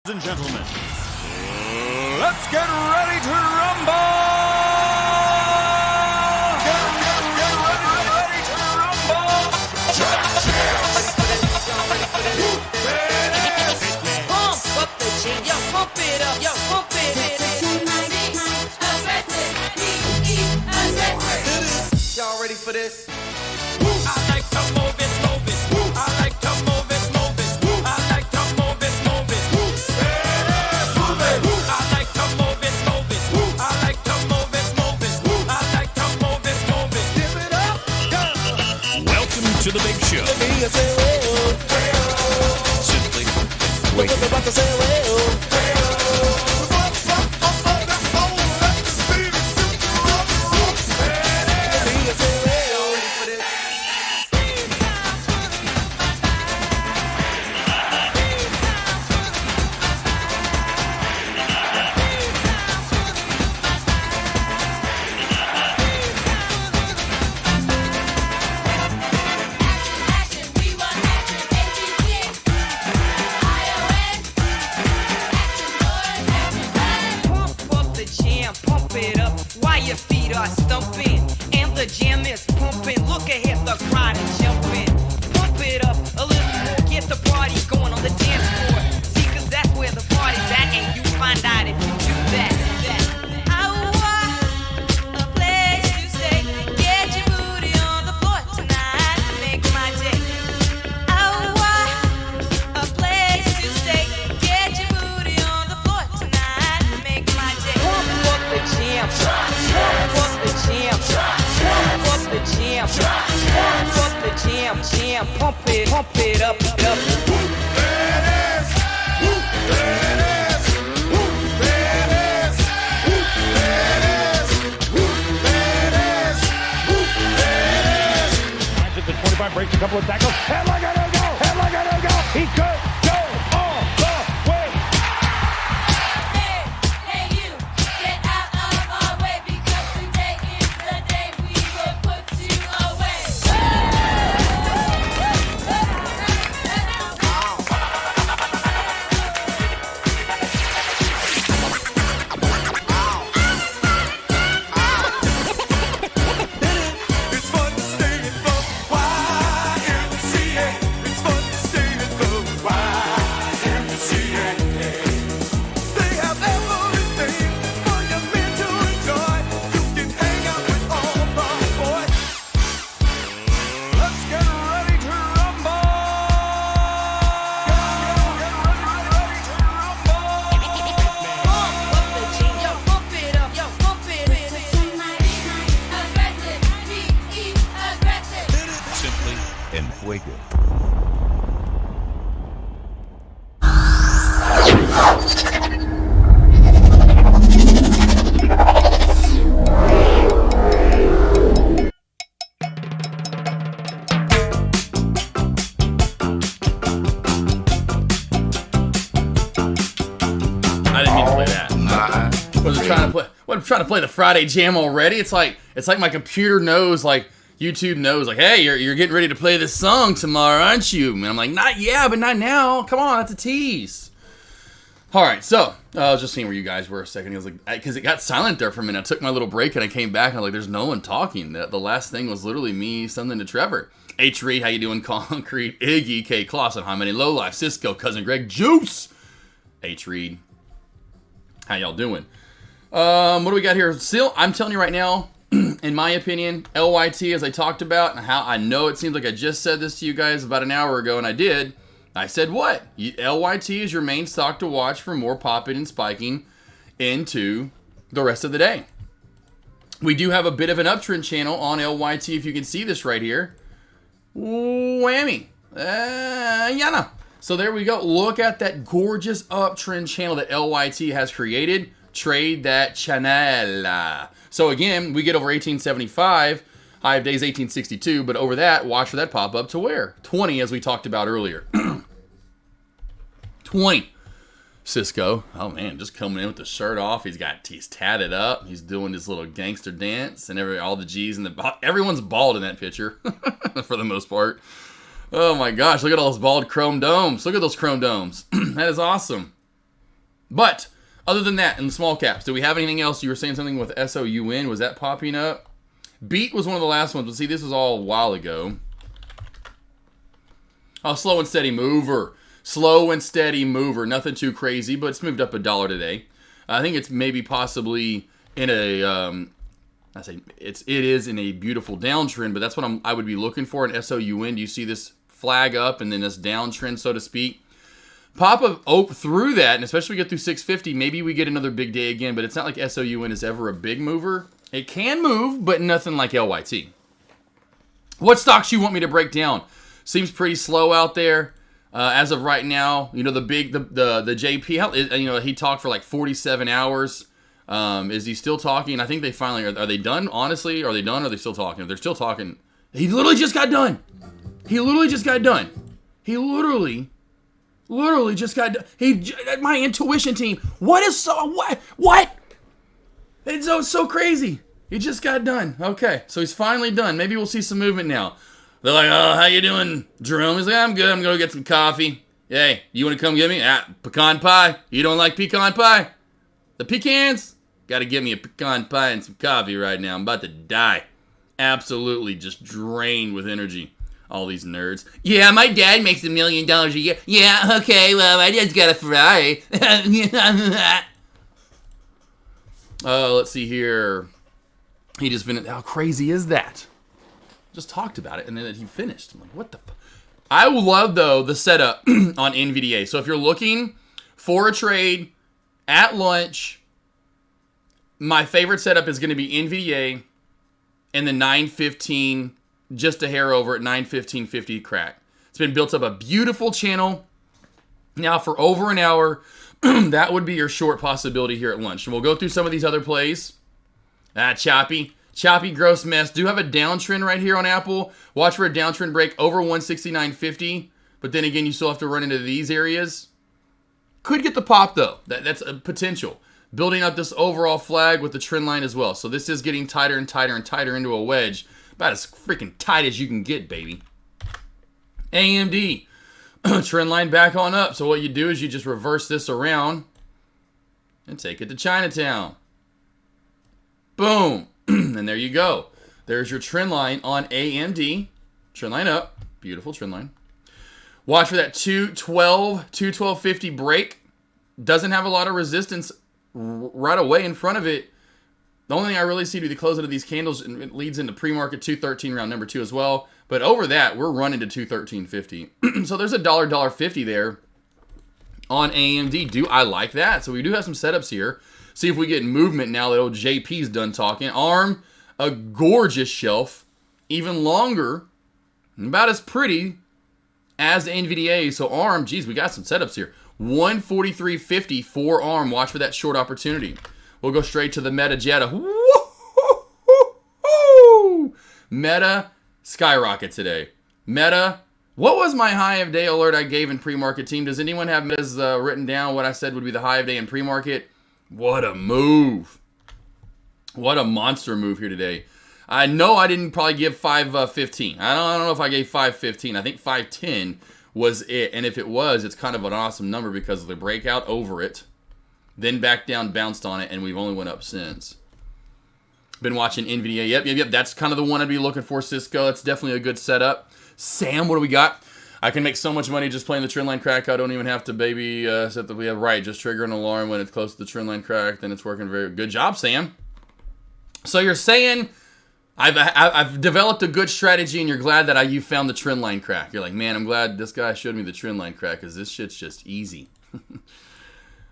and gentlemen, let's get ready to rumble! Pump up the jam, yo, pump it up, yo, pump it. Y'all ready for this? I like to move it, move it. I like to move it, move it. I like to move it, move it. Move it. I like to move it, move it. I like to move it, move it. I like to move it, move it. Give it up, go. Welcome to the big show. Simply wait. Pump up the jam, pump it up while your feet are stumping. And the jam is pumping. Look ahead, the crowd is jumping. Pump it up a little more, get the party going on the dance floor. See, 'cause that's where the party's at, and you find out if you do that. I want a place to stay. Get your booty on the floor tonight. Make my day. I want a place to stay. Get your booty on the floor tonight. Make my day. Pump up the jam. Pump up the jam. Pump up the jam. Pump up the jam. Jam. Pump it up, up. At the 25, breaks a couple of tackles. Headlock, go! Headlock, go! He could go all the way. Hey, you, get out of our way because today is the day we will put you away. It's fun to stay in the YMCA. It's fun to stay in the YMCA. They have everything for your men to enjoy. You can hang out with all the boys. Let's get ready to rumble. Pump up the jam, yo, pump it up, yo, pump it. Aggressive, Simply en fuego. I didn't mean to play that. Was trying to play? What, I'm trying to play the Friday Jam already. It's like my computer knows, like YouTube knows, like, hey, you're getting ready to play this song tomorrow, aren't you? And I'm like, but not now. Come on, that's a tease. All right, so I was just seeing where you guys were a second. He was like, because it got silent there for a minute. I took my little break and I came back and I'm like, there's no one talking. The last thing was literally me sending to Trevor. H. Reed, how you doing? Concrete, Iggy, K. Clausen, How Many Lowlife, Cisco, Cousin Greg, Juice. H. Reed, how y'all doing? What do we got here? Still, I'm telling you right now, in my opinion, LYT, as I talked about, and how I know it seems like I just said this to you guys about an hour ago, and I did. I said what? LYT is your main stock to watch for more popping and spiking into the rest of the day. We do have a bit of an uptrend channel on LYT, if you can see this right here. Whammy. Yana. So there we go. Look at that gorgeous uptrend channel that LYT has created. Trade that channel. So again, we get over 1875. High of days 1862. But over that, watch for that pop up to where? 20, as we talked about earlier. 20. Cisco. Oh man, just coming in with the shirt off. He's tatted up. He's doing this little gangster dance, and all the G's and everyone's bald in that picture for the most part. Oh my gosh, look at all those bald chrome domes. Look at those chrome domes. That is awesome. But other than that, in the small caps, do we have anything else? You were saying something with SOUN. Was that popping up? Beat was one of the last ones. But see, this was all a while ago. Oh, slow and steady mover. Slow and steady mover. Nothing too crazy, but it's moved up $1 today. I think it's maybe possibly in a... it is in a beautiful downtrend, but that's what I would be looking for in SOUN. Do you see this flag up and then this downtrend, so to speak? Pop up through that, and especially if we get through 650, maybe we get another big day again, but it's not like SOUN is ever a big mover. It can move, but nothing like LYT. What stocks you want me to break down? Seems pretty slow out there as of right now. You know, the JP, he talked for like 47 hours. Is he still talking? I think they finally, are they done? Honestly, are they done or are they still talking? If they're still talking, he literally just got done. He literally just got done. My intuition team. What? It's so crazy. He just got done. Okay, so he's finally done. Maybe we'll see some movement now. They're like, oh, how you doing, Jerome? He's like, I'm good. I'm going to get some coffee. Hey, you want to come get me? Pecan pie. You don't like pecan pie? The pecans? Got to give me a pecan pie and some coffee right now. I'm about to die. Absolutely just drained with energy. All these nerds. Yeah, my dad makes $1 million a year. Yeah, okay, well, my dad's got a Ferrari. Let's see here. He just finished. How crazy is that? Just talked about it, and then he finished. I'm like, what the I love, though, the setup on NVDA. So if you're looking for a trade at lunch, my favorite setup is going to be NVDA and the 915, just a hair over at 915.50 crack. It's been built up a beautiful channel now for over an hour. That would be your short possibility here at lunch. And we'll go through some of these other plays. Choppy, gross mess. Do have a downtrend right here on Apple. Watch for a downtrend break over 169.50. But then again, you still have to run into these areas. Could get the pop, though. That's a potential. Building up this overall flag with the trend line as well. So this is getting tighter and tighter and tighter into a wedge. About as freaking tight as you can get, baby. AMD. Trend line back on up. So what you do is you just reverse this around and take it to Chinatown. Boom. And there you go. There's your trend line on AMD. Trend line up. Beautiful trend line. Watch for that 212.50 break. Doesn't have a lot of resistance right away in front of it. The only thing I really see to be the closing of these candles, and it leads into pre-market 213 round number 2 as well. But over that, we're running to 213.50. So there's a $1.50 there on AMD. I like that. So we do have some setups here. See if we get movement now that old JP's done talking. ARM, a gorgeous shelf. Even longer. About as pretty as NVDA. So ARM, geez, we got some setups here. 143.50 for ARM. Watch for that short opportunity. We'll go straight to the Meta Jetta. Meta skyrocket today. Meta, what was my high of day alert I gave in pre-market team? Does anyone have Meta's written down what I said would be the high of day in pre-market? What a move. What a monster move here today. I know I didn't probably give 5.15. I don't know if I gave 5.15. I think 5.10 was it. And if it was, it's kind of an awesome number because of the breakout over it. Then back down, bounced on it, and we've only went up since. Been watching NVIDIA. Yep. That's kind of the one I'd be looking for, Cisco. That's definitely a good setup. Sam, what do we got? I can make so much money just playing the trendline crack. I don't even have to set that we have right. Just trigger an alarm when it's close to the trendline crack. Then it's working very good job, Sam. So you're saying I've developed a good strategy, and you're glad that you found the trendline crack. You're like, man, I'm glad this guy showed me the trendline crack because this shit's just easy.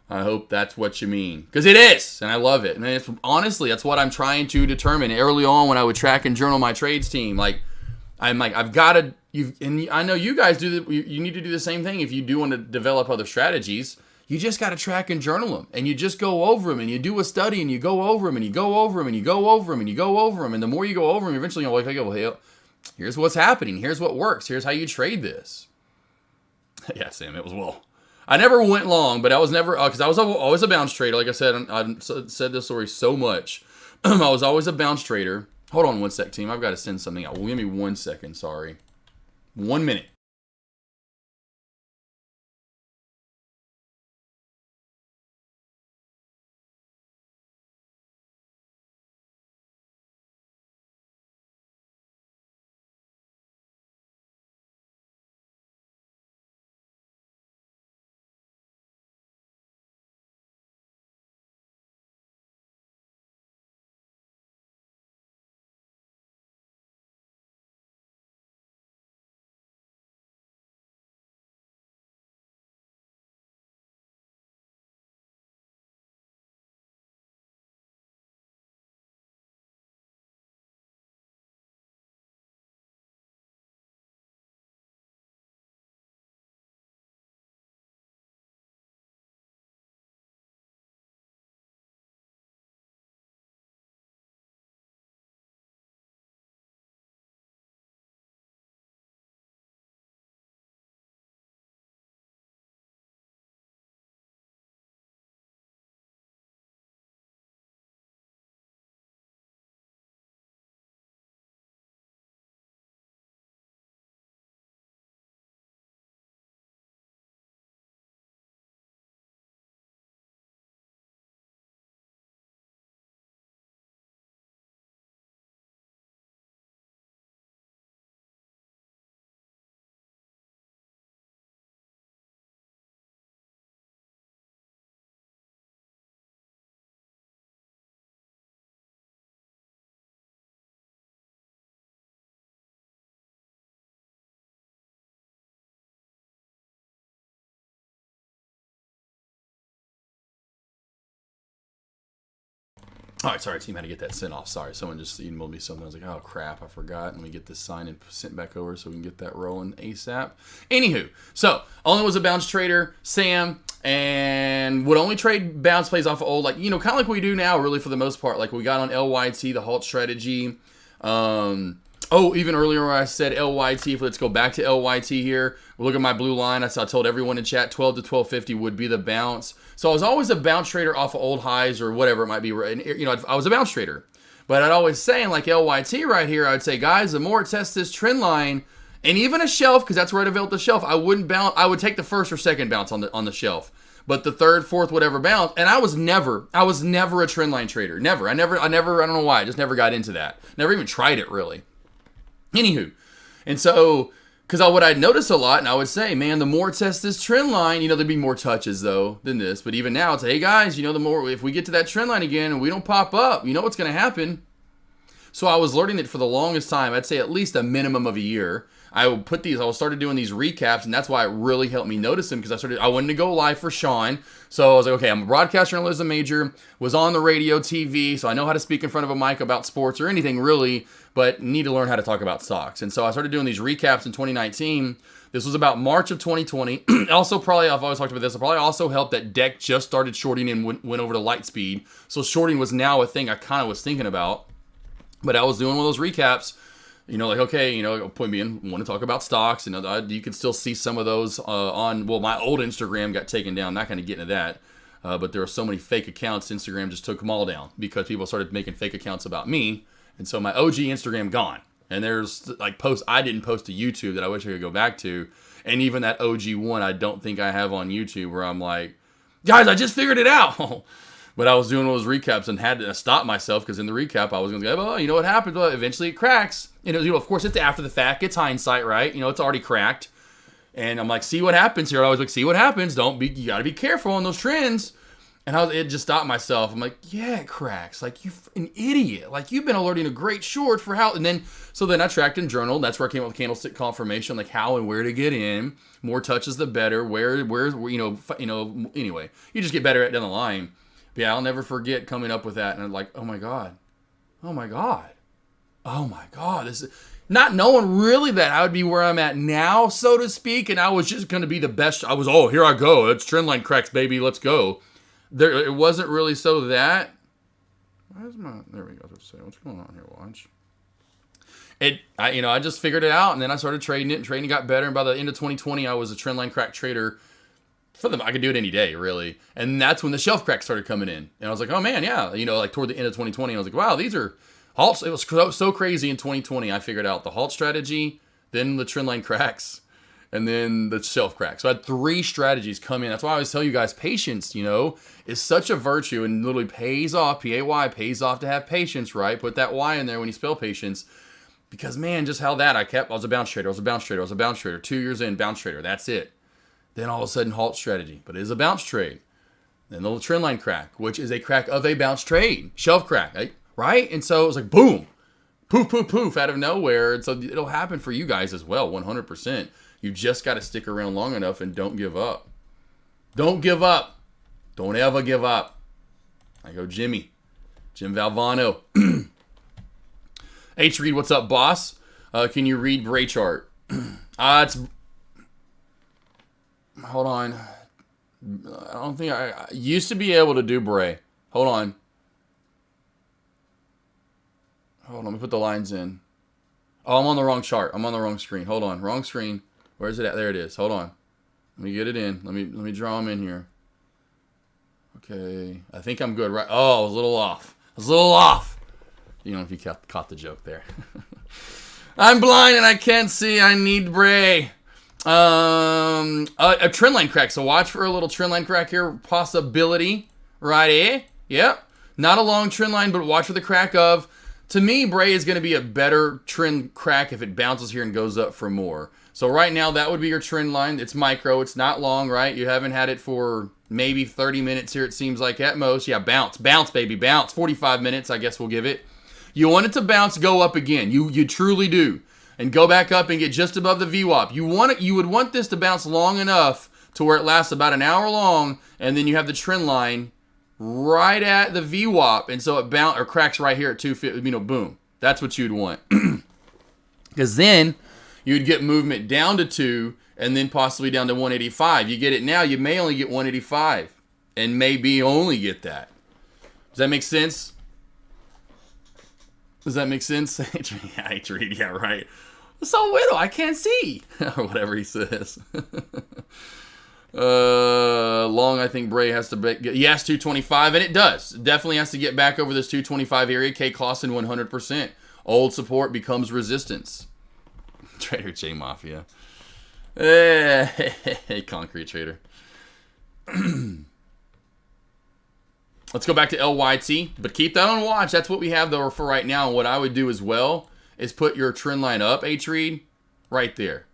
I hope that's what you mean. Because it is, and I love it. And honestly, that's what I'm trying to determine. Early on when I would track and journal my trades team, I've got to, and I know you guys do that. You need to do the same thing if you do want to develop other strategies. You just got to track and journal them, and you just go over them, and you do a study, and you go over them, and you go over them, and you go over them, and you go over them, and the more you go over them, eventually you're like, well, here's what's happening. Here's what works. Here's how you trade this. Yeah, Sam, it was well. I never went long, but I was never, because I was always a bounce trader. Like I said, I've said this story so much. I was always a bounce trader. Hold on one sec, team. I've got to send something out. Give me 1 second. Sorry. 1 minute. Sorry, team, had to get that sent off. Sorry, someone just emailed me something. I was like, oh crap, I forgot. Let me get this signed and sent back over so we can get that rolling ASAP. Anywho, so only was a bounce trader, Sam, and would only trade bounce plays off of old, like, you know, kind of like we do now, really, for the most part. Like we got on LYT, the halt strategy. Even earlier where I said LYT, let's go back to LYT here. Look at my blue line. I told everyone in chat 12 to 1250 would be the bounce. So I was always a bounce trader off of old highs or whatever it might be. You know, I was a bounce trader. But I'd always say, in like LYT right here, I would say, guys, the more it tests this trend line, and even a shelf, because that's where I'd avail the shelf, I wouldn't bounce. I would take the first or second bounce on the shelf. But the third, fourth, whatever bounce, and I was never a trend line trader. Never. I don't know why. I just never got into that. Never even tried it, really. Anywho, and so, because what I'd notice a lot, and I would say, man, the more it tests this trend line, you know, there'd be more touches, though, than this. But even now, it's, hey, guys, you know, the more, if we get to that trend line again and we don't pop up, you know what's going to happen. So I was learning it for the longest time. I'd say at least a minimum of a year. I started doing these recaps, and that's why it really helped me notice them, because I wanted to go live for Sean. So I was like, okay, I'm a broadcast journalism major, was on the radio, TV, so I know how to speak in front of a mic about sports or anything really, but need to learn how to talk about stocks. And so I started doing these recaps in 2019. This was about March of 2020. Also, probably, I've always talked about this, it probably also helped that Deck just started shorting and went over to light speed. So shorting was now a thing I kind of was thinking about. But I was doing one of those recaps, you know, like, okay, you know, point me in, want to talk about stocks, and you can still see some of those my old Instagram got taken down, not going to get into that, but there are so many fake accounts, Instagram just took them all down, because people started making fake accounts about me, and so my OG Instagram gone, and there's, like, posts I didn't post to YouTube that I wish I could go back to, and even that OG one I don't think I have on YouTube, where I'm like, guys, I just figured it out. But I was doing those recaps and had to stop myself, because in the recap I was going to go, well, you know what happens? Well, eventually it cracks. And it was, you know, of course, it's after the fact. It's hindsight, right? You know, it's already cracked. And I'm like, see what happens here. I was like, see what happens. You got to be careful on those trends. And it just stopped myself. I'm like, yeah, it cracks. Like, you an idiot. Like, you've been alerting a great short for how. And then I tracked and journaled. That's where I came up with candlestick confirmation, like how and where to get in. More touches, the better. Where anyway, you just get better at it down the line. Yeah, I'll never forget coming up with that, and I'm like, oh my god, this is not knowing really that I would be where I'm at now, so to speak, and I was just going to be the best. Here I go, it's trendline cracks, baby, let's go. It wasn't really so that. There we go. What's going on here? Watch. I just figured it out, and then I started trading it, and trading got better, and by the end of 2020, I was a trendline crack trader. For them, I could do it any day, really. And that's when the shelf cracks started coming in. And I was like, oh man, yeah. You know, like toward the end of 2020, I was like, wow, these are halts. It was so crazy in 2020. I figured out the halt strategy, then the trend line cracks, and then the shelf crack. So I had 3 strategies come in. That's why I always tell you guys, patience, you know, is such a virtue and literally pays off. P-A-Y pays off to have patience, right? Put that Y in there when you spell patience. Because man, just how that I was a bounce trader. 2 years in, bounce trader. That's it. Then all of a sudden, halt strategy. But it is a bounce trade. Then the trend line crack, which is a crack of a bounce trade. Shelf crack, right? And so it was like, boom. Poof, poof, poof, out of nowhere. And so it'll happen for you guys as well, 100%. You just got to stick around long enough and don't give up. Don't give up. Don't ever give up. I go Jim Valvano. H. Reed, what's up, boss? Can you read Bray chart? Hold on. I don't think I used to be able to do Bray. Hold on. Let me put the lines in. Oh, I'm on the wrong chart. I'm on the wrong screen. Hold on. Wrong screen. Where's it at? There it is. Hold on. Let me get it in. Let me draw them in here. Okay. I think I'm good, right? Oh, I was a little off. You know, if you caught the joke there. I'm blind and I can't see. I need Bray. A trend line crack. So watch for a little trend line crack here. Possibility. Right? Yep. Not a long trend line, but watch for the crack of. To me, Bray is going to be a better trend crack if it bounces here and goes up for more. So right now, that would be your trend line. It's micro. It's not long, right? You haven't had it for maybe 30 minutes here, it seems like, at most. Yeah, bounce. Bounce, baby. Bounce. 45 minutes, I guess we'll give it. You want it to bounce, go up again. You truly do. And go back up and get just above the VWAP. You would want this to bounce long enough to where it lasts about an hour long, and then you have the trend line right at the VWAP, and so it bounce or cracks right here at 250. You know, boom. That's what you'd want, because then you'd get movement down to 2, and then possibly down to 185. You get it now, you may only get 185, and maybe only get that. Does that make sense? Does that make sense? Yeah, right. So little, I can't see. Or whatever he says. Long, I think Bray has to break. Yes, 225, and it does. It definitely has to get back over this 225 area. K. Clausen, 100%. Old support becomes resistance. Trader J Mafia. Hey, Concrete Trader. Let's go back to LYT, but keep that on watch. That's what we have though for right now. What I would do as well is put your trend line up, H-Read, right there.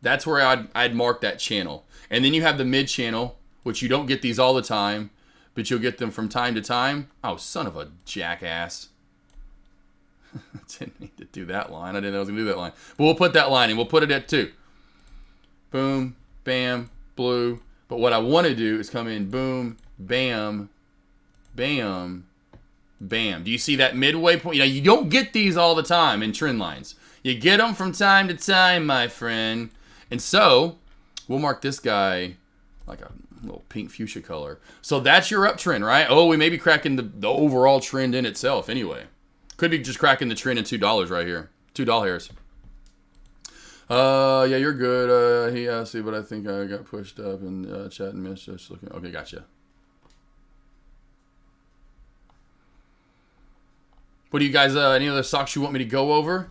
That's where I'd mark that channel. And then you have the mid channel, which you don't get these all the time, but you'll get them from time to time. Oh, son of a jackass. I didn't need to do that line. I didn't know I was going to do that line. But we'll put that line in. We'll put it at 2. Boom, bam, blue. But what I want to do is come in boom, bam, bam, bam. Do you see that midway point? You know, you don't get these all the time in trend lines. You get them from time to time, my friend. And so, we'll mark this guy like a little pink fuchsia color. So that's your uptrend, right? Oh, we may be cracking the overall trend in itself anyway. Could be just cracking the trend at $2 right here. $2. Yeah, you're good. He asked you, but I think I got pushed up and chat and missed. Just looking. Okay, gotcha. What do you guys, any other stocks you want me to go over?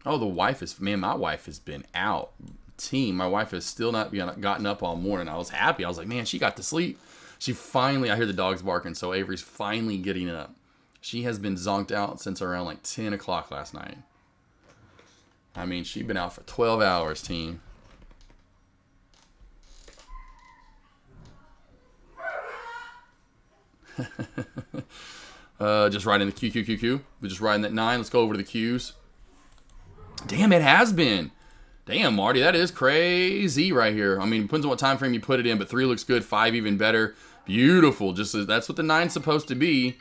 Oh, the wife is, man, my wife has been out. Team, my wife has still not gotten up all morning. I was happy. I was like, man, she got to sleep. She finally, I hear the dogs barking, so Avery's finally getting up. She has been zonked out since around like 10 o'clock last night. I mean, she's been out for 12 hours, team. Just riding the QQQQ. We're just riding that 9. Let's go over to the Qs. Damn, it has been. Damn, Marty, that is crazy right here. I mean, depends on what time frame you put it in, but 3 looks good, 5 even better. Beautiful. Just that's what the 9's supposed to be.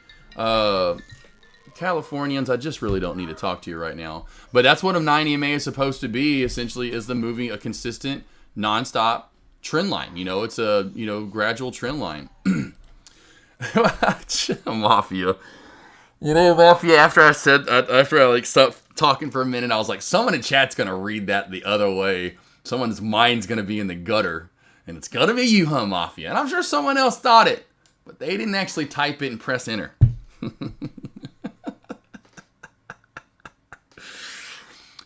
Californians, I just really don't need to talk to you right now. But that's what a 9 EMA is supposed to be, essentially, is the moving a consistent, nonstop trend line. You know, it's a, you know, gradual trend line. Mafia. You know, Mafia, after I like stopped talking for a minute, I was like, someone in chat's going to read that the other way. Someone's mind's going to be in the gutter. And it's going to be you, huh, Mafia? And I'm sure someone else thought it. But they didn't actually type it and press enter.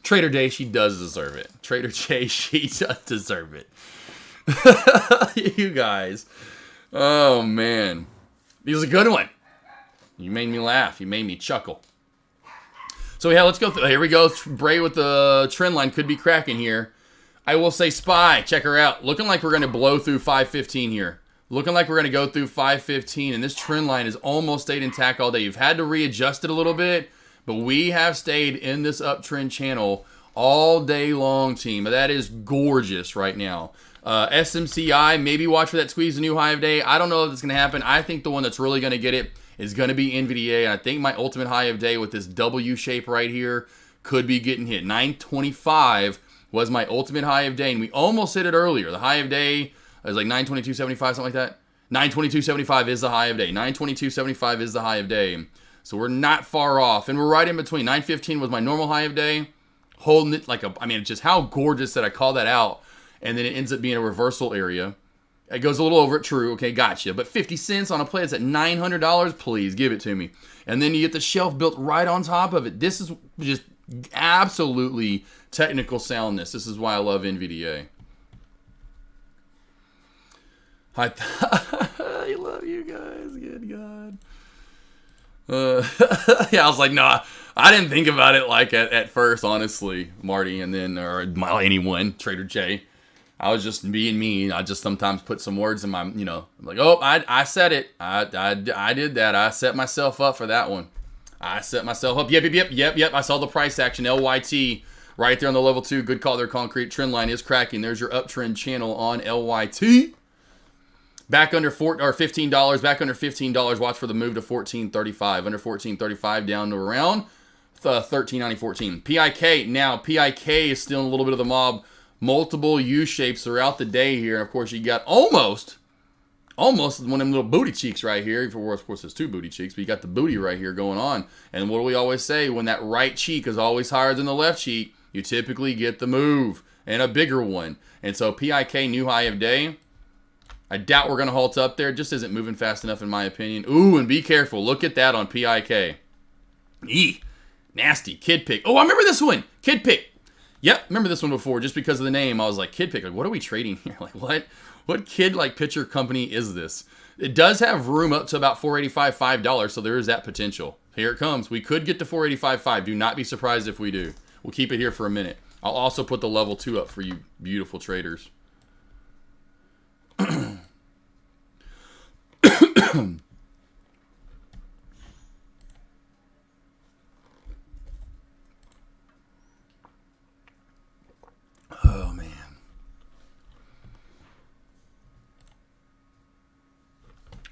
Trader J, she does deserve it. Trader J, she does deserve it. You guys. Oh, man. He was a good one. You made me laugh. You made me chuckle. So, yeah, let's go through. Here we go. Bray with the trend line could be cracking here. I will say Spy. Check her out. Looking like we're going to blow through 515 here. Looking like we're going to go through 515. And this trend line has almost stayed intact all day. You've had to readjust it a little bit. But we have stayed in this uptrend channel all day long, team. That is gorgeous right now. SMCI, maybe watch for that squeeze the new high of day. I don't know if it's going to happen. I think the one that's really going to get it is going to be NVDA. And I think my ultimate high of day with this W shape right here could be getting hit. 925 was my ultimate high of day. And we almost hit it earlier. The high of day is like 922.75, something like that. 922.75 is the high of day. 922.75 is the high of day. So we're not far off. And we're right in between. 915 was my normal high of day. Holding it like a, I mean, just how gorgeous that I call that out. And then it ends up being a reversal area. It goes a little over it, true. Okay, gotcha. But 50 cents on a play that's at $900, please give it to me. And then you get the shelf built right on top of it. This is just absolutely technical soundness. This is why I love NVDA. I love you guys. Good God. Yeah, I was like, nah, I didn't think about it like at first, honestly, Marty, and then, or anyone, Trader J. I was just being me. I just sometimes put some words in my, you know, like, oh, I said it. I did that. I set myself up for that one. I set myself up. Yep. I saw the price action. LYT Right there on the level 2. Good call there, Concrete. Trend line is cracking. There's your uptrend channel on LYT. Back under $15. Back under $15. Watch for the move to $14.35. Under $14.35 down to around $13.90.14. PIK. Now, PIK is still in a little bit of the mob. Multiple U-shapes throughout the day here. And, of course, you got almost one of them little booty cheeks right here. Of course, there's 2 booty cheeks, but you got the booty right here going on. And what do we always say? When that right cheek is always higher than the left cheek, you typically get the move and a bigger one. And so PIK, new high of day. I doubt we're going to halt up there. It just isn't moving fast enough in my opinion. Ooh, and be careful. Look at that on PIK. Eee, nasty. Kid Pick. Oh, I remember this one. Kid Pick. Yep, remember this one before just because of the name. I was like, Kid Pick. Like, what are we trading here? Like, what? What kid like pitcher company is this? It does have room up to about $4.85, $5, so there is that potential. Here it comes. We could get to $4.85, $5. Do not be surprised if we do. We'll keep it here for a minute. I'll also put the level 2 up for you beautiful traders. Oh, man.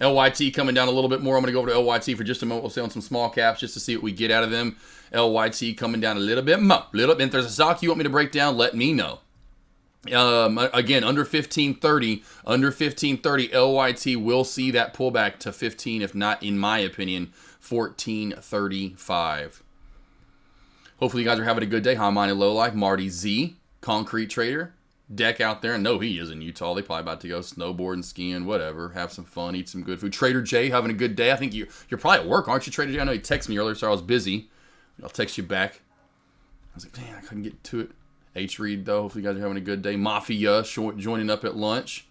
LYT coming down a little bit more. I'm going to go over to LYT for just a moment. We'll stay on some small caps just to see what we get out of them. LYT coming down a little bit more. If there's a stock you want me to break down, let me know. Again, under 1530, LYT will see that pullback to 15, if not, in my opinion, 1435. Hopefully you guys are having a good day. High Minded Low Life, Marty Z, Concrete Trader, Deck out there. I know he is in Utah. They probably about to go snowboarding, skiing, whatever. Have some fun, eat some good food. Trader J, having a good day. I think you're probably at work, aren't you, Trader J? I know he texted me earlier, so I was busy. I'll text you back. I was like, man, I couldn't get to it. H. Reed, though. Hopefully you guys are having a good day. Mafia joining up at lunch.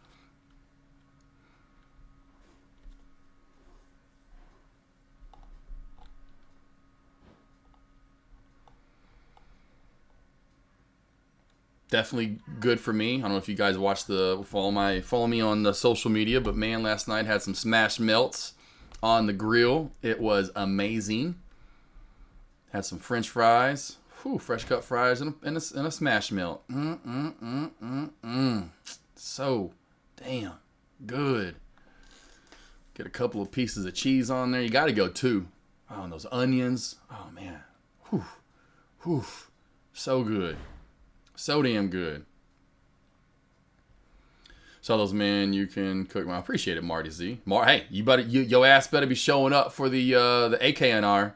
Definitely good for me. I don't know if you guys follow me on the social media, but man, last night had some smash melts on the grill. It was amazing. Had some French fries. Whew, fresh cut fries and a smash melt. So damn good. Get a couple of pieces of cheese on there. You got to go 2. Oh, and those onions. Oh man. Whew. Whew. So good. So damn good. So those, man, you can cook. I appreciate it, Marty Z. Hey, your ass better be showing up for the AKNR.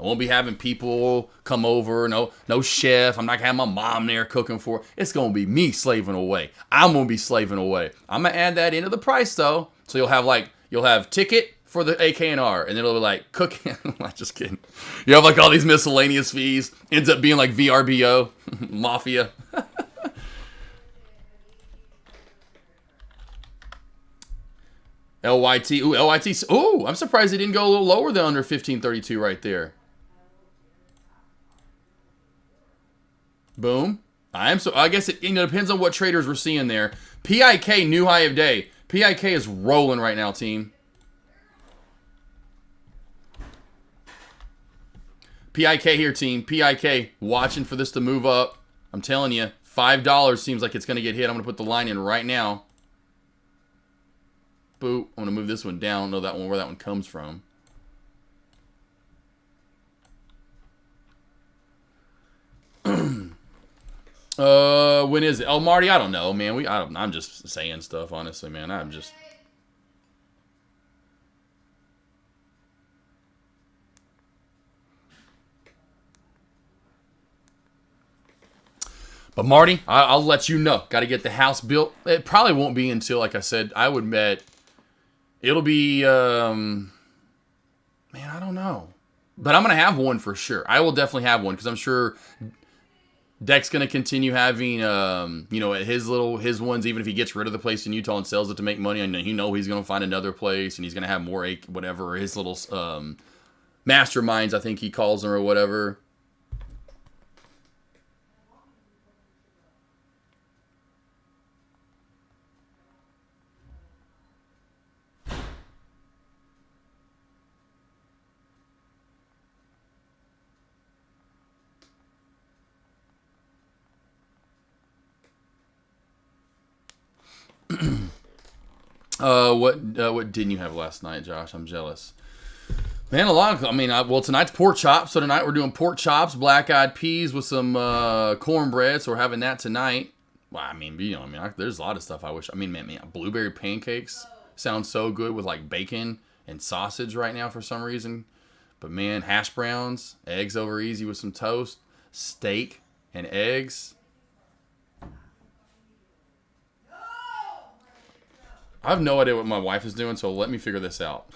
I won't be having people come over. No chef. I'm not gonna have my mom there cooking for. It's gonna be me slaving away. I'm gonna be slaving away. I'm gonna add that into the price though. So you'll have ticket for the AKNR, and then it'll be like cooking. I'm not just kidding. You have like all these miscellaneous fees. Ends up being like VRBO, Mafia. LYT. Ooh, LYT. Ooh, I'm surprised it didn't go a little lower than under 1532 right there. Boom. I guess it depends on what traders we're seeing there. PIK, new high of day. PIK is rolling right now, team. PIK here, team. PIK, watching for this to move up. I'm telling you, $5 seems like it's going to get hit. I'm going to put the line in right now. Boop. I'm going to move this one down. I don't know that one, where that one comes from. When is it? Oh, Marty, I don't know, man. I'm just saying stuff, honestly, man. But Marty, I'll let you know. Got to get the house built. It probably won't be until, like I said, I would bet it'll be, man, I don't know. But I'm going to have one for sure. I will definitely have one because I'm sure Deck's going to continue having, his ones, even if he gets rid of the place in Utah and sells it to make money. And he's going to find another place and he's going to have more, whatever, his little masterminds, I think he calls them or whatever. What didn't you have last night, Josh? I'm jealous. Man, a lot of, well, tonight's pork chops. So tonight we're doing pork chops, black-eyed peas with some cornbread. So we're having that tonight. Well, there's a lot of stuff I wish. Man, blueberry pancakes sound so good with like bacon and sausage right now for some reason. But man, hash browns, eggs over easy with some toast, steak and eggs. I have no idea what my wife is doing, so let me figure this out.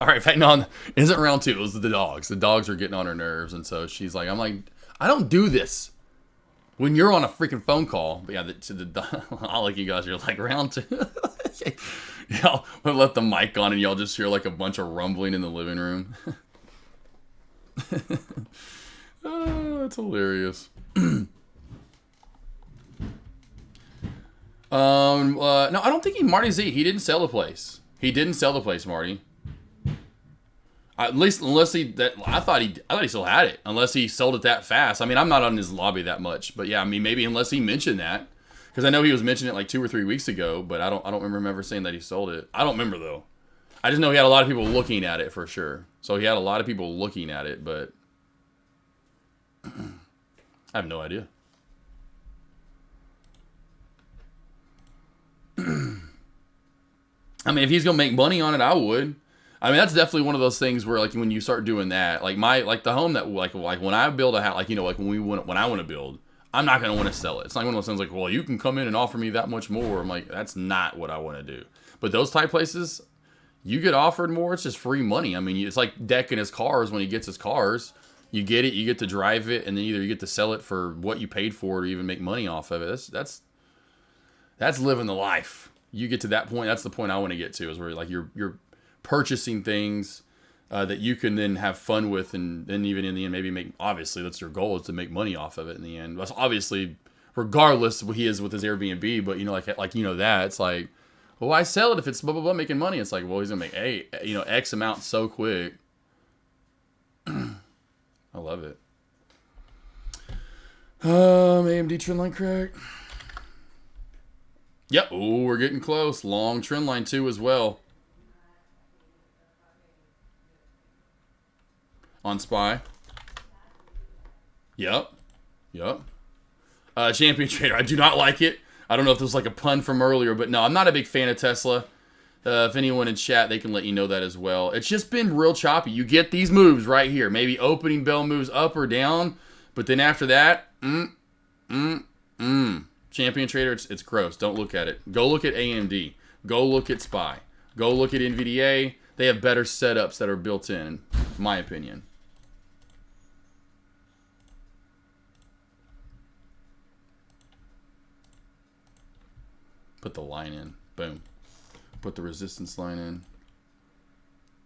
All right, fighting on isn't round two. It was the dogs. The dogs are getting on her nerves, and so she's like, "I'm like, I don't do this when you're on a freaking phone call." But yeah, I'll like you guys. You're like round two. Yeah, I'll let the mic on, and y'all just hear like a bunch of rumbling in the living room. Oh, that's hilarious. No, I don't think Marty Z. He didn't sell the place. He didn't sell the place, Marty. At least, unless I thought he still had it. Unless he sold it that fast. I'm not on his lobby that much, but yeah, maybe unless he mentioned that, because I know he was mentioning it like 2 or 3 weeks ago, but I don't remember him ever saying that he sold it. I don't remember though. I just know he had a lot of people looking at it for sure. So he had a lot of people looking at it, but I have no idea. If he's gonna make money on it, I would. That's definitely one of those things where, like, when you start doing that, like the home that, like when I build a house, like, like when I want to build, I'm not gonna want to sell it. It's not one of those things like, well, you can come in and offer me that much more. I'm like, that's not what I want to do. But those type places, you get offered more. It's just free money. It's like decking his cars when he gets his cars. You get it, you get to drive it, and then either you get to sell it for what you paid for it, or even make money off of it. That's living the life. You get to that point. That's the point I want to get to, is where like you're purchasing things that you can then have fun with, and then even in the end maybe make, obviously that's your goal, is to make money off of it in the end. That's obviously regardless of what he is with his Airbnb, but that it's like, well, I sell it if it's blah blah blah making money. It's like, well, he's gonna make X amount so quick. I love it. AMD trendline crack. Yep. Oh, we're getting close. Long trendline too as well. On SPY. Yep. Champion Trader. I do not like it. I don't know if this was like a pun from earlier, but no, I'm not a big fan of Tesla. If anyone in chat, they can let you know that as well. It's just been real choppy. You get these moves right here. Maybe opening bell moves up or down, but then after that, Champion Trader, it's gross. Don't look at it. Go look at AMD. Go look at SPY. Go look at NVDA. They have better setups that are built in my opinion. Put the line in. Boom. Put the resistance line in.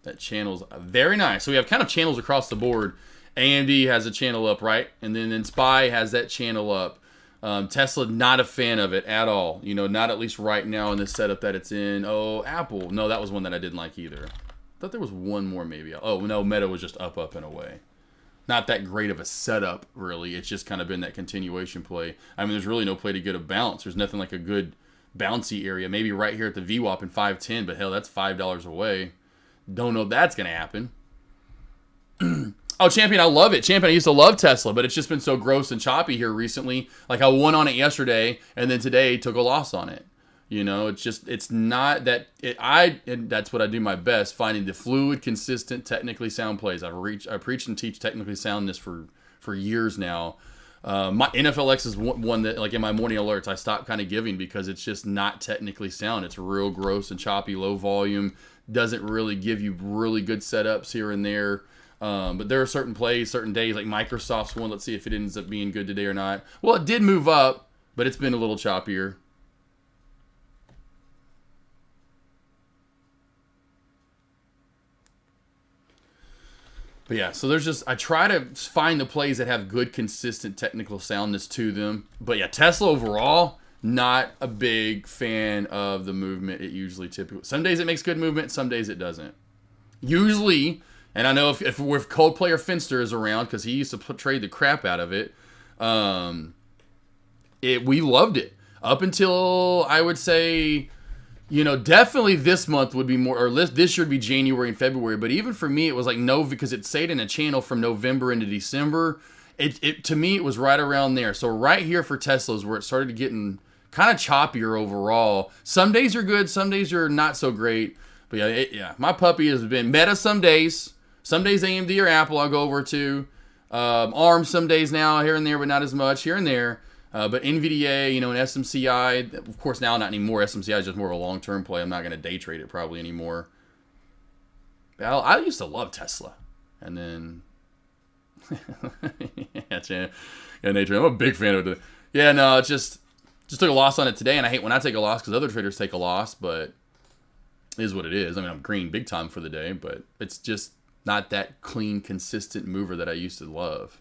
That channel's very nice. So we have kind of channels across the board. AMD has a channel up, right? And then SPY has that channel up. Tesla, not a fan of it at all. You know, not at least right now in the setup that it's in. Oh, Apple. No, that was one that I didn't like either. I thought there was one more maybe. Oh, no, Meta was just up and away. Not that great of a setup, really. It's just kind of been that continuation play. I mean, there's really no play to get a bounce. There's nothing like a good bouncy area. Maybe right here at the VWAP in 510, but hell, that's $5 away. Don't know if that's going to happen. Oh, Champion, I love it. Champion, I used to love Tesla, but it's just been so gross and choppy here recently. Like, I won on it yesterday, and then today took a loss on it. You know, it's just, it's not that, and that's what I do my best, finding the fluid, consistent, technically sound plays. I preach and teach technically soundness for years now. My NFLX is one that, like in my morning alerts, I stopped kind of giving because it's just not technically sound. It's real gross and choppy, low volume, doesn't really give you really good setups here and there. But there are certain plays, certain days, like Microsoft's one. Let's see if it ends up being good today or not. Well, it did move up, but it's been a little choppier. But yeah, so there's just, I try to find the plays that have good, consistent technical soundness to them. But yeah, Tesla overall, not a big fan of the movement. It usually typically, some days it makes good movement, some days it doesn't. Usually, and I know if Coldplay or Finster is around, because he used to trade the crap out of it, we loved it. Up until, I would say, you know, definitely this month would be more, or this year would be January and February. But even for me, it was like no, because it stayed in a channel from November into December. It to me, it was right around there. So right here for Tesla's where it started getting kind of choppier overall. Some days are good, some days are not so great. But yeah, my puppy has been Meta some days. Some days AMD or Apple I'll go over to. ARM some days now, here and there, but not as much, here and there. But NVDA, you know, and SMCI, of course now not anymore. SMCI is just more of a long-term play. I'm not going to day trade it probably anymore. But I used to love Tesla. And then, yeah, nature. I'm a big fan of it. Yeah, no, it's just took a loss on it today. And I hate when I take a loss because other traders take a loss, but it is what it is. I mean, I'm green big time for the day, but it's just not that clean, consistent mover that I used to love.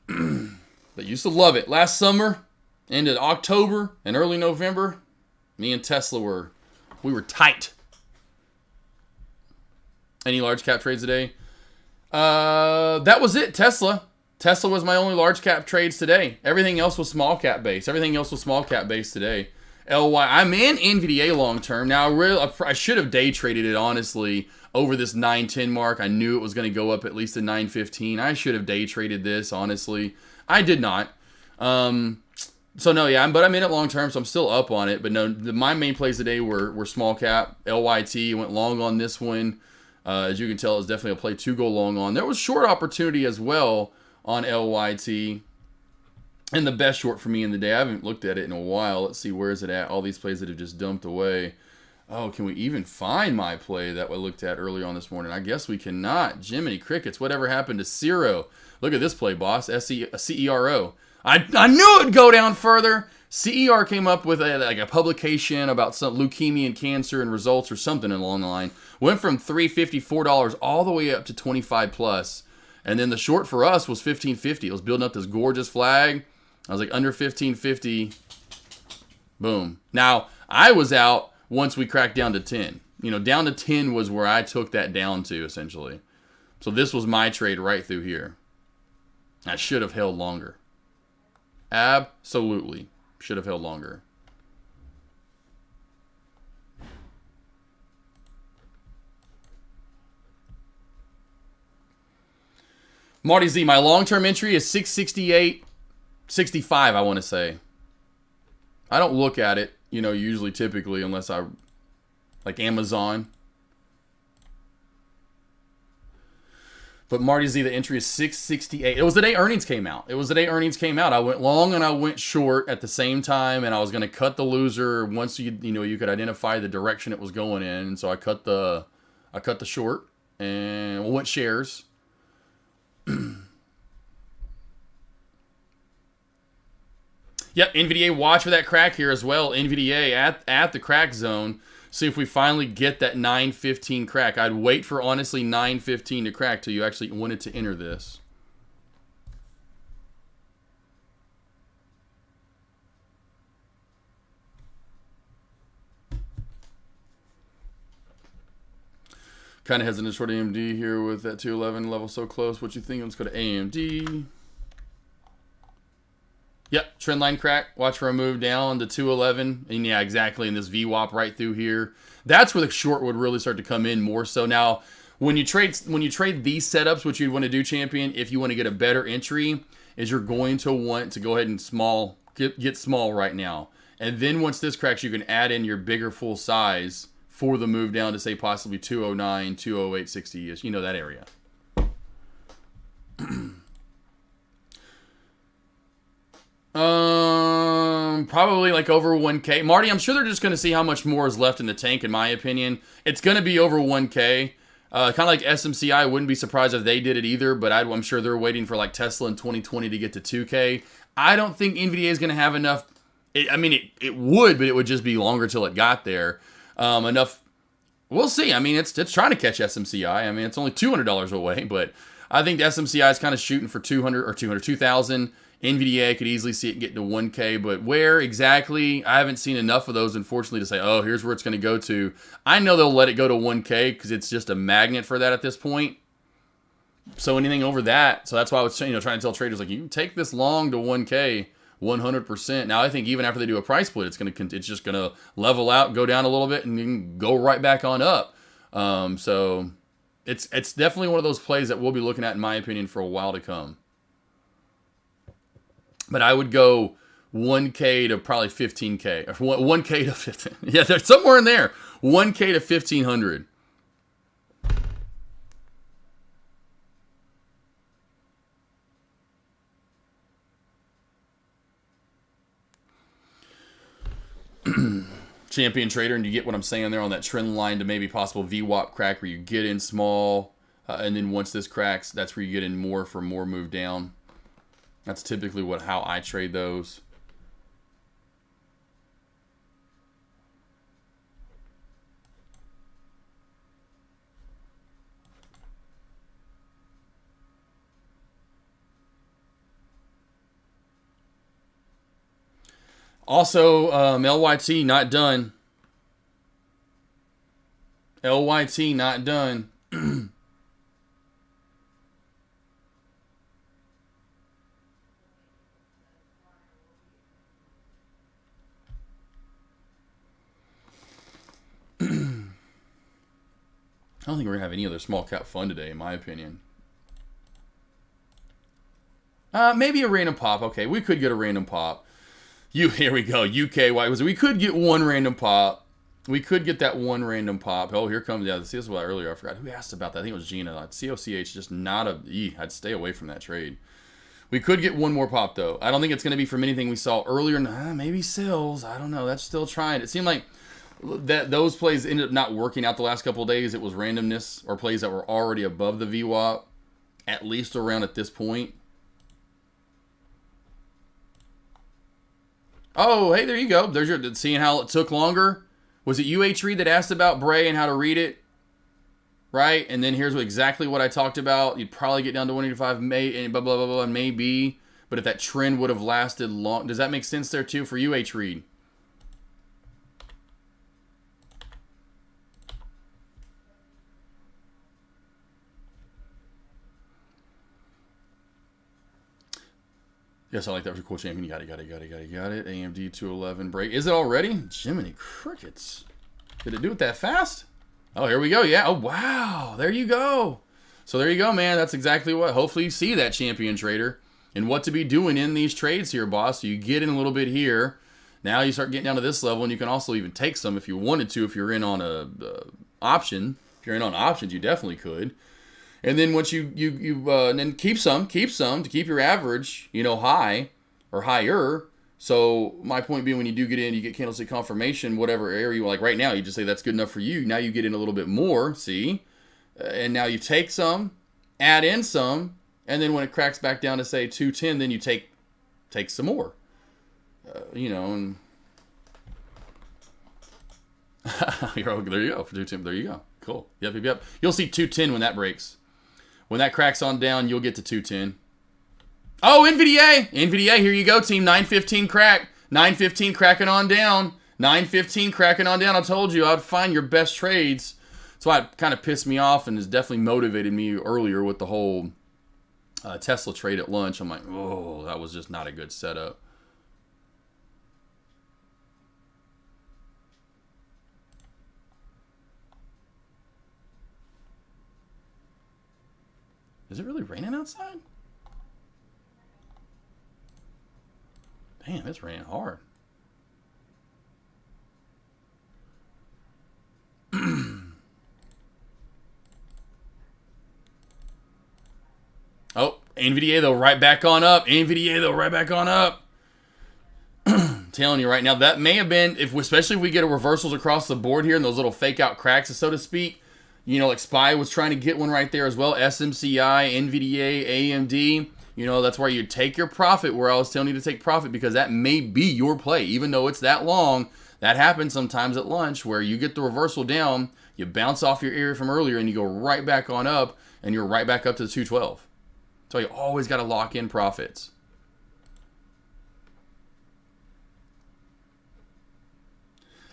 But used to love it. Last summer, into October and early November, me and Tesla we were tight. Any large cap trades today? That was it, Tesla. Tesla was my only large cap trades today. Everything else was small cap based. Today. LY, I'm in NVDA long term. Now, I should have day traded it, honestly, over this 910 mark. I knew it was going to go up at least to 915. I should have day traded this, honestly. I did not. So no, yeah, but I'm in it long term, so I'm still up on it. But no, my main plays today were small cap. LYT went long on this one. As you can tell, it's definitely a play to go long on. There was short opportunity as well on LYT. And the best short for me in the day. I haven't looked at it in a while. Let's see, where is it at? All these plays that have just dumped away. Oh, can we even find my play that I looked at earlier on this morning? I guess we cannot. Jiminy Crickets, whatever happened to Cero? Look at this play, boss. CERO. I knew it would go down further. CER came up with a publication about some leukemia and cancer and results or something along the line. Went from $3.54 all the way up to 25 plus. And then the short for us was 15.50. It was building up this gorgeous flag. I was like under 15.50. Boom. Now, I was out once we cracked down to 10. You know, down to 10 was where I took that down to, essentially. So this was my trade right through here. I should have held longer. Absolutely. Should have held longer. Marty Z, my long-term entry is 668.65, I want to say. I don't look at it, you know, usually, typically, unless I, like Amazon. But Marty Z, the entry is 668. It was the day earnings came out. I went long and I went short at the same time, and I was going to cut the loser once you could identify the direction it was going in. And so I cut the short and went shares. Yep, NVDA, watch for that crack here as well. NVDA at the crack zone. See if we finally get that 915 crack. I'd wait for, honestly, 915 to crack till you actually wanted to enter this. Kind of hesitant short AMD here with that 211 level so close. What you think? Let's go to AMD. Yep, trend line crack. Watch for a move down to 211. And yeah, exactly. In this VWAP right through here. That's where the short would really start to come in more so. Now, when you trade these setups, what you'd want to do, champion, if you want to get a better entry, is you're going to want to go ahead and get small right now. And then once this cracks, you can add in your bigger full size for the move down to, say, possibly 209, 208, 60-ish. You know, that area. Probably like over 1K. Marty, I'm sure they're just going to see how much more is left in the tank, in my opinion. It's going to be over 1K. Kind of like SMCI, I wouldn't be surprised if they did it either, but I'm sure they're waiting for like Tesla in 2020 to get to 2K. I don't think NVIDIA is going to have enough. It would, but it would just be longer till it got there. Enough. We'll see. I mean, it's trying to catch SMCI. I mean, it's only $200 away, but I think the SMCI is kind of shooting for 2,000. NVDA could easily see it get to 1K, but where exactly? I haven't seen enough of those, unfortunately, to say, oh, here's where it's going to go to. I know they'll let it go to 1K because it's just a magnet for that at this point. So anything over that, so that's why I was trying to tell traders, like, you can take this long to 1K 100%. Now, I think even after they do a price split, it's just going to level out, go down a little bit, and then go right back on up. So it's definitely one of those plays that we'll be looking at, in my opinion, for a while to come. But I would go 1K to probably 15K. Or 1K to 15. Yeah, there's somewhere in there. 1K to 1,500. Champion trader, and you get what I'm saying there on that trend line to maybe possible VWAP crack where you get in small, and then once this cracks, that's where you get in more for more move down. That's typically how I trade those. Also, LYT not done. LYT not done. I don't think we're going to have any other small cap fun today, in my opinion. Maybe a random pop. Okay, we could get a random pop. Here we go. UK. We could get one random pop. We could get that one random pop. Oh, here comes. Yeah, this is what earlier. I forgot who asked about that. I think it was Gina. COCH, just not a. I'd stay away from that trade. We could get one more pop, though. I don't think it's going to be from anything we saw earlier. Maybe sales. I don't know. That's still trying. It seemed like those plays ended up not working out the last couple of days. It was randomness or plays that were already above the VWAP, at least around at this point. Oh, hey, there you go. There's your seeing how it took longer. Was it UH Reed that asked about Bray and how to read it? Right? And then here's exactly what I talked about. You'd probably get down to 185, and blah, blah, blah, blah, maybe. But if that trend would have lasted long, does that make sense there too for UH Reed? Yes, I like that. Was a cool champion. You got it. AMD 211 break. Is it already? Jiminy Crickets. Did it do it that fast? Oh, here we go. Yeah. Oh, wow. There you go. So there you go, man. That's exactly what. Hopefully you see that, champion trader, and what to be doing in these trades here, boss. So you get in a little bit here. Now you start getting down to this level, and you can also even take some if you wanted to. If you're in on a option. If you're in on options, you definitely could. And then once you and then keep some to keep your average, high or higher. So my point being, when you do get in, you get candlestick confirmation, whatever area you like. Right now, you just say that's good enough for you. Now you get in a little bit more, see, and now you take some, add in some, and then when it cracks back down to say 210, then you take some more. And there you go for 210. There you go. Cool. Yep. You'll see 210 when that breaks. When that cracks on down, you'll get to 210. Oh, NVDA, here you go, team. 915 crack. 915 cracking on down. 915 cracking on down. I told you I'd find your best trades. That's why it kind of pissed me off and has definitely motivated me earlier with the whole Tesla trade at lunch. I'm like, oh, that was just not a good setup. Is it really raining outside? Damn, it's raining hard. Oh, NVDA though, right back on up. Telling you right now, that may have been, especially if we get a reversals across the board here and those little fake out cracks, so to speak. Like SPY was trying to get one right there as well. SMCI, NVDA, AMD. That's where you take your profit, where I was telling you to take profit, because that may be your play. Even though it's that long, that happens sometimes at lunch where you get the reversal down, you bounce off your area from earlier, and you go right back on up, and you're right back up to the 212. So you always got to lock in profits.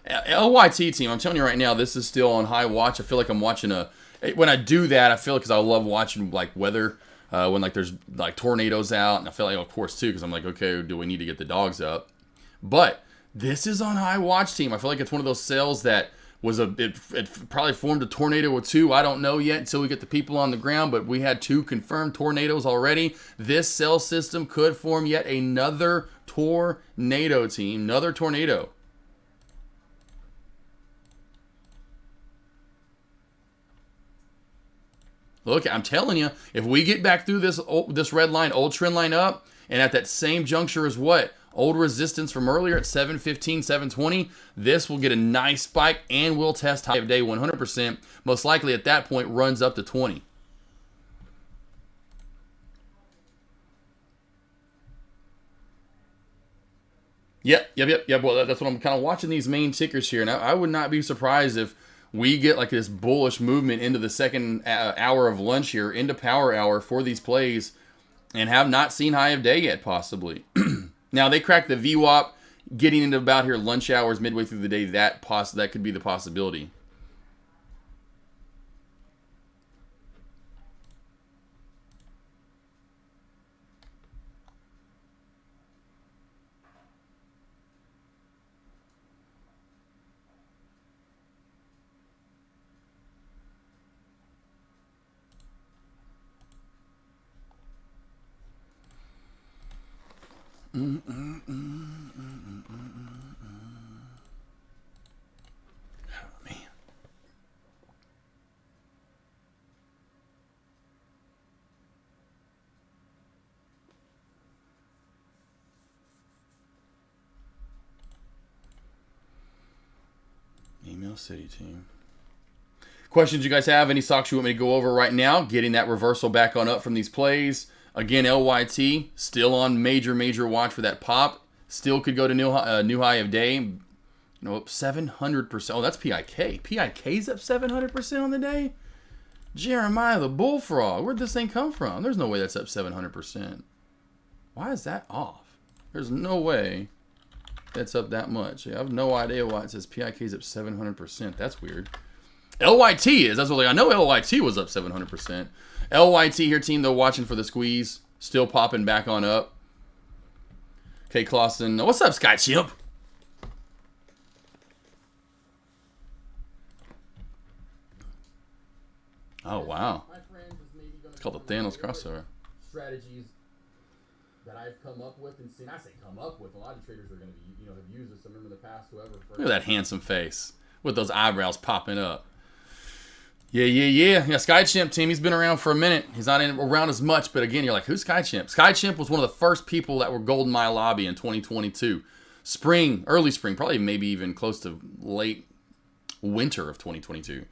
LYT team, I'm telling you right now, this is still on high watch. I feel like I'm watching when I do that, I feel like, because I love watching like weather, when like there's like tornadoes out, and I feel like, of course too, because I'm like, okay, do we need to get the dogs up? But this is on high watch team. I feel like it's one of those sales that was it probably formed a tornado or two. I don't know yet until we get the people on the ground, but we had 2 confirmed tornadoes already. This sell system could form yet another tornado team, another tornado. Look, I'm telling you, if we get back through this red line, old trend line up, and at that same juncture as what? Old resistance from earlier at 715, 720, this will get a nice spike and will test high of day 100%. Most likely at that point runs up to 20. Yep. Well, that's what I'm kind of watching these main tickers here. Now, I would not be surprised if we get like this bullish movement into the second hour of lunch here, into power hour for these plays, and have not seen high of day yet, possibly. Now, they cracked the VWAP getting into about here lunch hours midway through the day. That could be the possibility. Email City team. Questions you guys have? Any stocks you want me to go over right now? Getting that reversal back on up from these plays. Again, LYT still on major watch for that pop. Still could go to new high of day. Up 700%. Oh, that's PIK. PIK's up 700% on the day. Jeremiah the Bullfrog. Where'd this thing come from? There's no way that's up 700%. Why is that off? There's no way that's up that much. I have no idea why it says PIK's up 700%. That's weird. LYT is. That's what I know. LYT was up 700%. LYT here, team, though, watching for the squeeze. Still popping back on up. Okay, Clausen. What's up, Sky Chimp? Oh, wow. It's called the Thanos crossover. Strategies that I've come up with and seen. I say come up with. A lot of traders are going to be, have used this. I remember in the past, whoever. Look at that handsome face with those eyebrows popping up. Yeah, Sky Chimp team, he's been around for a minute. He's not around as much, but again, you're like, who's Sky Chimp? Sky Chimp was one of the first people that were gold in my lobby in 2022. Early spring, probably maybe even close to late winter of 2022.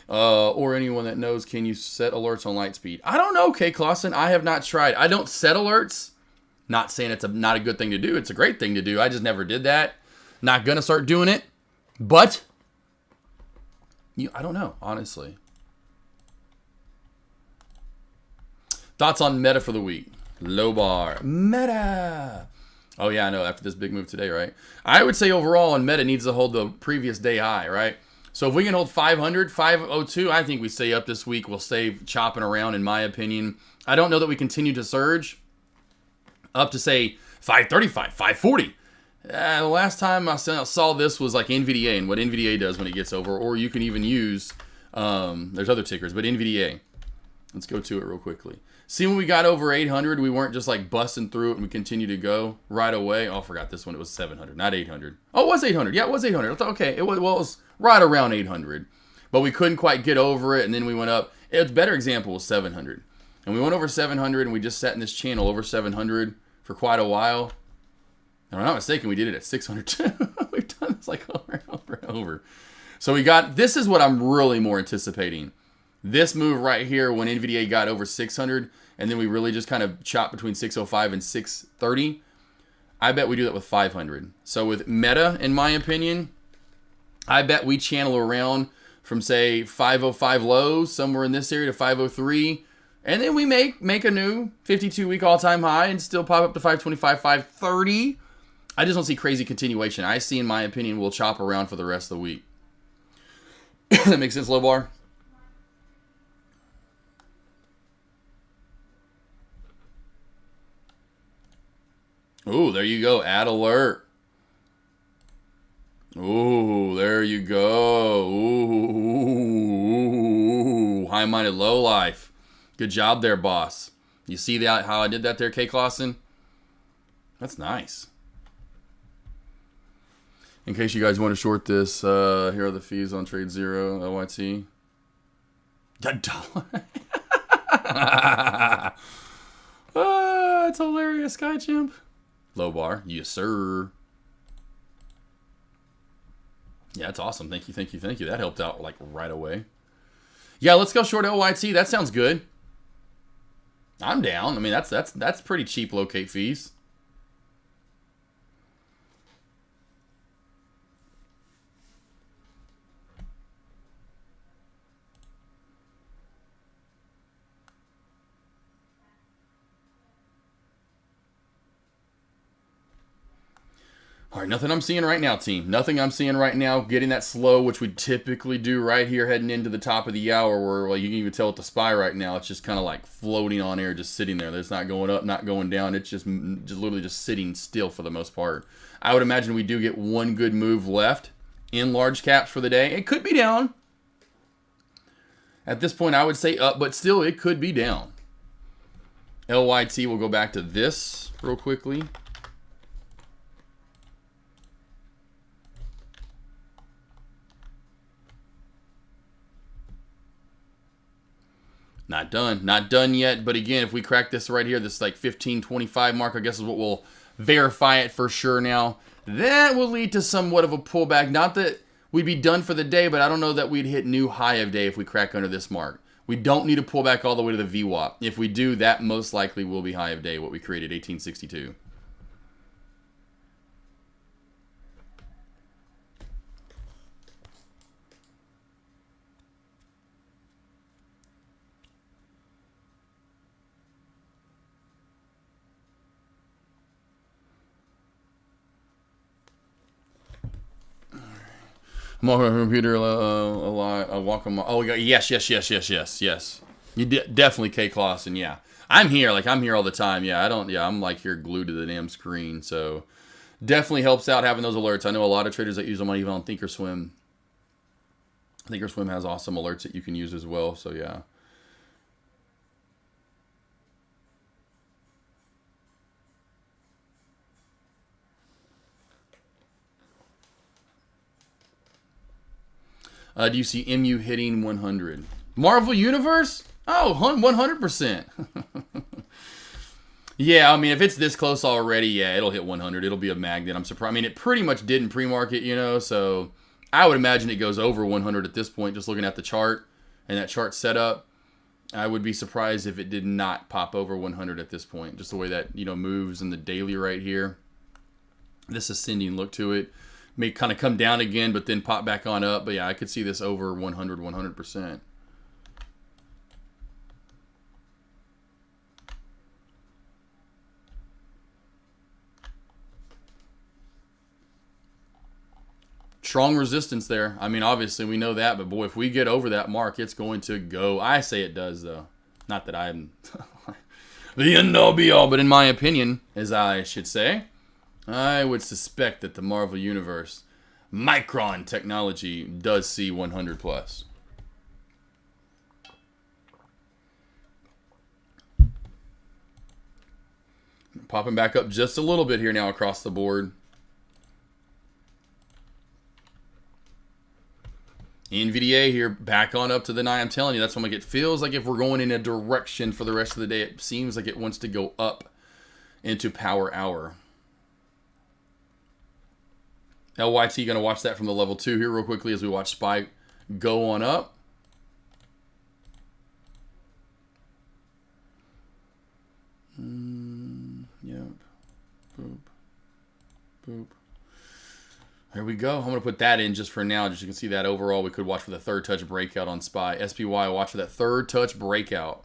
Or anyone that knows, can you set alerts on light speed? I don't know, K. Clausen. I have not tried. I don't set alerts. Not saying it's not a good thing to do. It's a great thing to do. I just never did that. Not going to start doing it. But, I don't know, honestly. Thoughts on meta for the week? Low bar. Meta. Oh, yeah, I know. After this big move today, right? I would say overall, on meta needs to hold the previous day high, right? So if we can hold 500, 502, I think we stay up this week. We'll stay chopping around, in my opinion. I don't know that we continue to surge up to, say, 535, 540. The last time I saw this was like NVDA and what NVDA does when it gets over. Or you can even use, there's other tickers, but NVDA. Let's go to it real quickly. See, when we got over 800, we weren't just like busting through it and we continued to go right away. Oh, I forgot this one. It was 700, not 800. Oh, it was 800. Yeah, it was 800. I thought, okay, it was right around 800. But we couldn't quite get over it, and then we went up. It's a better example was 700. And we went over 700, and we just sat in this channel over 700 for quite a while. If I'm not mistaken, we did it at 600 too. We've done this like over and over and over. So this is what I'm really more anticipating. This move right here when NVDA got over 600, and then we really just kind of chopped between 605 and 630. I bet we do that with 500. So with meta, in my opinion, I bet we channel around from, say, 505 lows, somewhere in this area to 503. And then we make a new 52-week all-time high and still pop up to 525, 530. I just don't see crazy continuation. I see, in my opinion, we'll chop around for the rest of the week. That makes sense, low bar? Ooh, there you go. Add alert. Ooh, there you go. Ooh, high-minded low life. Good job there, boss. You see that? How I did that there, K. Clausen? That's nice. In case you guys want to short this, here are the fees on Trade Zero, LYT. $1. That's hilarious, Sky Chimp. Low bar. Yes, sir. Yeah, that's awesome. Thank you. That helped out like right away. Yeah, let's go short LYT. That sounds good. I'm down. I mean, that's pretty cheap locate fees. All right, nothing I'm seeing right now, team. Nothing I'm seeing right now. Getting that slow, which we typically do right here heading into the top of the hour where, well, you can even tell with the SPY right now, it's just kind of like floating on air, just sitting there. It's not going up, not going down. It's just literally just sitting still for the most part. I would imagine we do get one good move left in large caps for the day. It could be down. At this point, I would say up, but still, it could be down. LYT, we'll go back to this real quickly. Not done yet, but again, if we crack this right here, this like 1525 mark, I guess is what will verify it for sure now. That will lead to somewhat of a pullback. Not that we'd be done for the day, but I don't know that we'd hit new high of day if we crack under this mark. We don't need to pull back all the way to the VWAP. If we do, that most likely will be high of day, what we created, 1862. I'm on my computer, walk on my... Oh, yes. You definitely, K. Clausen, yeah. I'm here all the time, yeah. I'm like here glued to the damn screen, so... Definitely helps out having those alerts. I know a lot of traders that use them even on Thinkorswim. Thinkorswim has awesome alerts that you can use as well, so yeah. Do you see MU hitting 100? Marvel Universe? Oh, 100%. Yeah, I mean, if it's this close already, yeah, it'll hit 100. It'll be a magnet. I'm surprised. I mean, it pretty much did in pre-market, you know, so I would imagine it goes over 100 at this point, just looking at the chart and that chart setup. I would be surprised if it did not pop over 100 at this point, just the way that, you know, moves in the daily right here. This ascending look to it may kind of come down again, but then pop back on up. But yeah, I could see this over 100%. Strong resistance there. I mean, obviously we know that, but boy, if we get over that mark, it's going to go. I say it does, though. Not that I'm the end all be all, but in my opinion, as I should say, I would suspect that the Marvel Universe Micron technology does see 100 plus. Popping back up just a little bit here now across the board. NVDA here back on up to the 9. I'm telling you, that's when it feels like if we're going in a direction for the rest of the day, it seems like it wants to go up into power hour. LYT going to watch that from the level 2 here real quickly as we watch SPY go on up. Yep. Boop. Boop. There we go. I'm going to put that in just for now. Just so you can see that overall, we could watch for the third touch breakout on SPY. SPY, watch for that third touch breakout.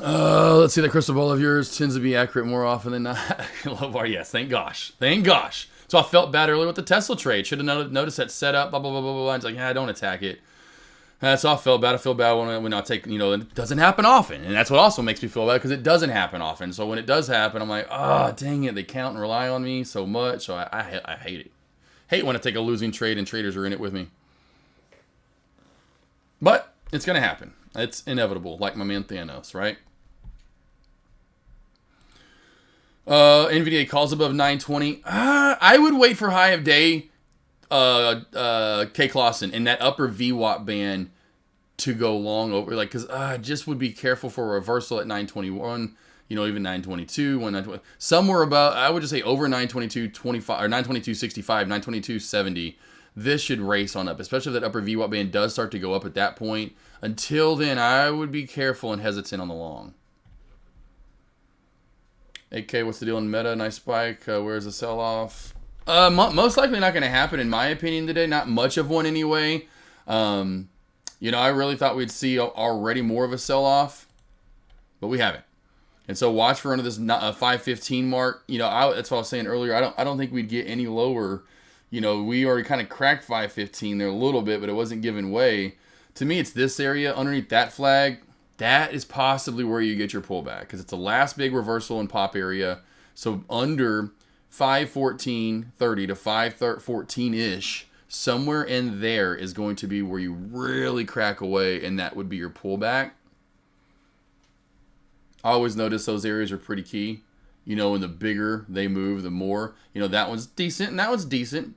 Let's see, that crystal ball of yours tends to be accurate more often than not. Low bar, yes, thank gosh. Thank gosh. So I felt bad earlier with the Tesla trade. Should have noticed that setup, blah, blah, blah, blah, blah. It's like, yeah, don't attack it. That's all I felt bad. I feel bad when I take, you know, it doesn't happen often. And that's what also makes me feel bad because it doesn't happen often. So when it does happen, I'm like, oh, dang it. They count and rely on me so much. So I hate it. Hate when I take a losing trade and traders are in it with me. But it's going to happen. It's inevitable, like my man Thanos, right? NVDA calls above 920. I would wait for high of day K. Clausen in that upper VWAP band to go long over, like, because I just would be careful for a reversal at 921, you know, even 922, 920, somewhere about, I would just say over 922.25 or 922.65, 922.70. This should race on up, especially if that upper VWAP band does start to go up at that point. Until then, I would be careful and hesitant on the long. AK, what's the deal in meta? Nice spike. Where's the sell-off? Most likely not going to happen, in my opinion, today. Not much of one anyway. You know, I really thought we'd see already more of a sell-off, but we haven't. And so watch for under this 515 mark. You know, that's what I was saying earlier. I don't think we'd get any lower. You know, we already kind of cracked 515 there a little bit, but it wasn't giving way. To me, it's this area underneath that flag. That is possibly where you get your pullback because it's the last big reversal in pop area. So under 514.30 to 514-ish, somewhere in there is going to be where you really crack away, and that would be your pullback. I always notice those areas are pretty key. You know, and the bigger they move, the more. You know, that one's decent and that one's decent.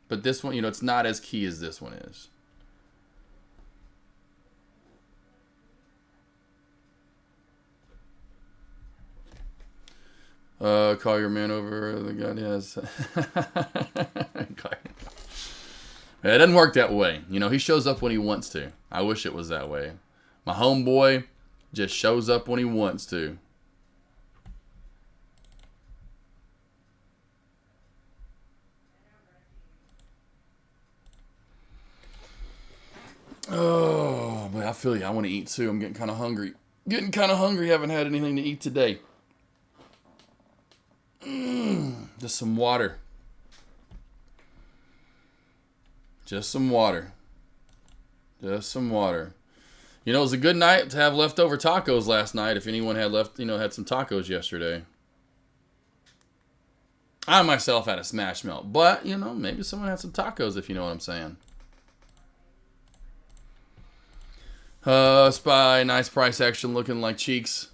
But this one, you know, it's not as key as this one is. Call your man over. The guy has. It doesn't work that way. You know, he shows up when he wants to. I wish it was that way. My homeboy just shows up when he wants to. Oh, but I feel you. I want to eat too. I'm getting kind of hungry. Haven't had anything to eat today. Just some water. Just some water. You know, it was a good night to have leftover tacos last night. If anyone had had some tacos yesterday. I myself had a smash melt, but maybe someone had some tacos, if you know what I'm saying. Spy, nice price action, looking like cheeks.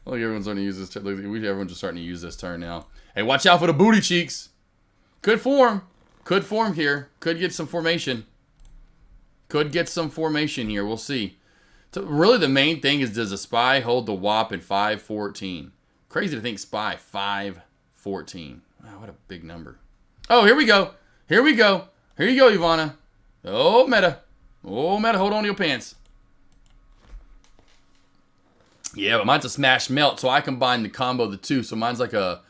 Look, everyone's starting to use this. Everyone's just starting to use this turn now. Hey, watch out for the booty cheeks. Good form. Could form here. Could get some formation. Could get some formation here. We'll see. So really, the main thing is, does a spy hold the WAP in 514? Crazy to think spy 514. Wow, what a big number. Oh, here we go. Here we go. Here you go, Ivana. Oh, meta. Oh, meta. Hold on to your pants. Yeah, but mine's a smash melt, so I combine the combo of the two. So mine's like a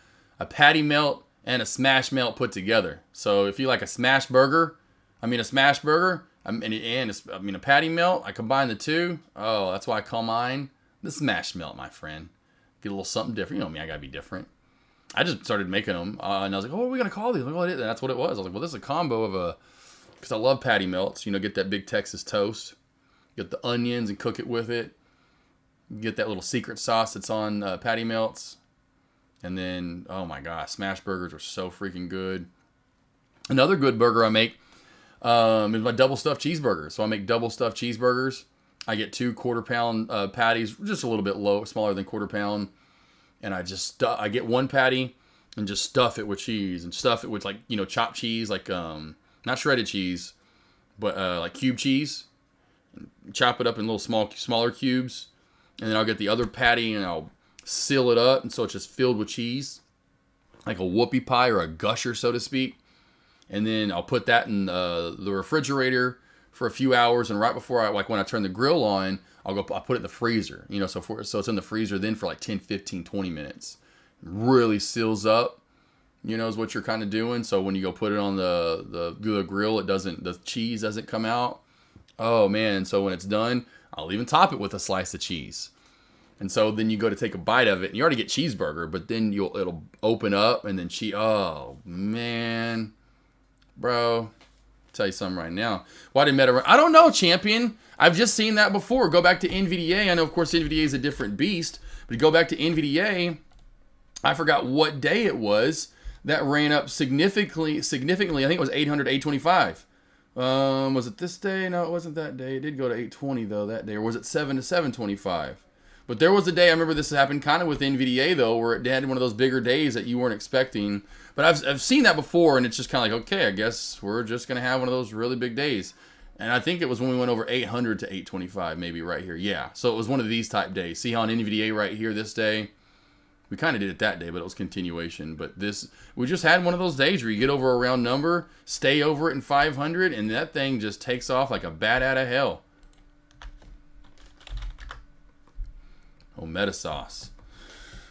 patty melt and a smash melt put together. So if you like a smash burger, a patty melt, I combine the two. Oh, that's why I call mine the smash melt, my friend. Get a little something different. You know me, I gotta be different. I just started making them, and I was like, oh, what are we gonna call these? Like, oh, and that's what it was. I was like, well, this is a combo of because I love patty melts. Get that big Texas toast, get the onions and cook it with it. Get that little secret sauce that's on patty melts. And then, oh my gosh, smash burgers are so freaking good. Another good burger I make is my double stuffed cheeseburger. So I make double stuffed cheeseburgers. I get 2 quarter-pound patties, just a little bit smaller than quarter-pound. And I get 1 patty and just stuff it with cheese. And stuff it with, chopped cheese, not shredded cheese, but like cube cheese. Chop it up in little smaller cubes. And then I'll get the other patty and I'll seal it up. And so it's just filled with cheese. Like a whoopie pie or a gusher, so to speak. And then I'll put that in the refrigerator for a few hours. And right before when I turn the grill on, I'll put it in the freezer. So it's in the freezer then for like 10, 15, 20 minutes. Really seals up, is what you're kind of doing. So when you go put it on the grill, the cheese doesn't come out. Oh man. And so when it's done, I'll even top it with a slice of cheese. And so then you go to take a bite of it, and you already get cheeseburger, but then it'll open up, and then oh man, bro, tell you something right now. Why did Meta? I don't know, champion. I've just seen that before. Go back to NVDA. I know, of course, NVDA is a different beast, but you go back to NVDA. I forgot what day it was that ran up significantly. I think it was 800, 825. Was it this day? No, it wasn't that day. It did go to 820 though that day, or was it 7 to 725? But there was a day, I remember this happened kind of with NVDA though, where it had one of those bigger days that you weren't expecting. But I've seen that before, and it's just kind of like, okay, I guess we're just gonna have one of those really big days. And I think it was when we went over 800 to 825, maybe right here. Yeah, so it was one of these type days. See how on NVDA right here this day, we kind of did it that day, but it was continuation. But we just had one of those days where you get over a round number, stay over it in 500, and that thing just takes off like a bat out of hell. Oh, meta sauce.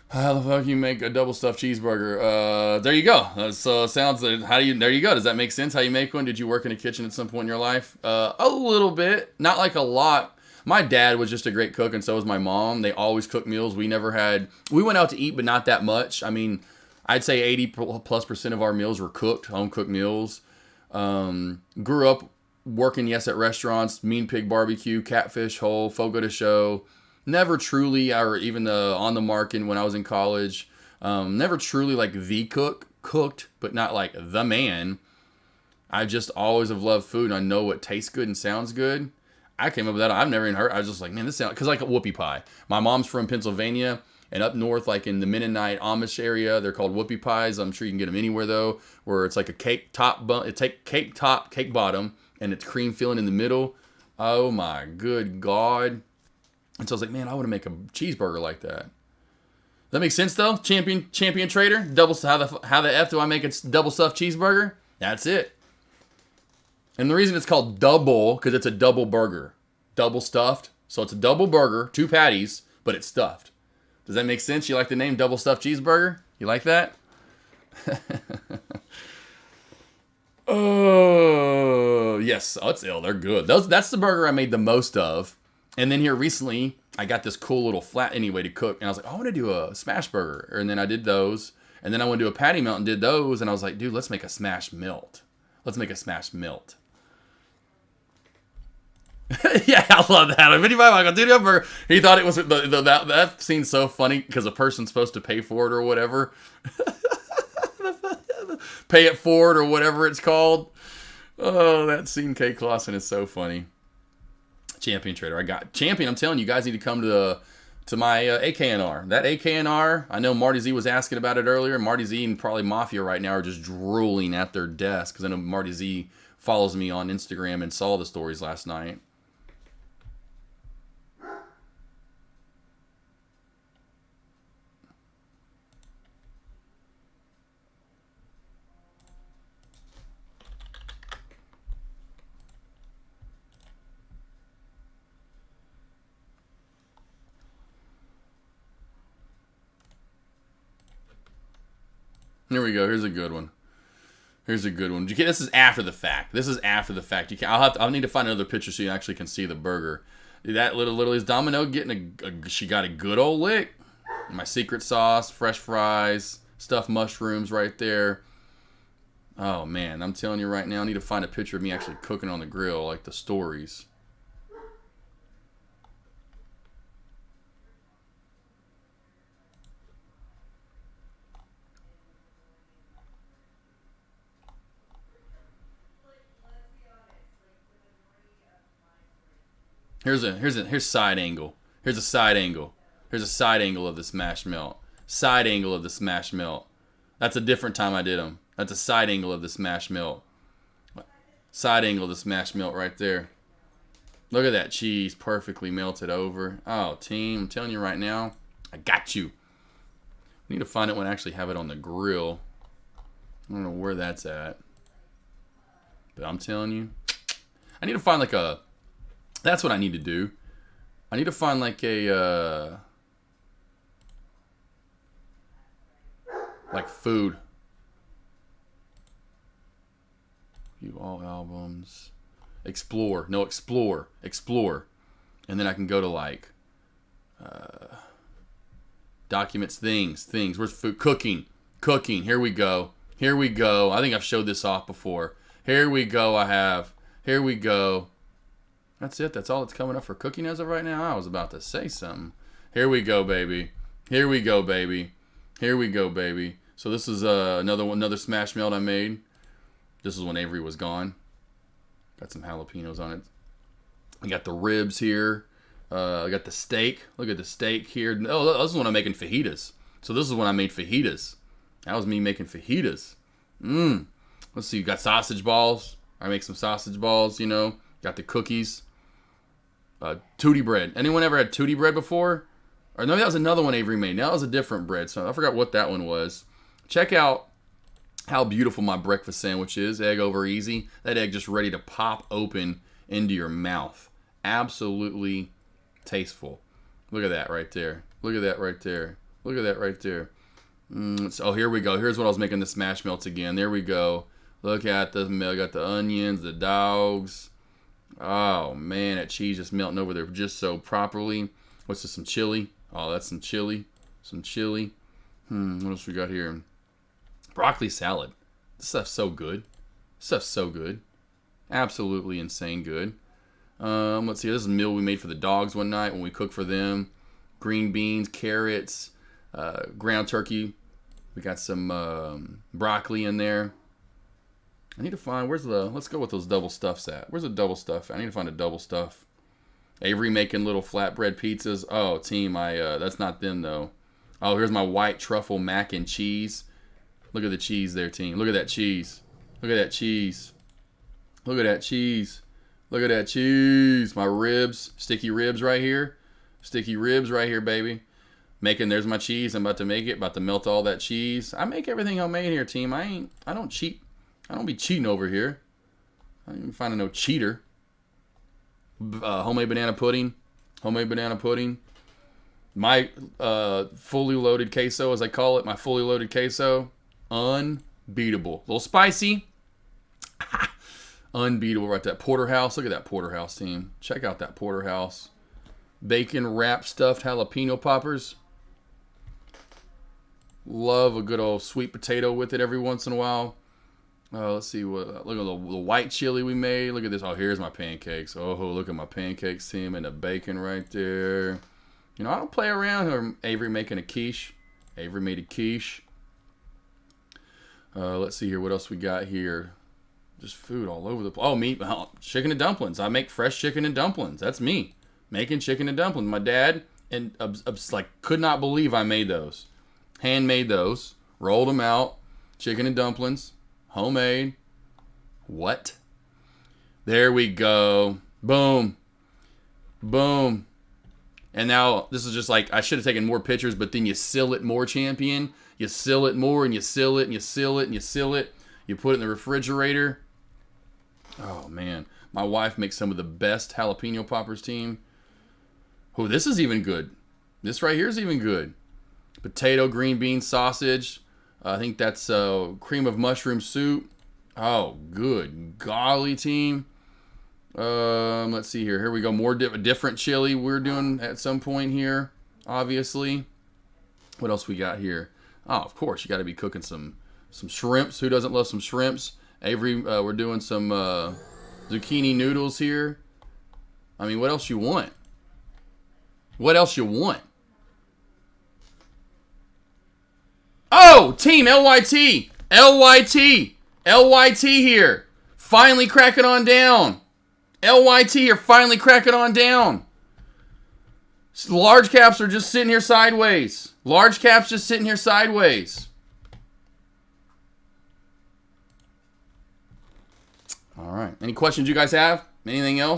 How the fuck you make a double stuffed cheeseburger? There you go. So sounds like, there you go. Does that make sense? How you make one? Did you work in a kitchen at some point in your life? A little bit, not like a lot. My dad was just a great cook, and so was my mom. They always cooked meals. We went out to eat, but not that much. I mean, I'd say 80+% of our meals were cooked, home cooked meals. Grew up working, at restaurants, Mean Pig Barbecue, Catfish Hole, Fogo de Show. Never truly, or even On the Market when I was in college. Never truly like the cooked, but not like the man. I just always have loved food, and I know what tastes good and sounds good. I came up with that. I've never even heard. I was just like, man, this sounds, because like a whoopie pie. My mom's from Pennsylvania, and up north, like in the Mennonite Amish area, they're called whoopie pies. I'm sure you can get them anywhere though, where it's like a cake top bun. It's like cake top, cake bottom, and it's cream filling in the middle. Oh my good God. And so I was like, man, I want to make a cheeseburger like that. That makes sense though, champion trader. How the F do I make a double stuffed cheeseburger? That's it. And the reason it's called double, because it's a double burger. Double stuffed. So it's a double burger, 2 patties, but it's stuffed. Does that make sense? You like the name double stuffed cheeseburger? You like that? Oh, yes. Oh, it's ill. They're good. That's the burger I made the most of. And then here recently, I got this cool little flat anyway to cook. And I was like, I want to do a smash burger. And then I did those. And then I went to a patty melt and did those. And I was like, dude, let's make a smash melt. Let's make a smash melt. Yeah, I love that. If anybody like, dude, ever, he thought it was that scene's so funny because a person's supposed to pay for it or whatever. Pay it forward or whatever it's called. Oh, that scene, K. Clausen, is so funny. Champion Trader. I got Champion. I'm telling you guys need to come to my AKNR. That AKNR, I know Marty Z was asking about it earlier. Marty Z and probably Mafia right now are just drooling at their desk because I know Marty Z follows me on Instagram and saw the stories last night. Here we go. Here's a good one. Here's a good one. This is after the fact. This is after the fact. I'll need to find another picture so you actually can see the burger. That literally is Domino getting she got a good old lick. My secret sauce, fresh fries, stuffed mushrooms right there. Oh man, I'm telling you right now, I need to find a picture of me actually cooking on the grill, like the stories. Here's side angle. Here's a side angle. Here's a side angle of the smash melt. Side angle of the smash melt. That's a different time I did them. That's a side angle of the smash melt. Side angle of the smash melt right there. Look at that cheese perfectly melted over. Oh, team, I'm telling you right now, I got you. I need to find it when I actually have it on the grill. I don't know where that's at. But I'm telling you, I need to find like a... That's what I need to do. I need to find like a like food. View all albums. Explore. No, explore. Explore. And then I can go to like documents, things. Where's food? Cooking. Here we go. I think I've showed this off before. Here we go. Here we go. That's it. That's all that's coming up for cooking as of right now. I was about to say something. Here we go, baby. Here we go, baby. So this is another smash melt I made. This is when Avery was gone. Got some jalapenos on it. We got the ribs here. I got the steak. Look at the steak here. Oh, this is when I'm making fajitas. So this is when I made fajitas. That was me making fajitas. Let's see. You got sausage balls. I make some sausage balls, you know. Got the cookies. Tootie bread. Anyone ever had tootie bread before? Or no, that was another one Avery made. Now that was a different bread. So I forgot what that one was. Check out how beautiful my breakfast sandwich is. Egg over easy. That egg just ready to pop open into your mouth. Absolutely tasteful. Look at that right there. So here we go. Here's what I was making the smash melts again. There we go. Look at the milk. Got the onions, the dogs. Oh man, that cheese just melting over there just so properly. What's this? Some chili. Oh, that's some chili. What else we got here? Broccoli salad. This stuff's so good. Absolutely insane good. Let's see. This is a meal we made for the dogs one night when we cooked for them. Green beans, carrots, ground turkey. We got some broccoli in there. I need to find, let's go with those double stuffs at. Where's the double stuff? I need to find a double stuff. Avery making little flatbread pizzas. Oh, team, that's not them though. Oh, here's my white truffle mac and cheese. Look at the cheese there, team. Look at that cheese. My ribs, sticky ribs right here, baby. There's my cheese. I'm about to melt all that cheese. I make everything homemade here, team. I don't cheat. I don't be cheating over here. I ain't finding no cheater. Homemade banana pudding. My fully loaded queso, as I call it, my fully loaded queso, unbeatable. A little spicy. Unbeatable right there. Porterhouse. Look at that porterhouse, team. Check out that porterhouse. Bacon wrapped stuffed jalapeno poppers. Love a good old sweet potato with it every once in a while. Let's see what. Look at the white chili we made. Look at this. Oh, here's my pancakes. Oh, look at my pancakes team and the bacon right there. You know, I don't play around. Or Avery making a quiche. Avery made a quiche. Let's see here. What else we got here? Just food all over the place. Oh, meat. Chicken and dumplings. I make fresh chicken and dumplings. That's me. Making chicken and dumplings. My dad and like could not believe I made those. Handmade those. Rolled them out. Chicken and dumplings. Homemade. What? There we go. Boom. Boom. And now this is just like, I should have taken more pictures, but then you seal it more, champion. You seal it more and you seal it and you seal it and you seal it. You put it in the refrigerator. Oh, man. My wife makes some of the best jalapeno poppers, team. Oh, this is even good. This right here is even good. Potato, green bean, sausage. I think that's cream of mushroom soup. Oh, good golly, team. Let's see here. Here we go. More different chili we're doing at some point here, obviously. What else we got here? Oh, of course, you got to be cooking some shrimps. Who doesn't love some shrimps? Avery, we're doing some zucchini noodles here. I mean, what else you want? What else you want? Oh, team LYT. LYT. LYT here. Finally cracking on down. LYT here, finally cracking on down. Large caps are just sitting here sideways. Large caps just sitting here sideways. All right. Any questions you guys have? Anything else?